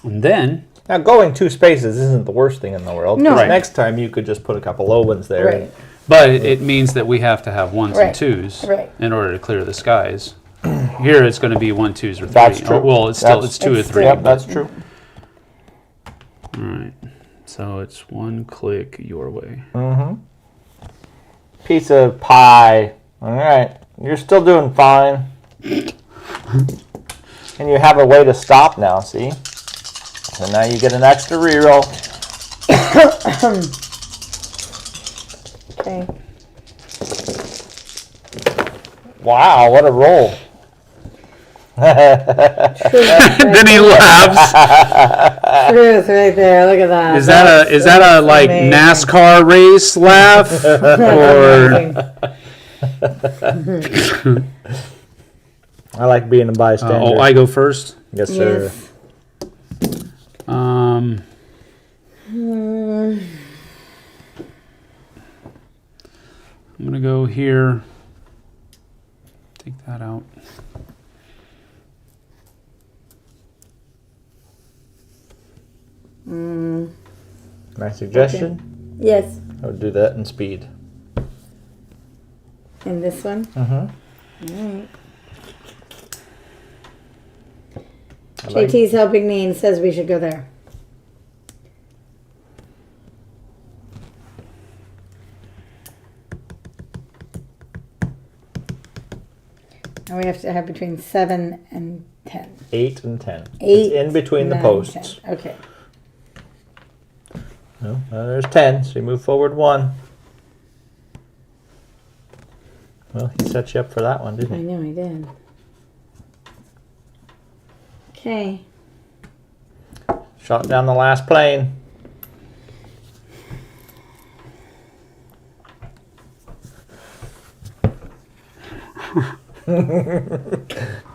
Speaker 4: And then
Speaker 3: Now, going 2 spaces isn't the worst thing in the world.
Speaker 2: No.
Speaker 3: 'Cause
Speaker 4: Right.
Speaker 3: next time you could just put a couple low ones there.
Speaker 2: Right.
Speaker 4: but it means that we have to have ones
Speaker 2: Right.
Speaker 4: and twos
Speaker 2: Right.
Speaker 4: in order to clear the skies. Here it's going to be 1, 2s, or 3.
Speaker 3: That's true.
Speaker 4: Or, well, it's still
Speaker 3: That's-
Speaker 4: 2 or
Speaker 2: It's
Speaker 4: 3.
Speaker 2: still-
Speaker 3: Yep, that's true.
Speaker 4: All right. So it's 1 click your way.
Speaker 3: Mm-hmm. Piece of pie. All right. You're still doing fine. And you have a way to stop now, see? So now you get an extra reroll.
Speaker 2: Okay.
Speaker 3: Wow, what a roll.
Speaker 4: Then he laughs.
Speaker 2: Truth right there. Look at that.
Speaker 4: Is that a like
Speaker 2: amazing.
Speaker 4: NASCAR race laugh or?
Speaker 3: I like being a bystander.
Speaker 4: Oh, I go first.
Speaker 3: Yes, sir.
Speaker 2: Yes.
Speaker 4: Um,
Speaker 2: Hmm.
Speaker 4: I'm gonna go here. Take that out.
Speaker 2: Mm.
Speaker 3: My suggestion,
Speaker 2: Yes.
Speaker 3: I would do that in speed.
Speaker 2: And this one.
Speaker 3: Mm-hmm.
Speaker 2: Alright. JT's helping me and says we should go there. And we have to have between 7 and 10.
Speaker 3: 8 and 10.
Speaker 2: 8.
Speaker 3: It's in between the
Speaker 2: 9,
Speaker 3: posts.
Speaker 2: 10. Okay.
Speaker 3: No, there's 10, so you move forward 1. Well, he set you up for that one,
Speaker 2: I
Speaker 3: didn't he?
Speaker 2: know I did. Okay.
Speaker 3: Shot down the last plane.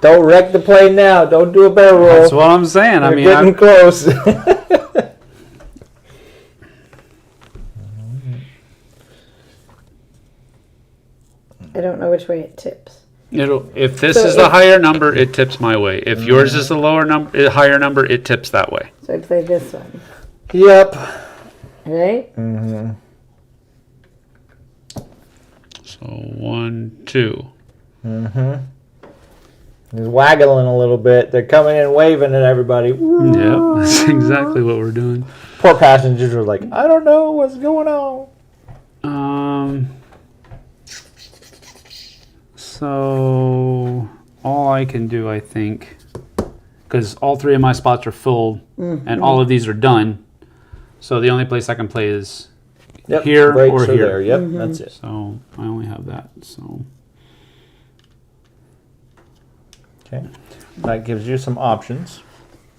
Speaker 3: Don't wreck the plane now. Don't do a barrel roll.
Speaker 4: That's what I'm saying. I
Speaker 3: You're
Speaker 4: mean,
Speaker 3: getting close.
Speaker 2: I don't know which way it tips.
Speaker 4: if this
Speaker 2: So
Speaker 4: is the
Speaker 2: if-
Speaker 4: higher number, it tips my way. If yours is the lower number, higher number, it tips that way.
Speaker 2: So I play this one.
Speaker 3: Yep.
Speaker 2: Right?
Speaker 3: Mm-hmm.
Speaker 4: So 1, 2.
Speaker 3: Mm-hmm. He's waggling a little bit. They're coming in waving at everybody.
Speaker 4: Yeah, that's exactly what we're doing.
Speaker 3: Poor passengers are like, I don't know what's going on.
Speaker 4: So all I can do, I think, because all 3 of my spots are full, and all of these are done. So the only place I can play is
Speaker 3: Yep.
Speaker 4: here
Speaker 3: breaks
Speaker 4: or
Speaker 3: are
Speaker 4: here.
Speaker 3: There. Yep, that's it.
Speaker 4: So I only have that. So
Speaker 3: Okay. That gives you some options.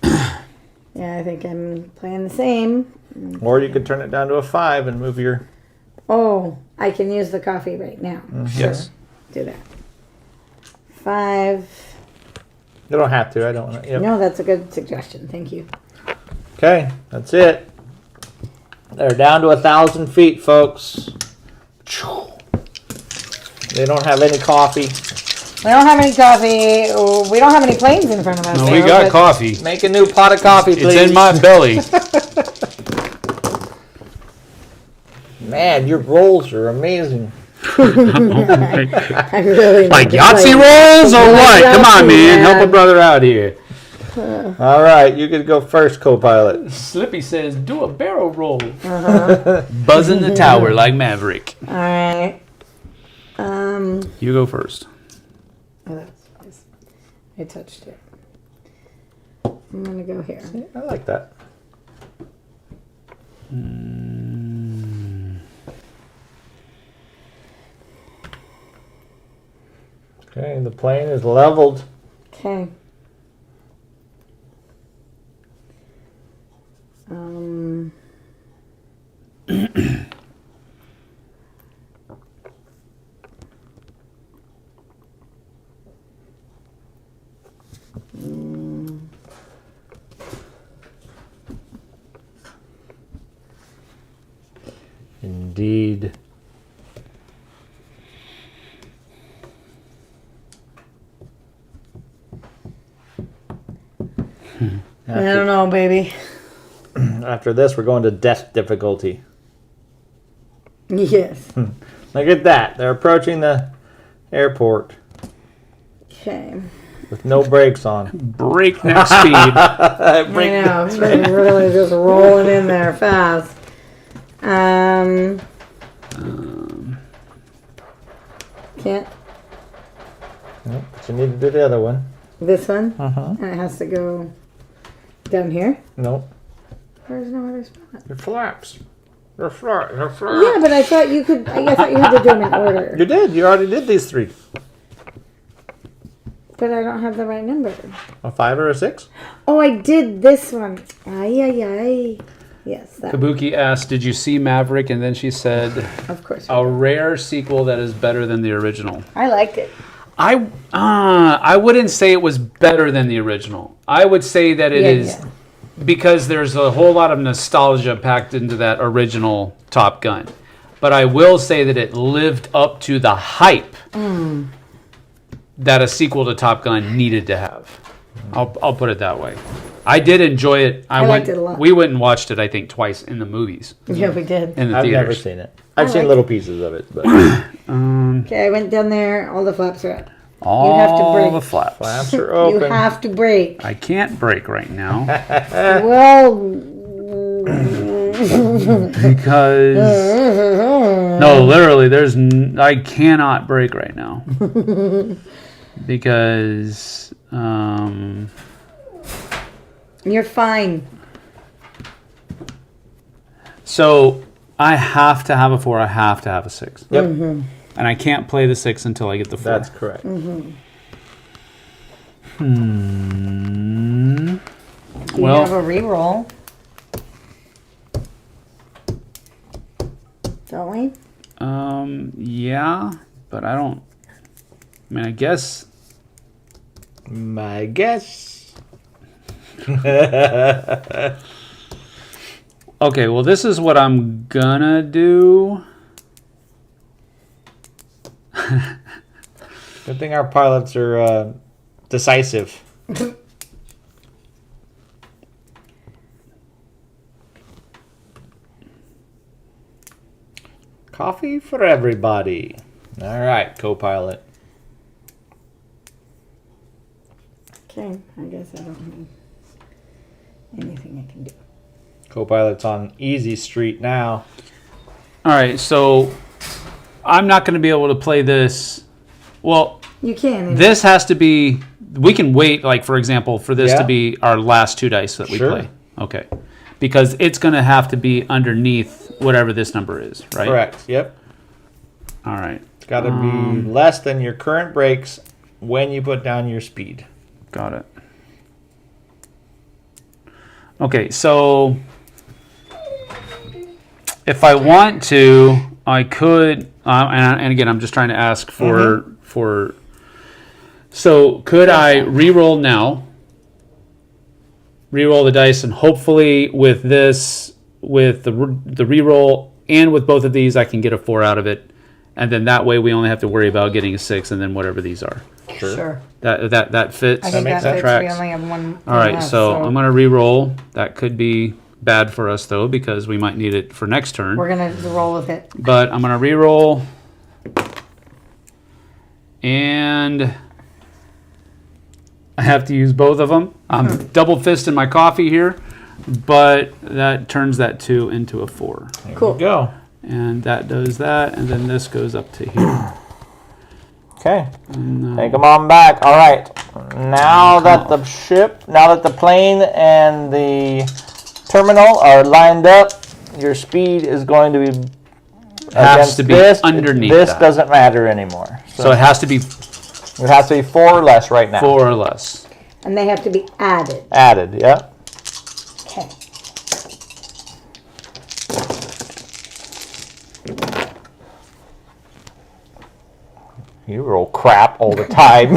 Speaker 2: Yeah, I think I'm playing the same.
Speaker 3: Or you could turn it down to a 5 and move your...
Speaker 2: Oh, I can use the coffee right now.
Speaker 4: yes.
Speaker 2: Do that. 5.
Speaker 3: You don't have to. I don't want to. Yep.
Speaker 2: No, that's a good suggestion. Thank you.
Speaker 3: Okay, that's it. They're down to 1,000 feet, folks. They don't have any coffee.
Speaker 2: We don't have any coffee. Oh, we don't have any planes in front of us.
Speaker 4: No, we
Speaker 2: now,
Speaker 4: got
Speaker 2: but-
Speaker 4: coffee.
Speaker 3: Make a new pot of coffee, please.
Speaker 4: It's in my belly.
Speaker 3: Man, your rolls are amazing.
Speaker 2: I really
Speaker 4: Like
Speaker 2: need to
Speaker 4: Yahtzee
Speaker 2: play.
Speaker 4: rolls or what? Come on, man. Help a
Speaker 2: man.
Speaker 4: brother out here.
Speaker 3: All right, you could go first, co-pilot.
Speaker 4: Slippy says, do a barrel roll. Buzzing the tower like Maverick.
Speaker 2: All right.
Speaker 4: You go first.
Speaker 2: Oh, that's nice. I touched it. I'm gonna go here.
Speaker 3: I like that. Okay, the plane is leveled.
Speaker 2: Okay. Um.
Speaker 3: Indeed.
Speaker 2: I don't know, baby.
Speaker 3: After this, we're going to death difficulty.
Speaker 2: Yes.
Speaker 3: Look at that. They're approaching the airport
Speaker 2: Okay.
Speaker 3: with no brakes on.
Speaker 4: Breakneck speed.
Speaker 2: I know. It's really just rolling in there fast. Can't.
Speaker 3: Nope, but you need to do the other one.
Speaker 2: This one?
Speaker 3: Uh-huh.
Speaker 2: And it has to go down here?
Speaker 3: Nope.
Speaker 2: There's no other spot.
Speaker 3: Your flaps. Your flaps.
Speaker 2: Yeah, but I thought you could. I thought you had to do them in order.
Speaker 3: You did. You already did these three.
Speaker 2: But I don't have the right number.
Speaker 3: A 5 or a 6?
Speaker 2: Oh, I did this one. Ay, ay, ay. Yes, that one.
Speaker 4: Kabuki asked, "Did you see Maverick?" And then she said,
Speaker 2: Of course.
Speaker 4: "A rare sequel that is better than the original."
Speaker 2: I liked it.
Speaker 4: I wouldn't say it was better than the original. I would say that it is because there's a whole lot of nostalgia packed into that original Top Gun. But I will say that it lived up to the hype that a sequel to Top Gun needed to have. I'll put it that way. I did enjoy it. I
Speaker 2: liked it a lot.
Speaker 4: We went and watched it, I think, twice in the movies.
Speaker 2: Yeah, we did.
Speaker 4: In the
Speaker 3: I've never
Speaker 4: theaters.
Speaker 3: seen it. I've seen
Speaker 2: liked
Speaker 3: little pieces of it, but
Speaker 2: Okay, I went down there. All the flaps are up.
Speaker 4: All
Speaker 2: have to break.
Speaker 4: the flaps.
Speaker 3: flaps are
Speaker 2: You
Speaker 3: open.
Speaker 2: have to break.
Speaker 4: I can't break right now
Speaker 2: Well,
Speaker 4: because no, literally, I cannot break right now because
Speaker 2: you're fine.
Speaker 4: so I have to have a 4. I have to have a 6.
Speaker 3: Yep,
Speaker 4: And I can't play the 6 until I get the 4.
Speaker 3: that's correct.
Speaker 2: We
Speaker 4: Well,
Speaker 2: have a reroll. Don't we?
Speaker 4: yeah, but I don't. I mean, I guess.
Speaker 3: My guess.
Speaker 4: Okay, well, this is what I'm gonna do.
Speaker 3: Good thing our pilots are decisive. Coffee for everybody. All right, co-pilot.
Speaker 2: Okay, I guess I don't have anything I can do.
Speaker 3: Co-pilot's on easy street now.
Speaker 4: All right, so I'm not going to be able to play this. Well,
Speaker 2: You can.
Speaker 4: this has to be. We can wait, like for example, for this
Speaker 3: Yeah.
Speaker 4: to be our last 2 dice that we
Speaker 3: Sure.
Speaker 4: play. Okay, because it's going to have to be underneath whatever this number is, right?
Speaker 3: Correct. Yep.
Speaker 4: All right,
Speaker 3: It's got to be less than your current brakes when you put down your speed.
Speaker 4: got it. Okay, so if I want to, I could, and again, I'm just trying to ask for. So could I re-roll now? Re-roll the dice, and hopefully with this, with the re-roll and with both of these, I can get a 4 out of it, and then that way we only have to worry about getting a 6, and then whatever these are.
Speaker 2: Sure.
Speaker 4: That fits.
Speaker 2: I think
Speaker 3: makes
Speaker 2: that
Speaker 3: sense.
Speaker 2: fits. We
Speaker 4: Tracks.
Speaker 2: only have one.
Speaker 4: All right,
Speaker 2: left,
Speaker 4: so I'm gonna re-roll. That could be bad for us though, because we might need it for next turn.
Speaker 2: we're gonna roll with it.
Speaker 4: But I'm gonna re-roll, and I have to use both of them. I'm double fisting my coffee here, but that turns that 2 into a 4,
Speaker 3: There
Speaker 2: Cool.
Speaker 3: we go.
Speaker 4: and that does that, and then this goes up to here.
Speaker 3: Okay. Take them on back. All right. Now that the plane and the terminal are lined up, your speed is going to be
Speaker 4: Has to be
Speaker 3: this.
Speaker 4: underneath
Speaker 3: This
Speaker 4: that.
Speaker 3: doesn't matter anymore.
Speaker 4: So it has to be
Speaker 3: It has to be 4 or less right now.
Speaker 4: 4 or less.
Speaker 2: And they have to be added.
Speaker 3: Added, yeah.
Speaker 2: Okay.
Speaker 3: You roll crap all the time.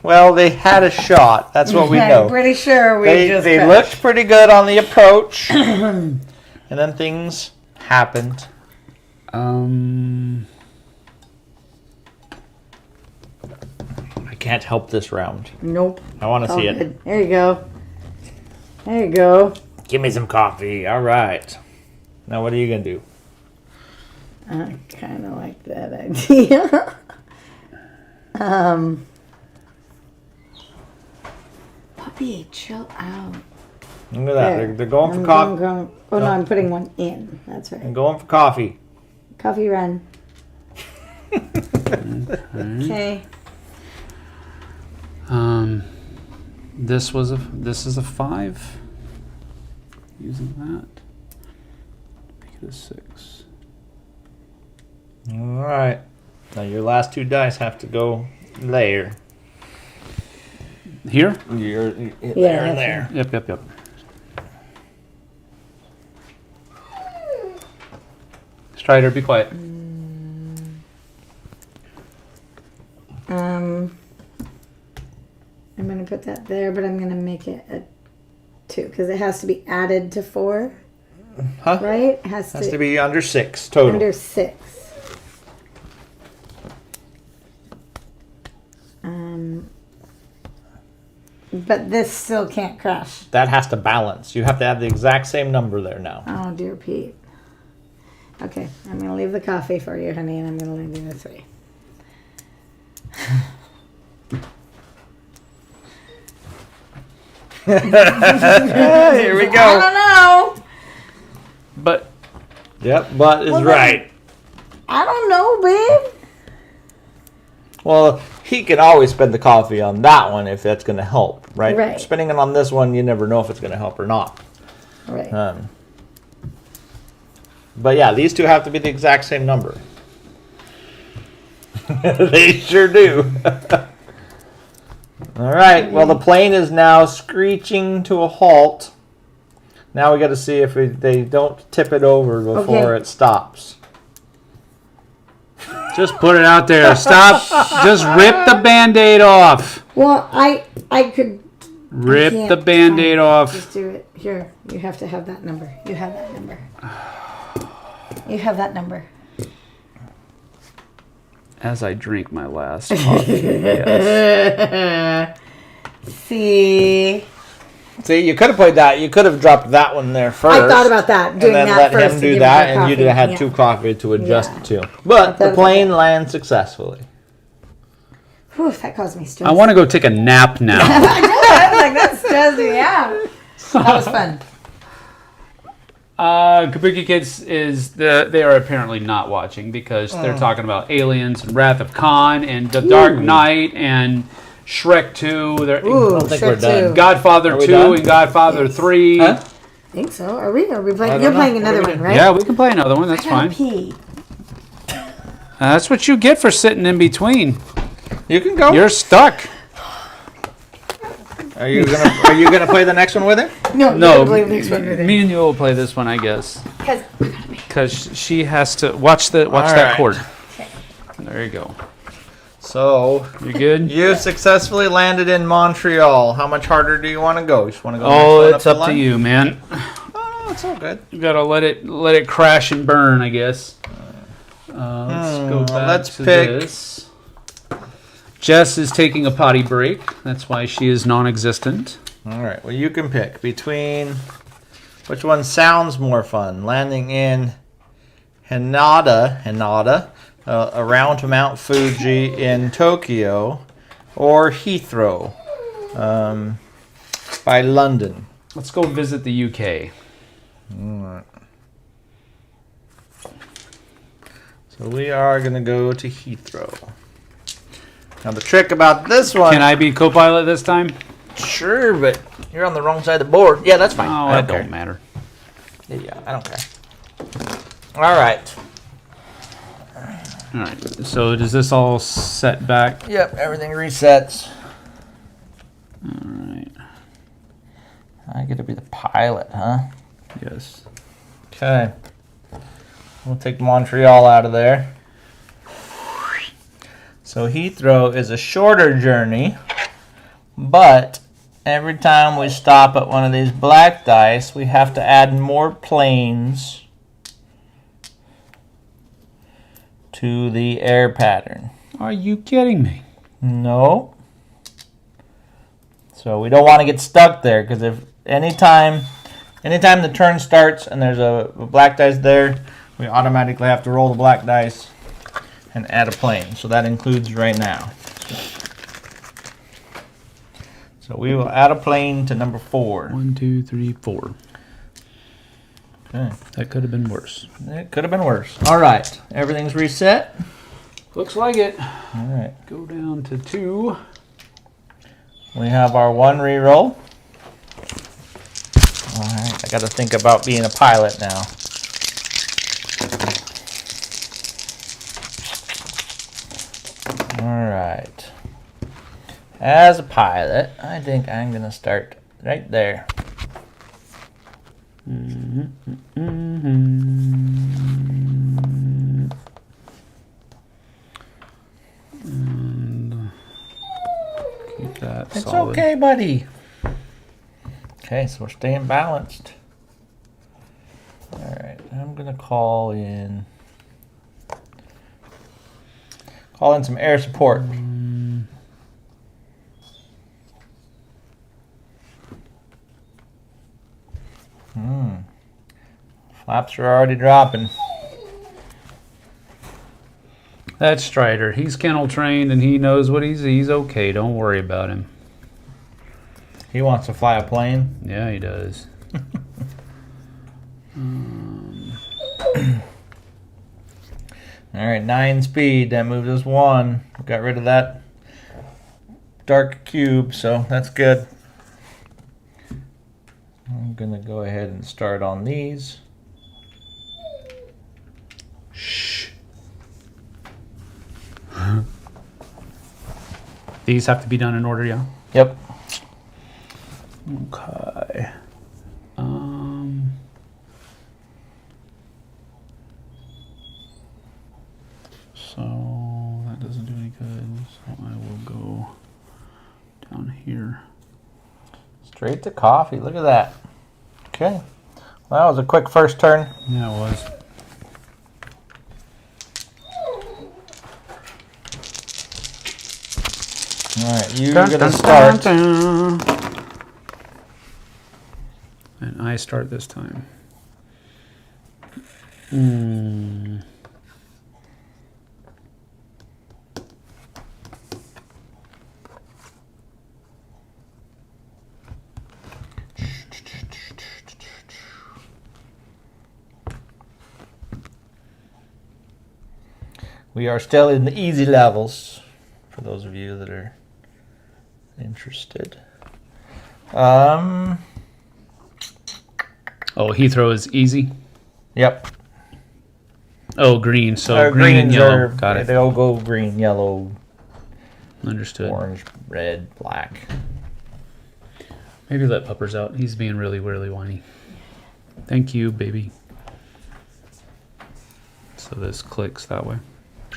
Speaker 3: Well, they had a shot. That's what we know.
Speaker 2: I'm pretty sure we
Speaker 3: They looked pretty good on the approach, and then things happened. I can't help this round.
Speaker 2: Nope.
Speaker 3: I want to
Speaker 2: All
Speaker 3: see it.
Speaker 2: good. There you go. There you go.
Speaker 3: Give me some coffee. All right. Now, what are you gonna do?
Speaker 2: I kind of like that idea. Puppy, chill out.
Speaker 3: Look at that.
Speaker 2: There.
Speaker 3: They're going for
Speaker 2: I'm
Speaker 3: coffee.
Speaker 2: Oh no, I'm putting one in. That's
Speaker 3: They're
Speaker 2: right.
Speaker 3: going for coffee.
Speaker 2: Coffee run. Okay.
Speaker 4: This is a 5. Using that. Make it a 6.
Speaker 3: All right. Now your last 2 dice have to go there.
Speaker 4: Here?
Speaker 3: You're
Speaker 2: Yeah,
Speaker 3: there and
Speaker 2: that's
Speaker 3: there.
Speaker 4: Yep. Strider, be quiet.
Speaker 2: I'm gonna put that there, but I'm gonna make it a 2 because it has to be added to 4,
Speaker 3: Huh?
Speaker 2: right? It has
Speaker 3: Has
Speaker 2: to
Speaker 3: to be under 6 total.
Speaker 2: under 6. But this still can't crash.
Speaker 3: That has to balance. You have to have the exact same number there now.
Speaker 2: Oh dear Pete. Okay, I'm gonna leave the coffee for you, honey, and I'm gonna leave you the 3.
Speaker 3: Here we
Speaker 2: I
Speaker 3: go.
Speaker 2: don't know.
Speaker 4: But
Speaker 3: Yep, but is
Speaker 2: Well, then-
Speaker 3: right.
Speaker 2: I don't know, babe.
Speaker 3: Well, he can always spend the coffee on that one if that's going to help, right?
Speaker 2: Right.
Speaker 3: Spending it on this one, you never know if it's going to help or not.
Speaker 2: Right.
Speaker 3: But yeah, these two have to be the exact same number. They sure do. All right. Well, the plane is now screeching to a halt. Now we got to see if they don't tip it over before
Speaker 2: Okay.
Speaker 3: it stops.
Speaker 4: just put it out there. Stop. Just rip the Band-Aid off.
Speaker 2: Well, I could
Speaker 4: Rip
Speaker 2: can't.
Speaker 4: the Band-Aid
Speaker 2: Fine.
Speaker 4: off.
Speaker 2: Just do it. Here, you have to have that number. You have that number. You have that number.
Speaker 4: As I drink my last coffee. Yes.
Speaker 2: See,
Speaker 3: See, you could have played that. You could have dropped that one there first.
Speaker 2: I thought about that. Doing
Speaker 3: and then
Speaker 2: that
Speaker 3: let
Speaker 2: first
Speaker 3: him
Speaker 2: to
Speaker 3: do
Speaker 2: give
Speaker 3: that,
Speaker 2: her
Speaker 3: and you'd
Speaker 2: coffee.
Speaker 3: have had
Speaker 2: Yeah.
Speaker 3: 2 coffee to adjust
Speaker 2: Yeah.
Speaker 3: to. But the
Speaker 2: thought
Speaker 3: plane
Speaker 2: about
Speaker 3: lands successfully.
Speaker 2: Whew, that caused me stress.
Speaker 4: I want to go take a nap now.
Speaker 2: I was like, that stressed me out. That was fun.
Speaker 4: Kabuki Kids they are apparently not watching because they're talking about Aliens and Wrath of Khan and The Dark Knight and Shrek 2. They're
Speaker 2: Ooh,
Speaker 3: think
Speaker 2: Shrek
Speaker 3: we're done.
Speaker 2: 2.
Speaker 4: Godfather
Speaker 3: Are we
Speaker 4: 2
Speaker 3: done?
Speaker 4: and Godfather 3.
Speaker 3: Huh?
Speaker 2: I think so. Are we? Are we
Speaker 3: I
Speaker 2: playing?
Speaker 3: don't
Speaker 2: You're
Speaker 3: know.
Speaker 2: playing
Speaker 3: What
Speaker 2: another
Speaker 3: are we
Speaker 2: one,
Speaker 3: doing?
Speaker 2: right?
Speaker 4: Yeah, we can play another one. That's
Speaker 2: I gotta
Speaker 4: fine.
Speaker 2: pee.
Speaker 4: That's what you get for sitting in between.
Speaker 3: You can go.
Speaker 4: You're stuck.
Speaker 3: Are you gonna play the next one with her?
Speaker 2: No,
Speaker 4: No,
Speaker 2: you're playing the next one with it.
Speaker 4: me and you will play this one, I guess,
Speaker 2: 'Cause I gotta pee.
Speaker 4: because she has to watch that
Speaker 3: right.
Speaker 4: cord. There you go.
Speaker 3: So
Speaker 4: You good?
Speaker 3: you successfully landed in Montreal. How much harder do you want to go? You just want to go?
Speaker 4: Oh,
Speaker 3: next one
Speaker 4: it's
Speaker 3: the
Speaker 4: up to
Speaker 3: line?
Speaker 4: you, man.
Speaker 3: Oh, it's all good.
Speaker 4: You gotta let it crash and burn, I guess. Let's go back
Speaker 3: let's
Speaker 4: to
Speaker 3: pick-
Speaker 4: this. Jess is taking a potty break. That's why she is non-existent.
Speaker 3: All right. Well, you can pick between which one sounds more fun: landing in Hanada, around Mount Fuji in Tokyo, or Heathrow by London.
Speaker 4: Let's go visit the UK.
Speaker 3: So we are going to go to Heathrow. Now the trick about this one...
Speaker 4: Can I be co-pilot this time?
Speaker 3: Sure, but you're on the wrong side of the board. Yeah, that's fine.
Speaker 4: Oh,
Speaker 3: I
Speaker 4: that
Speaker 3: don't
Speaker 4: don't matter.
Speaker 3: care. Yeah, I don't care. All right.
Speaker 4: All right. So does this all set back?
Speaker 3: Yep, everything resets.
Speaker 4: All right.
Speaker 3: I get to be the pilot, huh?
Speaker 4: Yes.
Speaker 3: Okay. We'll take Montreal out of there. So Heathrow is a shorter journey, but every time we stop at one of these black dice, we have to add more planes to the air pattern.
Speaker 4: Are you kidding me?
Speaker 3: No. So we don't want to get stuck there, because if anytime the turn starts and there's a black dice there, we automatically have to roll the black dice and add a plane. So that includes right now. So we will add a plane to number 4.
Speaker 4: 1, 2, 3, 4.
Speaker 3: Okay.
Speaker 4: That could have been worse.
Speaker 3: It could have been worse. All right. Everything's reset.
Speaker 4: Looks like it.
Speaker 3: All right.
Speaker 4: Go down to 2.
Speaker 3: We have our 1 reroll. All right. I got to think about being a pilot now. All right. As a pilot, I think I'm going to start right there.
Speaker 4: And keep that
Speaker 3: It's
Speaker 4: solid.
Speaker 3: okay, buddy. Okay, so we're staying balanced. All right, I'm going to call in some air support. Flaps are already dropping.
Speaker 4: That's Strider. He's kennel trained and he knows what he's okay. Don't worry about him.
Speaker 3: He wants to fly a plane.
Speaker 4: Yeah, he does.
Speaker 3: All right, 9 speed. That moved us 1. Got rid of that dark cube, so that's good. I'm going to go ahead and start on these.
Speaker 4: Shh. These have to be done in order, yeah?
Speaker 3: Yep.
Speaker 4: Okay. So that doesn't do any good. So I will go down here.
Speaker 3: Straight to coffee. Look at that. Okay. Well, that was a quick first turn.
Speaker 4: Yeah, it was.
Speaker 3: All right, you're going to start.
Speaker 4: And I start this time.
Speaker 3: We are still in the easy levels, for those of you that are interested.
Speaker 4: Oh, Heathrow is easy.
Speaker 3: Yep.
Speaker 4: Oh, green. So
Speaker 3: Our
Speaker 4: green and
Speaker 3: greens
Speaker 4: yellow.
Speaker 3: are-
Speaker 4: Got it.
Speaker 3: They all go green, yellow,
Speaker 4: Understood.
Speaker 3: orange, red, black.
Speaker 4: Maybe let Puppers out. He's being really, really whiny. Thank you, baby. So this clicks that way.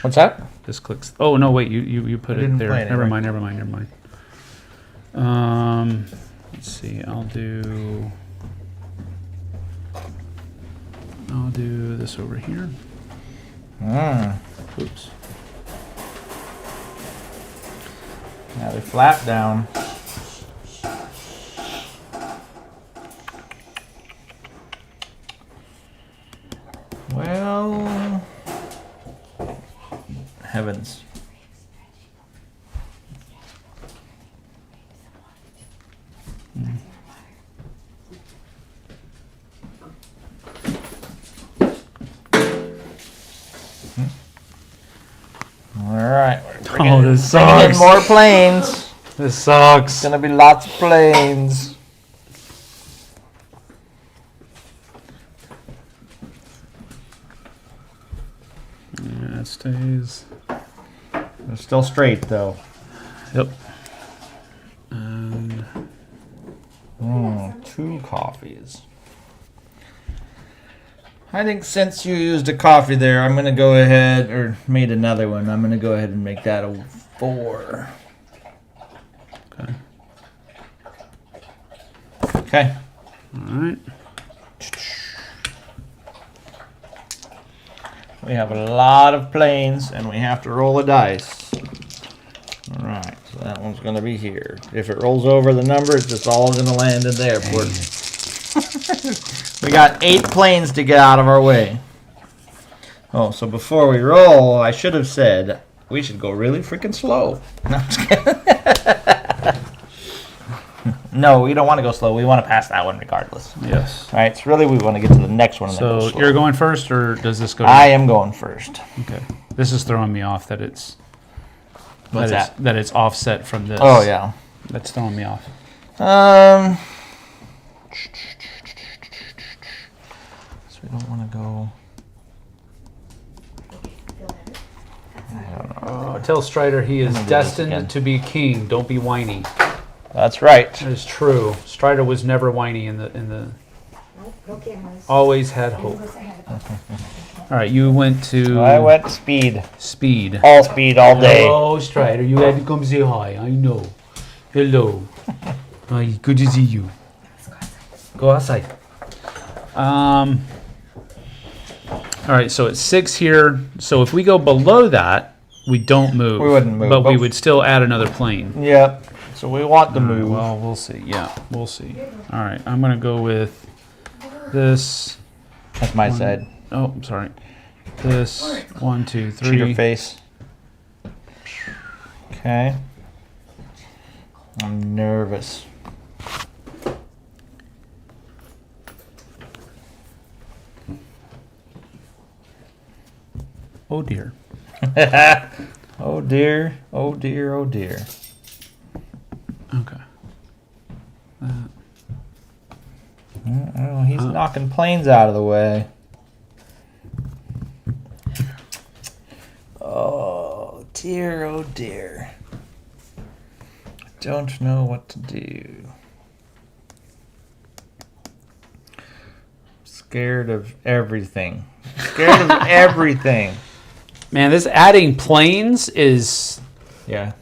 Speaker 3: What's that?
Speaker 4: This clicks. Oh no, wait. You put
Speaker 3: I
Speaker 4: it
Speaker 3: didn't
Speaker 4: there.
Speaker 3: play it,
Speaker 4: Never
Speaker 3: right?
Speaker 4: mind. Never mind. Never mind. Let's see. I'll do this over here. Oops.
Speaker 3: Now they flap down. Well, heavens.
Speaker 4: Oh, this
Speaker 3: bringing in
Speaker 4: sucks.
Speaker 3: more planes.
Speaker 4: This sucks.
Speaker 3: It's gonna be lots of planes.
Speaker 4: Yeah, it stays.
Speaker 3: They're still straight though.
Speaker 4: Yep. And
Speaker 3: 2 coffees. I think since you used a coffee there, I'm gonna go ahead, or made another one. I'm gonna go ahead and make that a 4.
Speaker 4: okay.
Speaker 3: Okay.
Speaker 4: All right.
Speaker 3: We have a lot of planes, and we have to roll a dice. All right, so that one's gonna be here. If it rolls over the number, it's just all gonna land in the airport. We got 8 planes to get out of our way. Oh, so before we roll, I should have said we should go really freaking slow. No, I'm just kidding. No, we don't want to go slow. We want to pass that one regardless.
Speaker 4: Yes.
Speaker 3: All right, so really we want to get to the next one. And then go
Speaker 4: So
Speaker 3: slow.
Speaker 4: you're going first, or does this go? To
Speaker 3: I am going first.
Speaker 4: Okay. This is throwing me off that it's.
Speaker 3: What's
Speaker 4: that?
Speaker 3: that?
Speaker 4: That it's offset from this.
Speaker 3: Oh yeah.
Speaker 4: That's throwing me off.
Speaker 3: So we don't want to go.
Speaker 4: Tell Strider he is
Speaker 3: Let me do this
Speaker 4: destined
Speaker 3: again.
Speaker 4: to be king. Don't be whiny.
Speaker 3: That's right.
Speaker 4: That is true. Strider was never whiny in the.
Speaker 2: No cameras.
Speaker 4: Always had hope. All right, you went to.
Speaker 3: I went speed.
Speaker 4: Speed.
Speaker 3: All speed all day.
Speaker 4: Hello, Strider. You had to come say hi. I know. Hello. Hi, good to see you. Go outside. All right, so it's 6 here. So if we go below that, we don't move.
Speaker 3: We wouldn't move,
Speaker 4: but we
Speaker 3: but-
Speaker 4: would still add another plane.
Speaker 3: Yep. So we want to
Speaker 4: All right,
Speaker 3: move.
Speaker 4: well, we'll see. Yeah, we'll see. All right, I'm gonna go with this.
Speaker 3: That's my
Speaker 4: one-
Speaker 3: side.
Speaker 4: Oh, I'm sorry. This 1, 2,
Speaker 3: Cheater
Speaker 4: 3.
Speaker 3: face. Okay. I'm nervous.
Speaker 4: Oh dear.
Speaker 3: Oh dear. Oh dear. Oh dear.
Speaker 4: Okay.
Speaker 3: Oh, he's knocking planes out of the way. Oh dear. Oh dear. Don't know what to do. Scared of everything. Scared of everything.
Speaker 4: Man, this adding planes is.
Speaker 3: Yeah.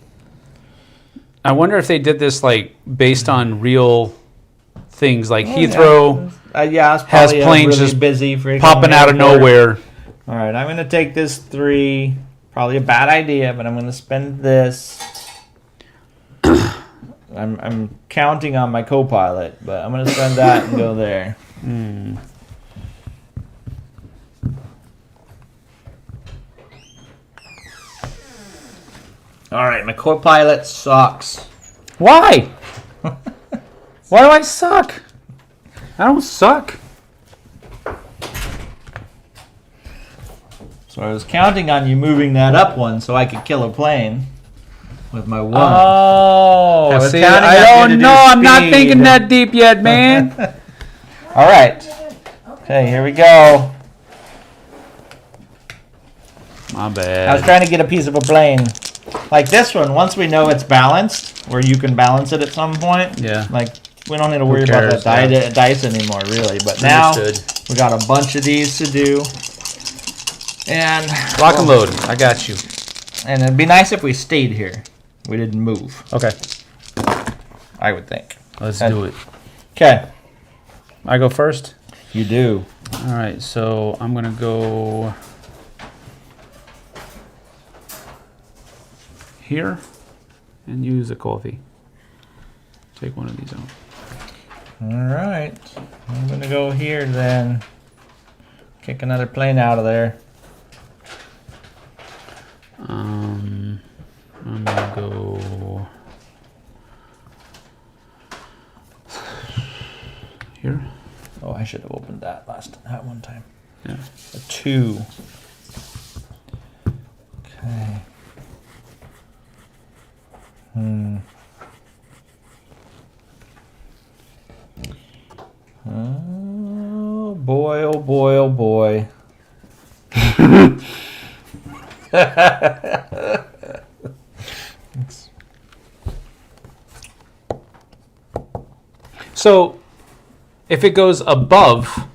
Speaker 4: I wonder if they did this like based on real things, like Heathrow
Speaker 3: Yeah, it's
Speaker 4: has
Speaker 3: probably
Speaker 4: planes
Speaker 3: really
Speaker 4: just
Speaker 3: busy freaking
Speaker 4: popping out of
Speaker 3: airport.
Speaker 4: nowhere.
Speaker 3: All right, I'm gonna take this 3. Probably a bad idea, but I'm gonna spend this. I'm counting on my co-pilot, but I'm gonna spend that and go there. All right, my co-pilot sucks.
Speaker 4: Why? Why do I suck? I don't suck.
Speaker 3: So I was counting on you moving that up one so I could kill a plane with my 1.
Speaker 4: Oh,
Speaker 3: I was
Speaker 4: see,
Speaker 3: counting
Speaker 4: I
Speaker 3: on you to
Speaker 4: don't
Speaker 3: do
Speaker 4: know. I'm not
Speaker 3: speed.
Speaker 4: thinking that deep yet, man.
Speaker 3: All right. Okay, here we go.
Speaker 4: My
Speaker 3: I was
Speaker 4: bad.
Speaker 3: trying to get a piece of a plane. Like this one, once we know it's balanced, where you can balance it at some point,
Speaker 4: Yeah.
Speaker 3: like we don't need to worry about
Speaker 4: cares,
Speaker 3: that dice anymore, really. But now
Speaker 4: Understood.
Speaker 3: we got a bunch of these to do. And
Speaker 4: Lock and load. I got you.
Speaker 3: And it'd be nice if we stayed here. We didn't move,
Speaker 4: Okay,
Speaker 3: I would think.
Speaker 4: let's do it.
Speaker 3: Okay.
Speaker 4: I go first.
Speaker 3: You do.
Speaker 4: All right, so I'm gonna go here and use a coffee. Take one of these out.
Speaker 3: All right. I'm going to go here then. Kick another plane out of there.
Speaker 4: I'm gonna go here.
Speaker 3: Oh, I should have opened that at one time.
Speaker 4: Yeah.
Speaker 3: A 2. Okay. Oh boy, oh boy, oh boy.
Speaker 4: So, if it goes above,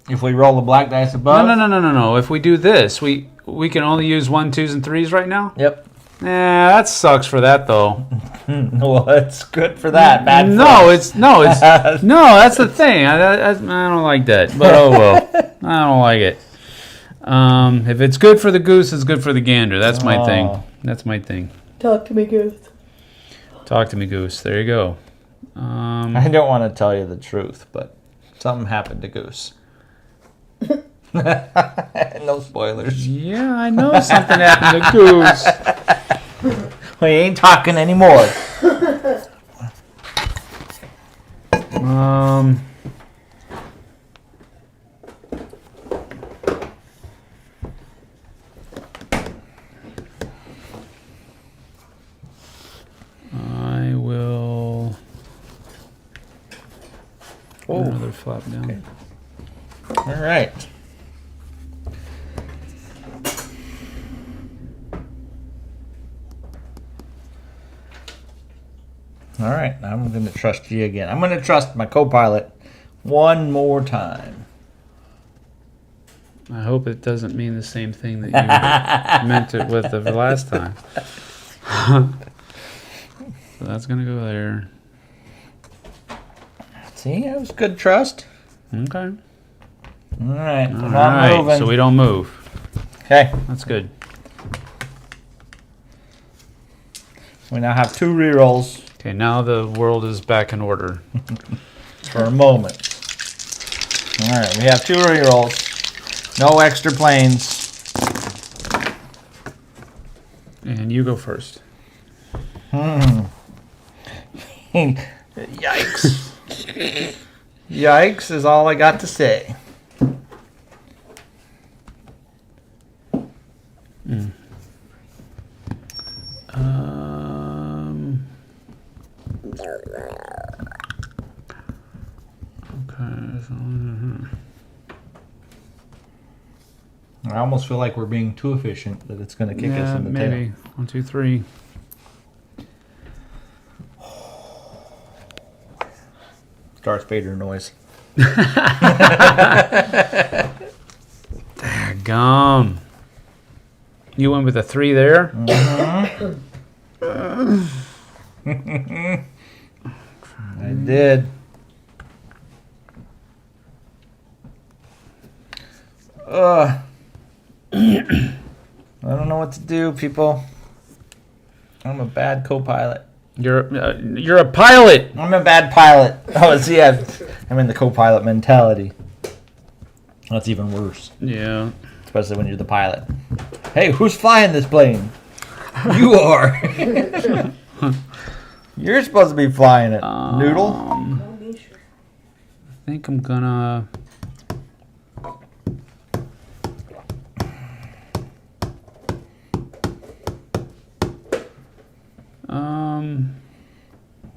Speaker 3: If we roll the black dice above?
Speaker 4: no. If we do this, we can only use 1s, 2s, and 3s right now.
Speaker 3: Yep.
Speaker 4: That sucks for that though.
Speaker 3: Well, it's good for that. Bad for
Speaker 4: No,
Speaker 3: us.
Speaker 4: no. That's the thing. I don't like that. But oh well, I don't like it. If it's good for the goose, it's good for the gander. That's my thing. That's my thing.
Speaker 2: Talk to me, Goose.
Speaker 4: Talk to me, goose. There you go.
Speaker 3: I don't want to tell you the truth, but something happened to Goose. No spoilers.
Speaker 4: Yeah, I know something happened to Goose.
Speaker 3: We ain't talking anymore.
Speaker 4: I will.
Speaker 3: Oh.
Speaker 4: Another flop down.
Speaker 3: Okay. All right. All right, I'm going to trust you again. I'm going to trust my co-pilot one more time.
Speaker 4: I hope it doesn't mean the same thing that you meant it with the last time. So that's going to go there.
Speaker 3: See, that was good trust.
Speaker 4: Okay.
Speaker 3: All right,
Speaker 4: All
Speaker 3: I'm
Speaker 4: right.
Speaker 3: not moving.
Speaker 4: So we don't move.
Speaker 3: Okay,
Speaker 4: That's good.
Speaker 3: we now have 2 rerolls
Speaker 4: Okay, now the world is back in order.
Speaker 3: for a moment. All right, we have 2 rerolls. No extra planes.
Speaker 4: And you go first.
Speaker 3: Yikes. Yikes is all I got to say.
Speaker 4: Okay.
Speaker 3: I almost feel like we're being too efficient, that it's going to kick us in the
Speaker 4: maybe. 1, 2, 3.
Speaker 3: Darth Vader noise.
Speaker 4: Gum. You went with a 3 there?
Speaker 3: I did. I don't know what to do, people. I'm a bad co-pilot.
Speaker 4: You're a pilot.
Speaker 3: I'm a bad pilot. Oh, see, I'm in the co-pilot mentality. That's even worse,
Speaker 4: Yeah.
Speaker 3: especially when you're the pilot. Hey, who's flying this plane? You are. You're supposed to be flying it, Noodle.
Speaker 4: I think I'm gonna.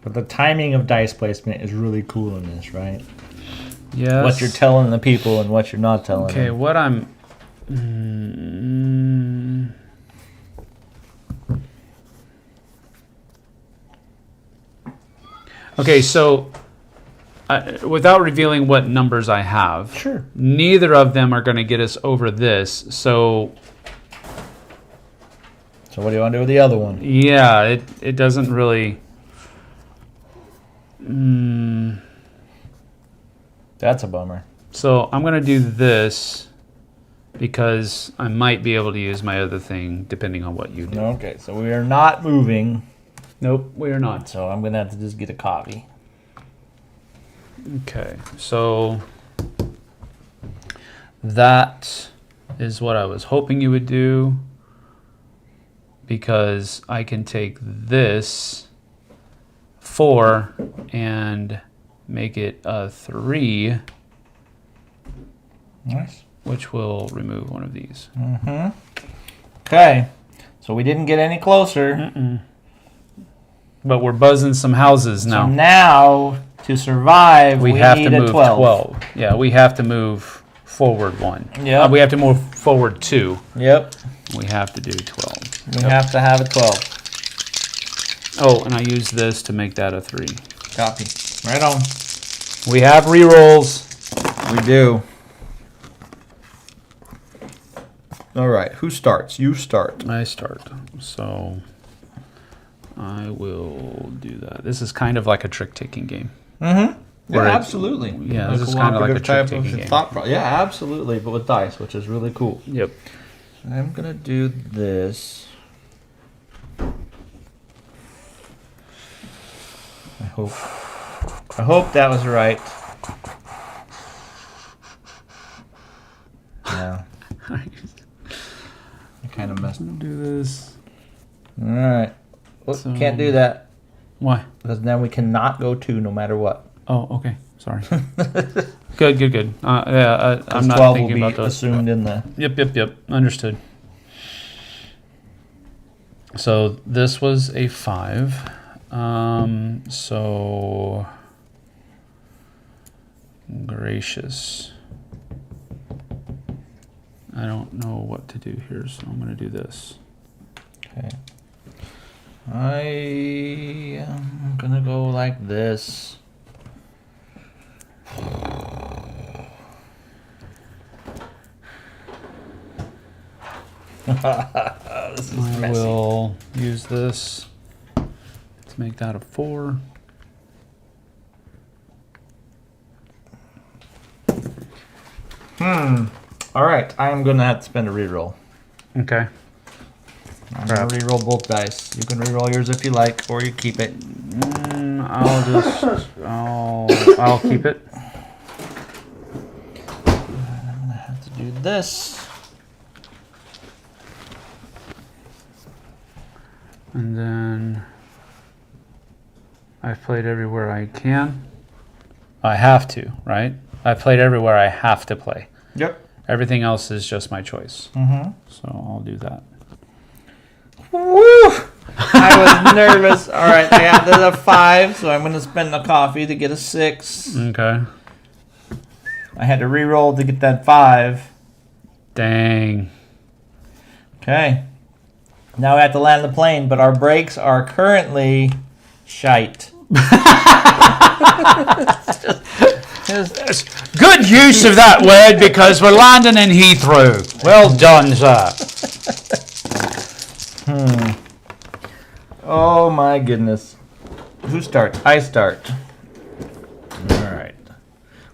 Speaker 3: But the timing of dice placement is really cool in this, right?
Speaker 4: Yes.
Speaker 3: What you're telling the people and what you're not telling
Speaker 4: Okay,
Speaker 3: them.
Speaker 4: what I'm. Okay, so without revealing what numbers I have,
Speaker 3: Sure.
Speaker 4: neither of them are going to get us over this. So
Speaker 3: So what do you want to do with the other one?
Speaker 4: yeah, it doesn't really.
Speaker 3: That's a bummer.
Speaker 4: So I'm going to do this because I might be able to use my other thing depending on what you do.
Speaker 3: Okay, so we are not moving.
Speaker 4: Nope, we are not.
Speaker 3: So I'm going to have to just get a copy.
Speaker 4: Okay, so that is what I was hoping you would do, because I can take this 4 and make it a 3,
Speaker 3: Nice.
Speaker 4: which will remove one of these.
Speaker 3: Okay, so we didn't get any closer.
Speaker 4: But we're buzzing some houses
Speaker 3: So
Speaker 4: now.
Speaker 3: now, to survive,
Speaker 4: We
Speaker 3: we
Speaker 4: have
Speaker 3: need
Speaker 4: to
Speaker 3: a
Speaker 4: move
Speaker 3: 12.
Speaker 4: Yeah, we have to move forward 1.
Speaker 3: Yep.
Speaker 4: We have to move forward 2.
Speaker 3: Yep.
Speaker 4: We have to do 12.
Speaker 3: We have to have a 12.
Speaker 4: Oh, and I use this to make that a 3.
Speaker 3: Copy. Right on.
Speaker 4: We have rerolls.
Speaker 3: We do. All right. Who starts? You start.
Speaker 4: I start. So I will do that. This is kind of like a trick-taking game.
Speaker 3: Mm-hmm.
Speaker 4: Where
Speaker 3: Yeah,
Speaker 4: it-
Speaker 3: absolutely.
Speaker 4: yeah, this is kinda like a
Speaker 3: cooperative
Speaker 4: trick-taking game.
Speaker 3: Yeah, absolutely. But with dice, which is really cool.
Speaker 4: Yep.
Speaker 3: I'm gonna do this. I hope that was right. No. I kind of messed.
Speaker 4: Do this.
Speaker 3: All right. Well,
Speaker 4: So-
Speaker 3: can't do that
Speaker 4: Why?
Speaker 3: because then we cannot go 2 no matter what.
Speaker 4: Oh, okay. Sorry. Good. Yeah, I'm not
Speaker 3: 12
Speaker 4: thinking
Speaker 3: will
Speaker 4: about
Speaker 3: be
Speaker 4: those.
Speaker 3: assumed in the.
Speaker 4: Yep. Understood. So this was a 5. So gracious. I don't know what to do here, so I'm going to do this.
Speaker 3: Okay. I am gonna go like this. This is
Speaker 4: I
Speaker 3: messy.
Speaker 4: will use this to make that a 4.
Speaker 3: All right, I am gonna have to spend a reroll.
Speaker 4: Okay.
Speaker 3: I'm gonna reroll both dice. You can reroll yours if you like, or you keep it.
Speaker 4: I'll keep it.
Speaker 3: I'm gonna have to do this.
Speaker 4: And then I've played everywhere I can. I have to, right? I've played everywhere I have to play.
Speaker 3: Yep.
Speaker 4: Everything else is just my choice.
Speaker 3: Mm-hmm.
Speaker 4: So I'll do that.
Speaker 3: Woo! I was nervous. All right, I got a 5, so I'm gonna spend the coffee to get a 6.
Speaker 4: Okay.
Speaker 3: I had to re-roll to get that 5.
Speaker 4: Dang.
Speaker 3: Okay. Now we have to land the plane, but our brakes are currently shite.
Speaker 4: Good use of that word because we're landing in Heathrow. Well done, sir.
Speaker 3: Oh my goodness. Who starts? I start. Alright.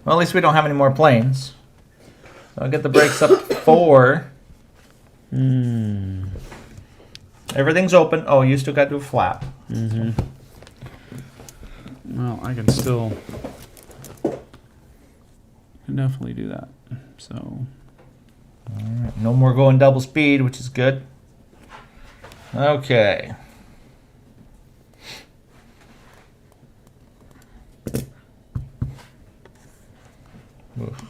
Speaker 3: Well, at least we don't have any more planes. So I'll get the brakes up to 4. Everything's open. Oh, you still got to do a flap.
Speaker 4: Well, I can still definitely do that. So
Speaker 3: Alright, no more going double speed, which is good. Okay. Oof.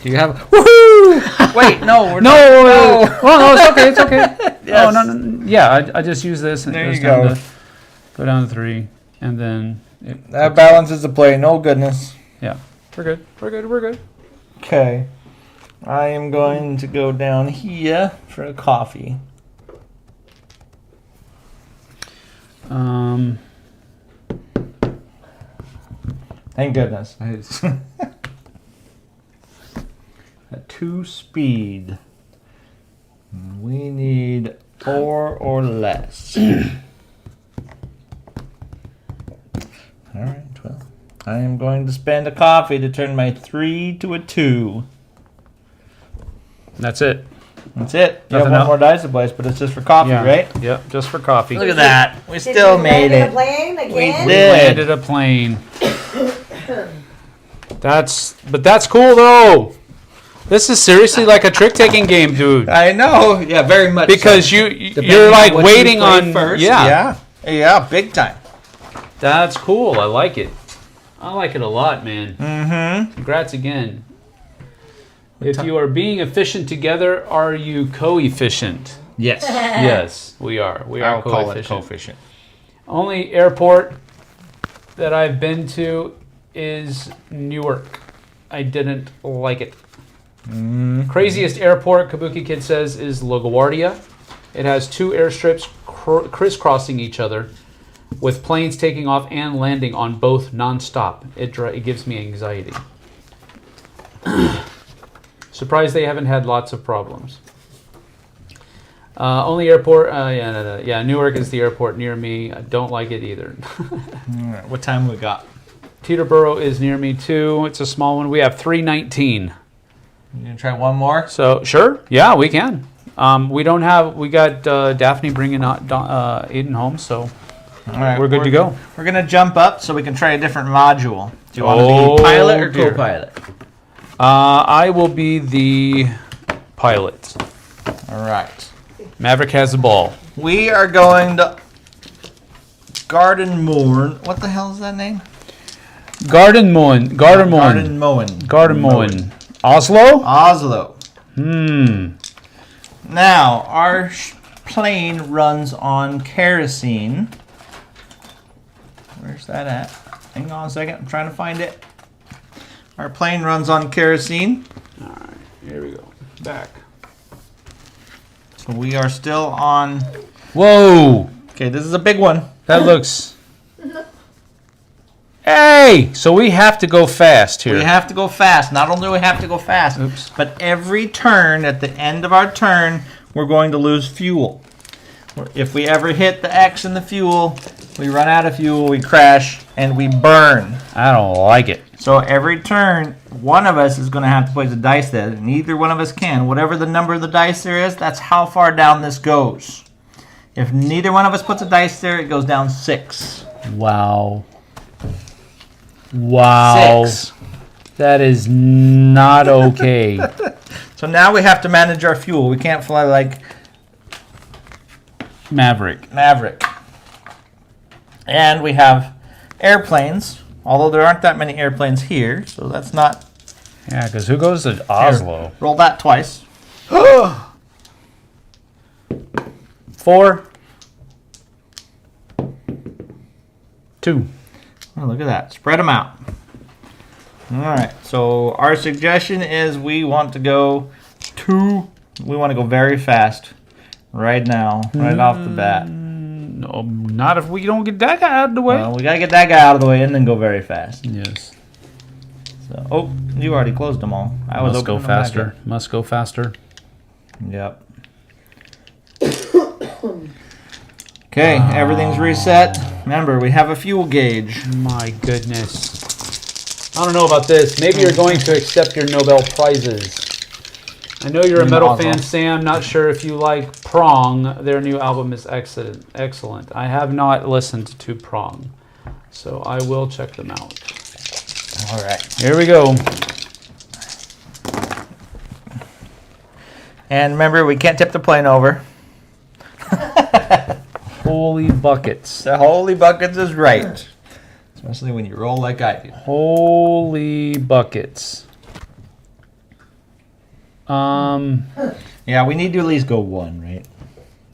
Speaker 3: Do you have? Woohoo! Wait, no, we're
Speaker 4: no. Well, no, it's okay. It's okay.
Speaker 3: Yes.
Speaker 4: Oh no. Yeah, I just use this and
Speaker 3: There
Speaker 4: it goes
Speaker 3: you
Speaker 4: down
Speaker 3: go.
Speaker 4: go down to 3, and then
Speaker 3: That balances the plane. Oh goodness.
Speaker 4: yeah, we're good.
Speaker 3: Okay. I am going to go down here for a coffee. Thank goodness. A 2 speed. We need 4 or less. Alright, well. I am going to spend a coffee to turn my 3 to a 2.
Speaker 4: That's it.
Speaker 3: That's it. You
Speaker 4: Nothing
Speaker 3: have one
Speaker 4: else?
Speaker 3: more dice to place, but it's just for coffee, right?
Speaker 4: Yep, just for coffee.
Speaker 3: Look at that. We
Speaker 2: Did
Speaker 3: still
Speaker 2: you
Speaker 3: made
Speaker 2: land in
Speaker 3: it.
Speaker 2: a plane again?
Speaker 3: We did.
Speaker 4: Landed a plane. That's cool though. This is seriously like a trick-taking game, dude.
Speaker 3: I know. Yeah, very much.
Speaker 4: Because
Speaker 3: so.
Speaker 4: you're
Speaker 3: Depending
Speaker 4: like
Speaker 3: on what
Speaker 4: waiting
Speaker 3: you play
Speaker 4: on
Speaker 3: first.
Speaker 4: Yeah,
Speaker 3: Yeah, big time.
Speaker 4: that's cool. I like it. I like it a lot, man.
Speaker 3: Mm-hmm.
Speaker 4: Congrats again. If you are being efficient together, are you co-efficient?
Speaker 3: Yes.
Speaker 4: Yes, we are. We are
Speaker 3: I'll call it
Speaker 4: co-efficient.
Speaker 3: coefficient.
Speaker 4: Only airport that I've been to is Newark. I didn't like it. Craziest airport, Kabuki Kid says, is LaGuardia. It has 2 airstrips crisscrossing each other, with planes taking off and landing on both non-stop. It gives me anxiety. Surprised they haven't had lots of problems. Only airport, yeah, Newark is the airport near me. I don't like it either.
Speaker 3: All right, what time we got?
Speaker 4: Teterboro is near me too. It's a small one. We have 319.
Speaker 3: You gonna try one more?
Speaker 4: So sure, yeah, we can. We don't have. We got Daphne bringing Aiden home, so
Speaker 3: All right,
Speaker 4: we're good to go.
Speaker 3: We're gonna jump up so we can try a different module. Do you want to be pilot or
Speaker 4: dear.
Speaker 3: co-pilot?
Speaker 4: I will be the pilot.
Speaker 3: All right.
Speaker 4: Maverick has the ball.
Speaker 3: We are going to Garden Moon. What the hell is that name?
Speaker 4: Garden Moen. Oslo?
Speaker 3: Oslo. Now, our plane runs on kerosene. Where's that at? Hang on a second. I'm trying to find it. Our plane runs on kerosene.
Speaker 4: All right, here we go. Back.
Speaker 3: So we are still on.
Speaker 4: Whoa!
Speaker 3: Okay, this is a big one.
Speaker 4: That looks. Hey! So we have to go fast here.
Speaker 3: We have to go fast. Not only do we have to go fast,
Speaker 4: Oops.
Speaker 3: but every turn, at the end of our turn, we're going to lose fuel. If we ever hit the X in the fuel, we run out of fuel, we crash, and we burn.
Speaker 4: I don't like it.
Speaker 3: So every turn, one of us is going to have to place a dice there. Neither one of us can. Whatever the number of the dice there is, that's how far down this goes. If neither one of us puts a dice there, it goes down 6.
Speaker 4: Wow. Wow.
Speaker 3: 6.
Speaker 4: That is not okay.
Speaker 3: So now we have to manage our fuel. We can't fly like
Speaker 4: Maverick.
Speaker 3: And we have airplanes, although there aren't that many airplanes here, so that's not...
Speaker 4: Yeah, because who goes to Oslo?
Speaker 3: Here, roll that twice.
Speaker 4: 4. 2.
Speaker 3: Oh, look at that. Spread them out. All right. So our suggestion is we want to go we want to go very fast right now, right off the bat.
Speaker 4: No, not if we don't get that guy out of the way.
Speaker 3: Well, we got to get that guy out of the way and then go very fast.
Speaker 4: Yes.
Speaker 3: So, oh, you already closed them all. I was
Speaker 4: Must go
Speaker 3: opening them back
Speaker 4: faster. Must go faster.
Speaker 3: up. Yep. Okay, everything's reset. Remember, we have a fuel gauge.
Speaker 4: My goodness. I don't know about this. Maybe you're going to accept your Nobel Prizes. I know you're a metal fan, Sam. Not sure if you like Prong. Their new album is excellent. I have not listened to Prong, so I will check them out.
Speaker 3: All right.
Speaker 4: Here we go.
Speaker 3: And remember, we can't tip the plane over.
Speaker 4: Holy buckets.
Speaker 3: The holy buckets is right. Especially when you roll like I do.
Speaker 4: Holy buckets.
Speaker 3: Yeah, we need to at least go 1, right?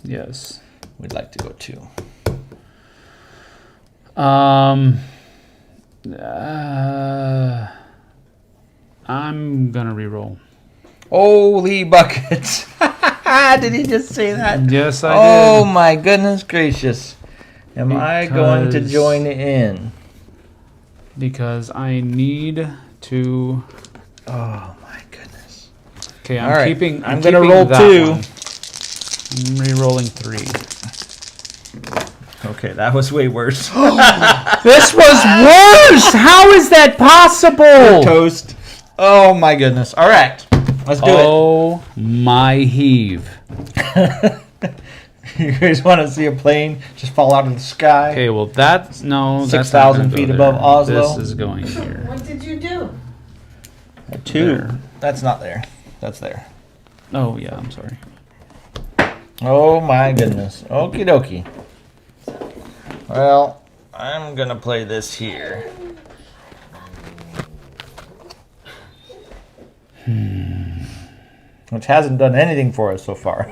Speaker 4: Yes.
Speaker 3: We'd like to go 2.
Speaker 4: I'm gonna re-roll.
Speaker 3: Holy buckets. Did he just say that?
Speaker 4: Yes, I
Speaker 3: Oh
Speaker 4: did.
Speaker 3: my goodness gracious. Am I going to
Speaker 4: Because-
Speaker 3: join in?
Speaker 4: Because I need to.
Speaker 3: Oh my goodness.
Speaker 4: Okay, I'm
Speaker 3: All right.
Speaker 4: keeping.
Speaker 3: I'm gonna
Speaker 4: keeping
Speaker 3: roll
Speaker 4: that
Speaker 3: 2.
Speaker 4: one. I'm re-rolling 3.
Speaker 3: Okay, that was way worse.
Speaker 4: This was worse. How is that possible?
Speaker 3: Toast. Oh my goodness. All right. Let's do
Speaker 4: Oh my heave.
Speaker 3: it. You guys want to see a plane just fall out of the sky?
Speaker 4: Okay, well that's no. that's not
Speaker 3: 6,000
Speaker 4: gonna go
Speaker 3: feet
Speaker 4: there.
Speaker 3: above Oslo.
Speaker 4: This is going here.
Speaker 2: What did you do?
Speaker 3: 2.
Speaker 4: There.
Speaker 3: That's not there. That's there.
Speaker 4: Oh yeah, I'm sorry.
Speaker 3: Oh my goodness. Okie dokie. Well, I'm gonna play this here. Which hasn't done anything for us so far.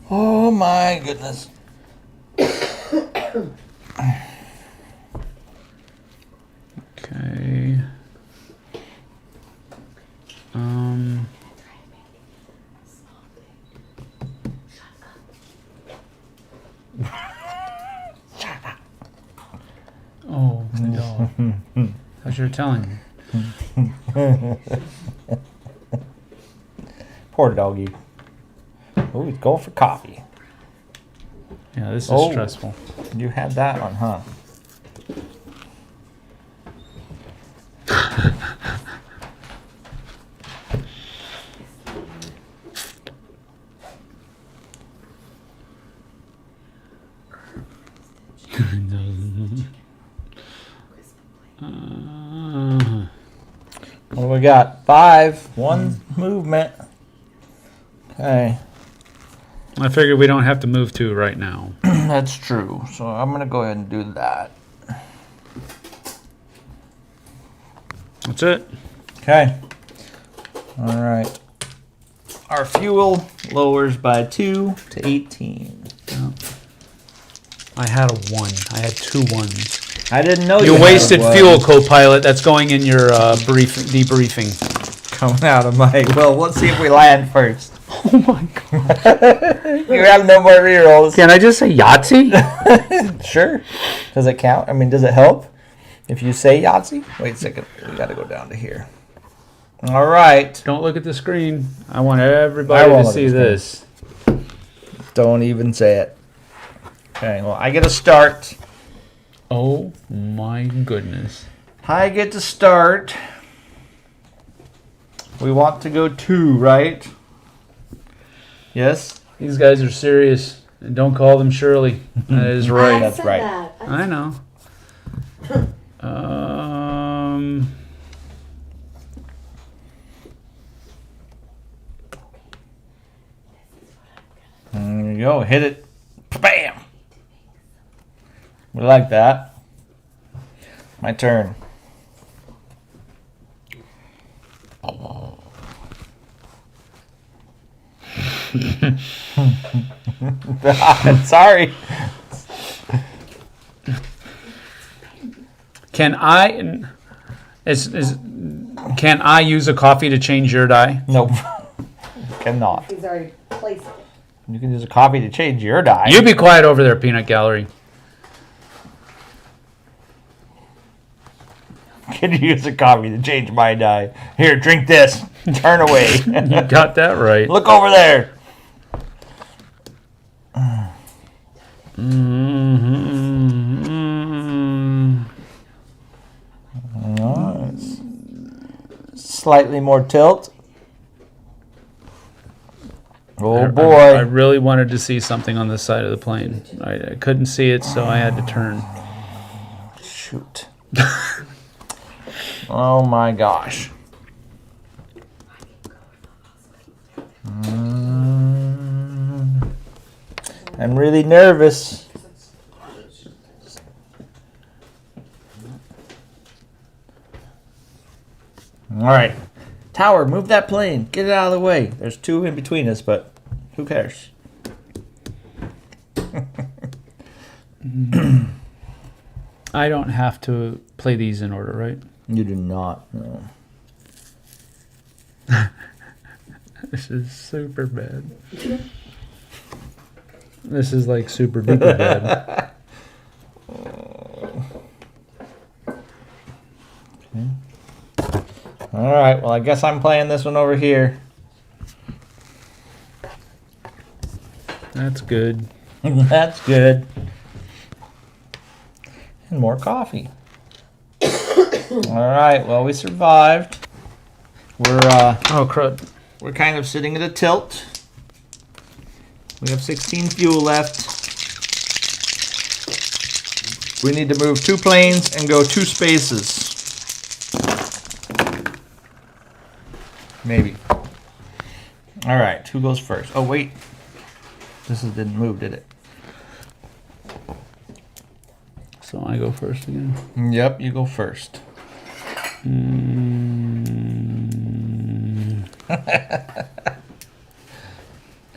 Speaker 3: Oh my goodness.
Speaker 4: Okay. Oh, the dog. As you're telling me.
Speaker 3: Poor doggy. Oh, he's going for coffee.
Speaker 4: Yeah, this is
Speaker 3: Oh.
Speaker 4: stressful.
Speaker 3: You had that one, huh? What do we got? 5. 1 movement. Okay.
Speaker 4: I figured we don't have to move to right now.
Speaker 3: That's true. So I'm going to go ahead and do that.
Speaker 4: That's it.
Speaker 3: Okay. All right. Our fuel lowers by 2 to 18.
Speaker 4: I had a 1. I had 2 1s.
Speaker 3: I didn't know
Speaker 4: You
Speaker 3: had
Speaker 4: wasted
Speaker 3: one
Speaker 4: fuel, co-pilot. That's going in your debriefing.
Speaker 3: coming out of my. Well, let's see if we land first.
Speaker 4: Oh my god.
Speaker 3: You have no more rerolls.
Speaker 4: Can I just say Yahtzee?
Speaker 3: Sure. Does it count? I mean, does it help if you say Yahtzee? Wait a second. We got to go down to here. All right.
Speaker 4: Don't look at the screen. I want everybody
Speaker 3: won't
Speaker 4: to
Speaker 3: look
Speaker 4: see
Speaker 3: at the
Speaker 4: this.
Speaker 3: Don't even say it. Okay. Well, I get to start.
Speaker 4: Oh my goodness.
Speaker 3: I get to start. We want to go 2, right? Yes?
Speaker 4: These guys are serious. And don't call them Shirley. That is right.
Speaker 3: That's right.
Speaker 4: I know.
Speaker 3: There you go. Hit it. Bam! We like that. My turn. Sorry.
Speaker 4: Can I use a coffee to change your die?
Speaker 3: Nope. Cannot.
Speaker 2: He's already placed it.
Speaker 3: You can use a coffee to change your die.
Speaker 4: You be quiet over there, Peanut Gallery.
Speaker 3: Can you use a coffee to change my die? Here, drink this. Turn away.
Speaker 4: You got that right.
Speaker 3: Look over there. Nice. Slightly more tilt. Oh boy.
Speaker 4: I really wanted to see something on this side of the plane. I couldn't see it, so I had to turn.
Speaker 3: Shoot. Oh my gosh. I'm really nervous. All right. Tower, move that plane. Get it out of the way. There's 2 in between us, but who cares?
Speaker 4: I don't have to play these in order, right?
Speaker 3: You do not. No.
Speaker 4: This is super bad. This is like super duper bad.
Speaker 3: Okay. All right. Well, I guess I'm playing this one over here.
Speaker 4: That's good.
Speaker 3: That's good. And more coffee. All right. Well, we survived. We're
Speaker 4: Oh crud!
Speaker 3: we're kind of sitting at a tilt. We have 16 fuel left. We need to move 2 planes and go 2 spaces. Maybe. All right, who goes first? Oh, wait. This didn't move, did it?
Speaker 4: So I go first again.
Speaker 3: Yep, you go first.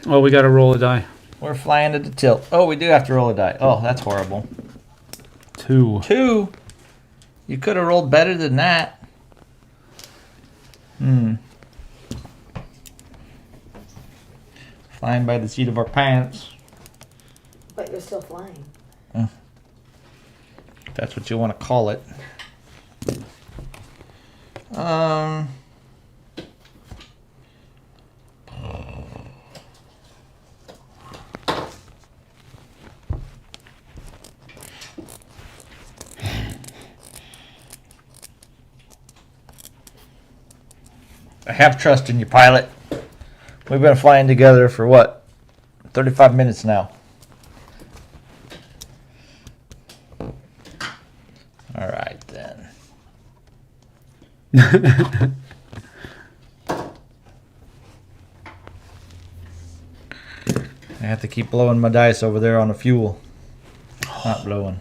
Speaker 4: Oh, we got to roll a die.
Speaker 3: We're flying to the tilt. Oh, we do have to roll a die. Oh, that's horrible.
Speaker 4: 2.
Speaker 3: 2. You could have rolled better than that. Flying by the seat of our pants.
Speaker 2: But you're still flying.
Speaker 3: If that's what you want to call it. I have trust in you, pilot. We've been flying together for what? 35 minutes now. All right, then. I have to keep blowing my dice over there on the fuel. Not blowing.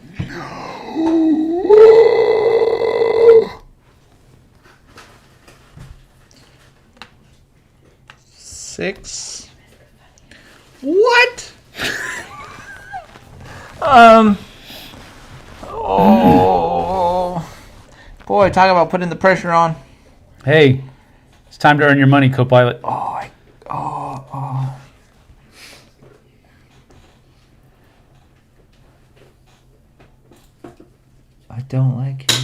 Speaker 3: Six. What? Oh. Boy, talk about putting the pressure on.
Speaker 4: Hey, it's time to earn your money, co-pilot.
Speaker 3: I don't like you.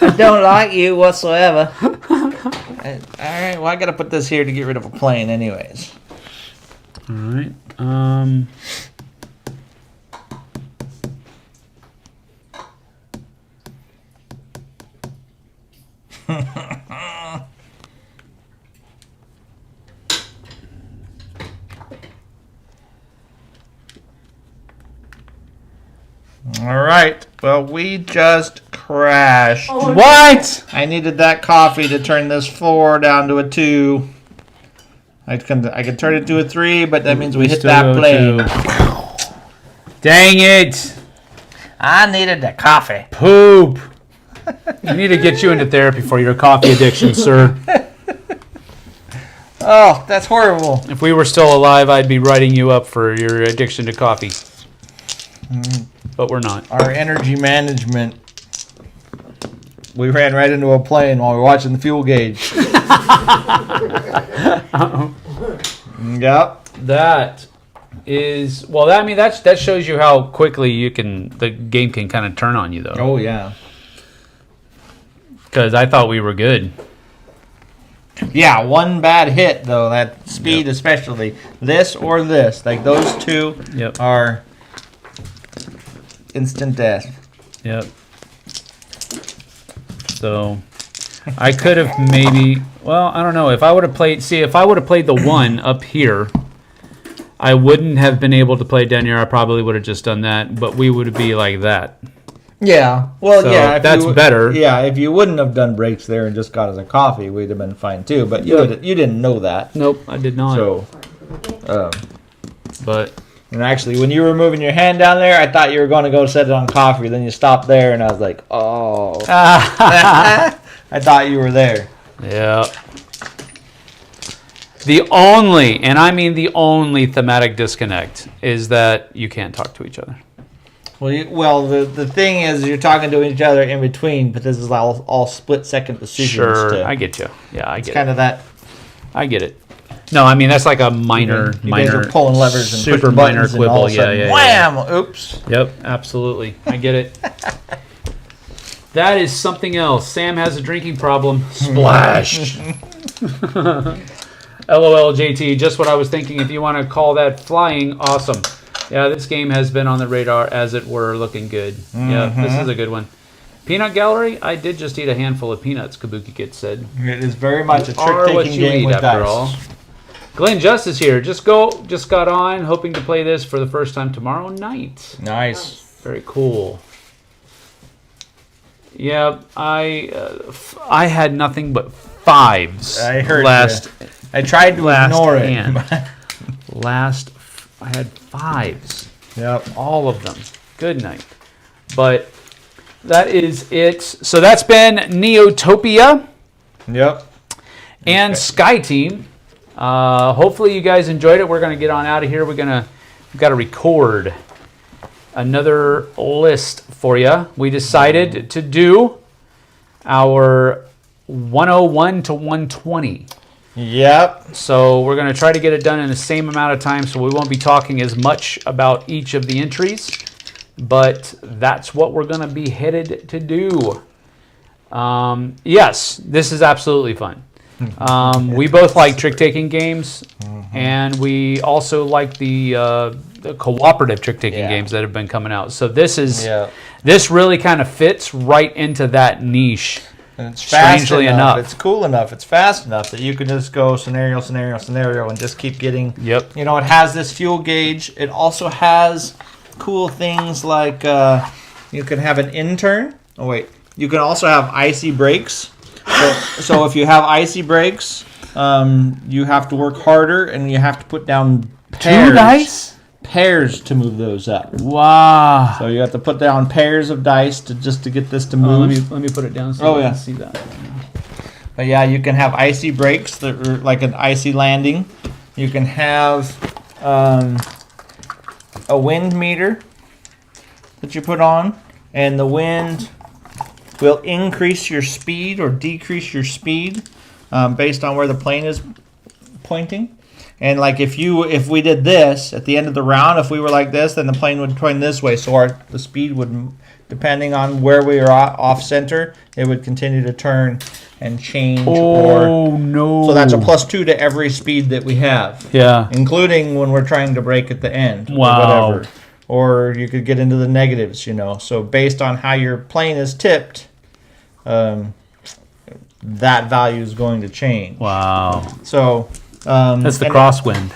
Speaker 3: I don't like you whatsoever. Alright, well, I gotta put this here to get rid of a plane anyways.
Speaker 4: All right.
Speaker 3: Alright, well, we just crashed.
Speaker 4: What?
Speaker 3: I needed that coffee to turn this 4 down to a 2. I can turn it to a 3, but that means we hit that plane.
Speaker 4: Dang it.
Speaker 3: I needed the coffee.
Speaker 4: Poop. We need to get you into therapy for your coffee addiction, sir.
Speaker 3: Oh, that's horrible.
Speaker 4: If we were still alive, I'd be writing you up for your addiction to coffee. But we're not.
Speaker 3: Our energy management. We ran right into a plane while we were watching the fuel gauge. Yep.
Speaker 4: That is well. I mean, that shows you how quickly the game can kind of turn on you, though.
Speaker 3: Oh yeah.
Speaker 4: Because I thought we were good.
Speaker 3: Yeah, one bad hit though. That speed, especially this or this, like those two, are instant death.
Speaker 4: Yep. So I could have maybe. Well, I don't know. If I would have played. See, if I would have played the one up here, I wouldn't have been able to play down here. I probably would have just done that, but we would be like that.
Speaker 3: Yeah. Well,
Speaker 4: So
Speaker 3: yeah.
Speaker 4: that's better.
Speaker 3: Yeah, if you wouldn't have done breaks there and just got us a coffee, we'd have been fine too. But you didn't know that.
Speaker 4: Nope, I did not.
Speaker 3: So,
Speaker 4: but
Speaker 3: and actually, when you were moving your hand down there, I thought you were going to go set it on coffee. Then you stopped there, and I was like, oh. I thought you were there.
Speaker 4: yeah. The only, and I mean the only thematic disconnect is that you can't talk to each other.
Speaker 3: Well, the thing is, you're talking to each other in between, but this is all split-second decisions.
Speaker 4: Sure, I get you. Yeah, I get
Speaker 3: kind of that.
Speaker 4: I get it. No, I mean that's like a minor.
Speaker 3: You guys are pulling levers and
Speaker 4: super
Speaker 3: pushing
Speaker 4: minor
Speaker 3: buttons, and all
Speaker 4: quibble.
Speaker 3: of a sudden,
Speaker 4: Yeah.
Speaker 3: wham! Oops.
Speaker 4: Yep, absolutely. I get it. That is something else. Sam has a drinking problem. Splash. LOL, JT. Just what I was thinking. If you want to call that flying, awesome. Yeah, this game has been on the radar, as it were, looking good. Yeah, this is a good one. Peanut Gallery? I did just eat a handful of peanuts, Kabuki Kid said.
Speaker 3: It is very much a
Speaker 4: Or what
Speaker 3: trick-taking
Speaker 4: you
Speaker 3: game
Speaker 4: eat,
Speaker 3: with
Speaker 4: after
Speaker 3: dice.
Speaker 4: all. Glenn Justice here. Just got on, hoping to play this for the first time tomorrow night.
Speaker 3: Nice.
Speaker 4: Very cool. Yeah, I had nothing but 5s.
Speaker 3: I heard
Speaker 4: last.
Speaker 3: you. I tried to ignore it.
Speaker 4: hand. I had 5s.
Speaker 3: Yep.
Speaker 4: All of them. Good night. But that is it. So that's been Neotopia
Speaker 3: Yep.
Speaker 4: and Skyteam. Hopefully you guys enjoyed it. We're going to get on out of here. We've got to record another list for you. We decided to do our 101 to 120.
Speaker 3: Yep.
Speaker 4: So we're going to try to get it done in the same amount of time, so we won't be talking as much about each of the entries, but that's what we're going to be headed to do. Yes, this is absolutely fun. We both like trick-taking games, and we also like the cooperative trick-taking games that have been coming out. So this really kind of fits right into that niche.
Speaker 3: And it's fast
Speaker 4: Strangely
Speaker 3: enough.
Speaker 4: enough.
Speaker 3: It's cool enough. It's fast enough that you can just go scenario, scenario, scenario, and just keep getting.
Speaker 4: Yep.
Speaker 3: You know, it has this fuel gauge. It also has cool things like you can have an intern. Oh wait, you can also have icy brakes. So if you have icy brakes, you have to work harder, and you have to put down pairs to move those up.
Speaker 4: Wow.
Speaker 3: So you have to put down pairs of dice to get this to move.
Speaker 4: Let me put it down so you can see that.
Speaker 3: But yeah, you can have icy brakes that are like an icy landing. You can have a wind meter that you put on, and the wind will increase your speed or decrease your speed based on where the plane is pointing. And like if we did this at the end of the round, if we were like this, then the plane would point this way. So the speed would, depending on where we are off center, it would continue to turn and change.
Speaker 4: No!
Speaker 3: So that's a +2 to every speed that we have.
Speaker 4: Yeah.
Speaker 3: Including when we're trying to brake at the end.
Speaker 4: Wow.
Speaker 3: Or whatever. Or you could get into the negatives, you know. So based on how your plane is tipped, that value is going to change.
Speaker 4: Wow.
Speaker 3: So
Speaker 4: That's the crosswind.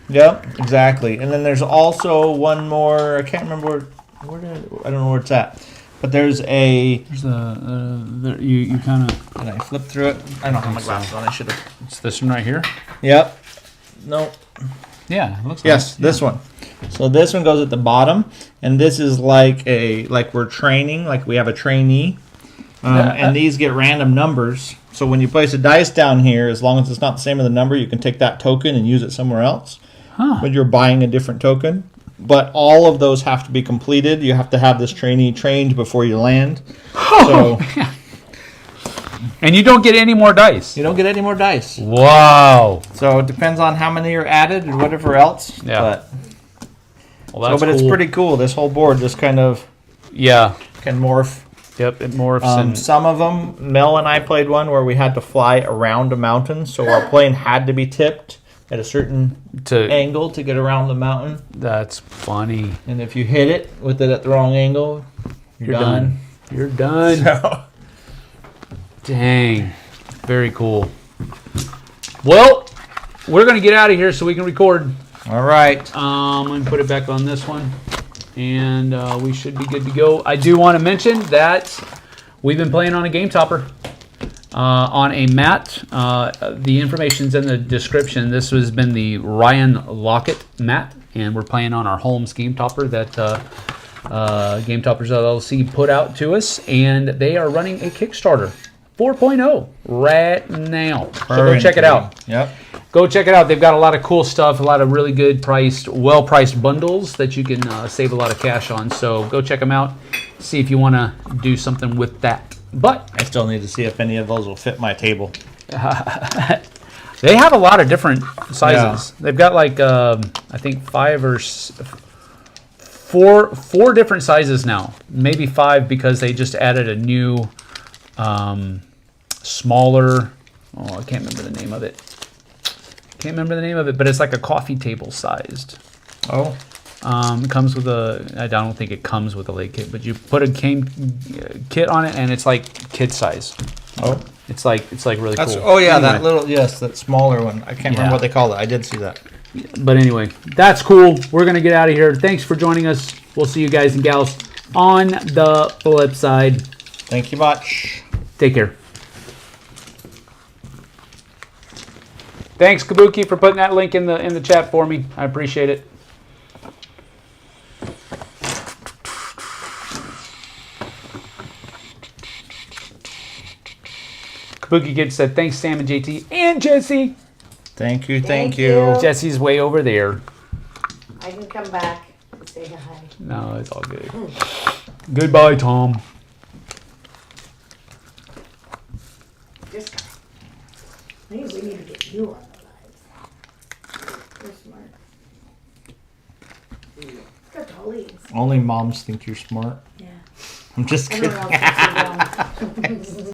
Speaker 3: Yep, exactly. And then there's also one more. I can't remember I don't know where it's at. But there's a.
Speaker 4: There's you kind of.
Speaker 3: Can I flip through it? I don't have my glasses on. I should have.
Speaker 4: It's this one right here.
Speaker 3: Yep. No.
Speaker 4: Yeah. It looks
Speaker 3: Yes,
Speaker 4: nice.
Speaker 3: this one. So this one goes at the bottom, and this is like we're training, like we have a trainee, and these get random numbers. So when you place a dice down here, as long as it's not the same as the number, you can take that token and use it somewhere else.
Speaker 4: Huh.
Speaker 3: When you're buying a different token. But all of those have to be completed. You have to have this trainee trained before you land.
Speaker 4: Oh,
Speaker 3: So
Speaker 4: man. And you don't get any more dice.
Speaker 3: you don't get any more dice.
Speaker 4: Wow.
Speaker 3: So it depends on how many are added and whatever else.
Speaker 4: Yeah. Well,
Speaker 3: But it's pretty cool. This whole board just kind of can morph.
Speaker 4: Yep, it morphs. And
Speaker 3: Some of them, Mel and I played one where we had to fly around a mountain, so our plane had to be tipped at a certain angle to get around the mountain.
Speaker 4: That's funny.
Speaker 3: And if you hit it with it at the wrong angle, you're done.
Speaker 4: You're done.
Speaker 3: So,
Speaker 4: Dang. Very cool. Well, we're going to get out of here so we can record.
Speaker 3: all right.
Speaker 4: I'm going to put it back on this one. And we should be good to go. I do want to mention that we've been playing on a game topper. On a mat. The information's in the description. This has been the Ryan Lockett mat, and we're playing on our Holmes game topper that Game Toppers LLC put out to us, and they are running a Kickstarter 4.0 right now. So go check it out.
Speaker 3: Yep.
Speaker 4: Go check it out. They've got a lot of cool stuff, a lot of really good priced, well-priced bundles that you can save a lot of cash on. So go check them out. See if you want to do something with that. But
Speaker 3: I still need to see if any of those will fit my table.
Speaker 4: they have a lot of different sizes. Yeah. They've got like I think 5 or 4 different sizes now. Maybe 5 because they just added a new smaller. Oh, I can't remember the name of it. But it's like a coffee table sized.
Speaker 3: Oh.
Speaker 4: It comes with I don't think it comes with a leg kit, but you put a kit on it, and it's like kid size.
Speaker 3: Oh,
Speaker 4: it's like really cool.
Speaker 3: Oh yeah, anyway. that smaller one. I can't remember what they call it. I did see that.
Speaker 4: But anyway, that's cool. We're gonna get out of here. Thanks for joining us. We'll see you guys and gals on the flip side.
Speaker 3: Thank you much.
Speaker 4: Take care. Thanks, Kabuki, for putting that link in the chat for me. I appreciate it. Kabuki Kid said, thanks, Sam and JT and Jessie.
Speaker 3: Thank you.
Speaker 2: Thank you.
Speaker 4: Jessie's way over there.
Speaker 2: I can come back and say hi.
Speaker 4: No, it's all good. Goodbye, Tom.
Speaker 2: This guy. Maybe we need to get you on the live. You're smart. Look at all these.
Speaker 3: Only moms think you're smart.
Speaker 2: Yeah.
Speaker 3: I'm just kidding.
Speaker 2: Everyone else thinks you're dumb.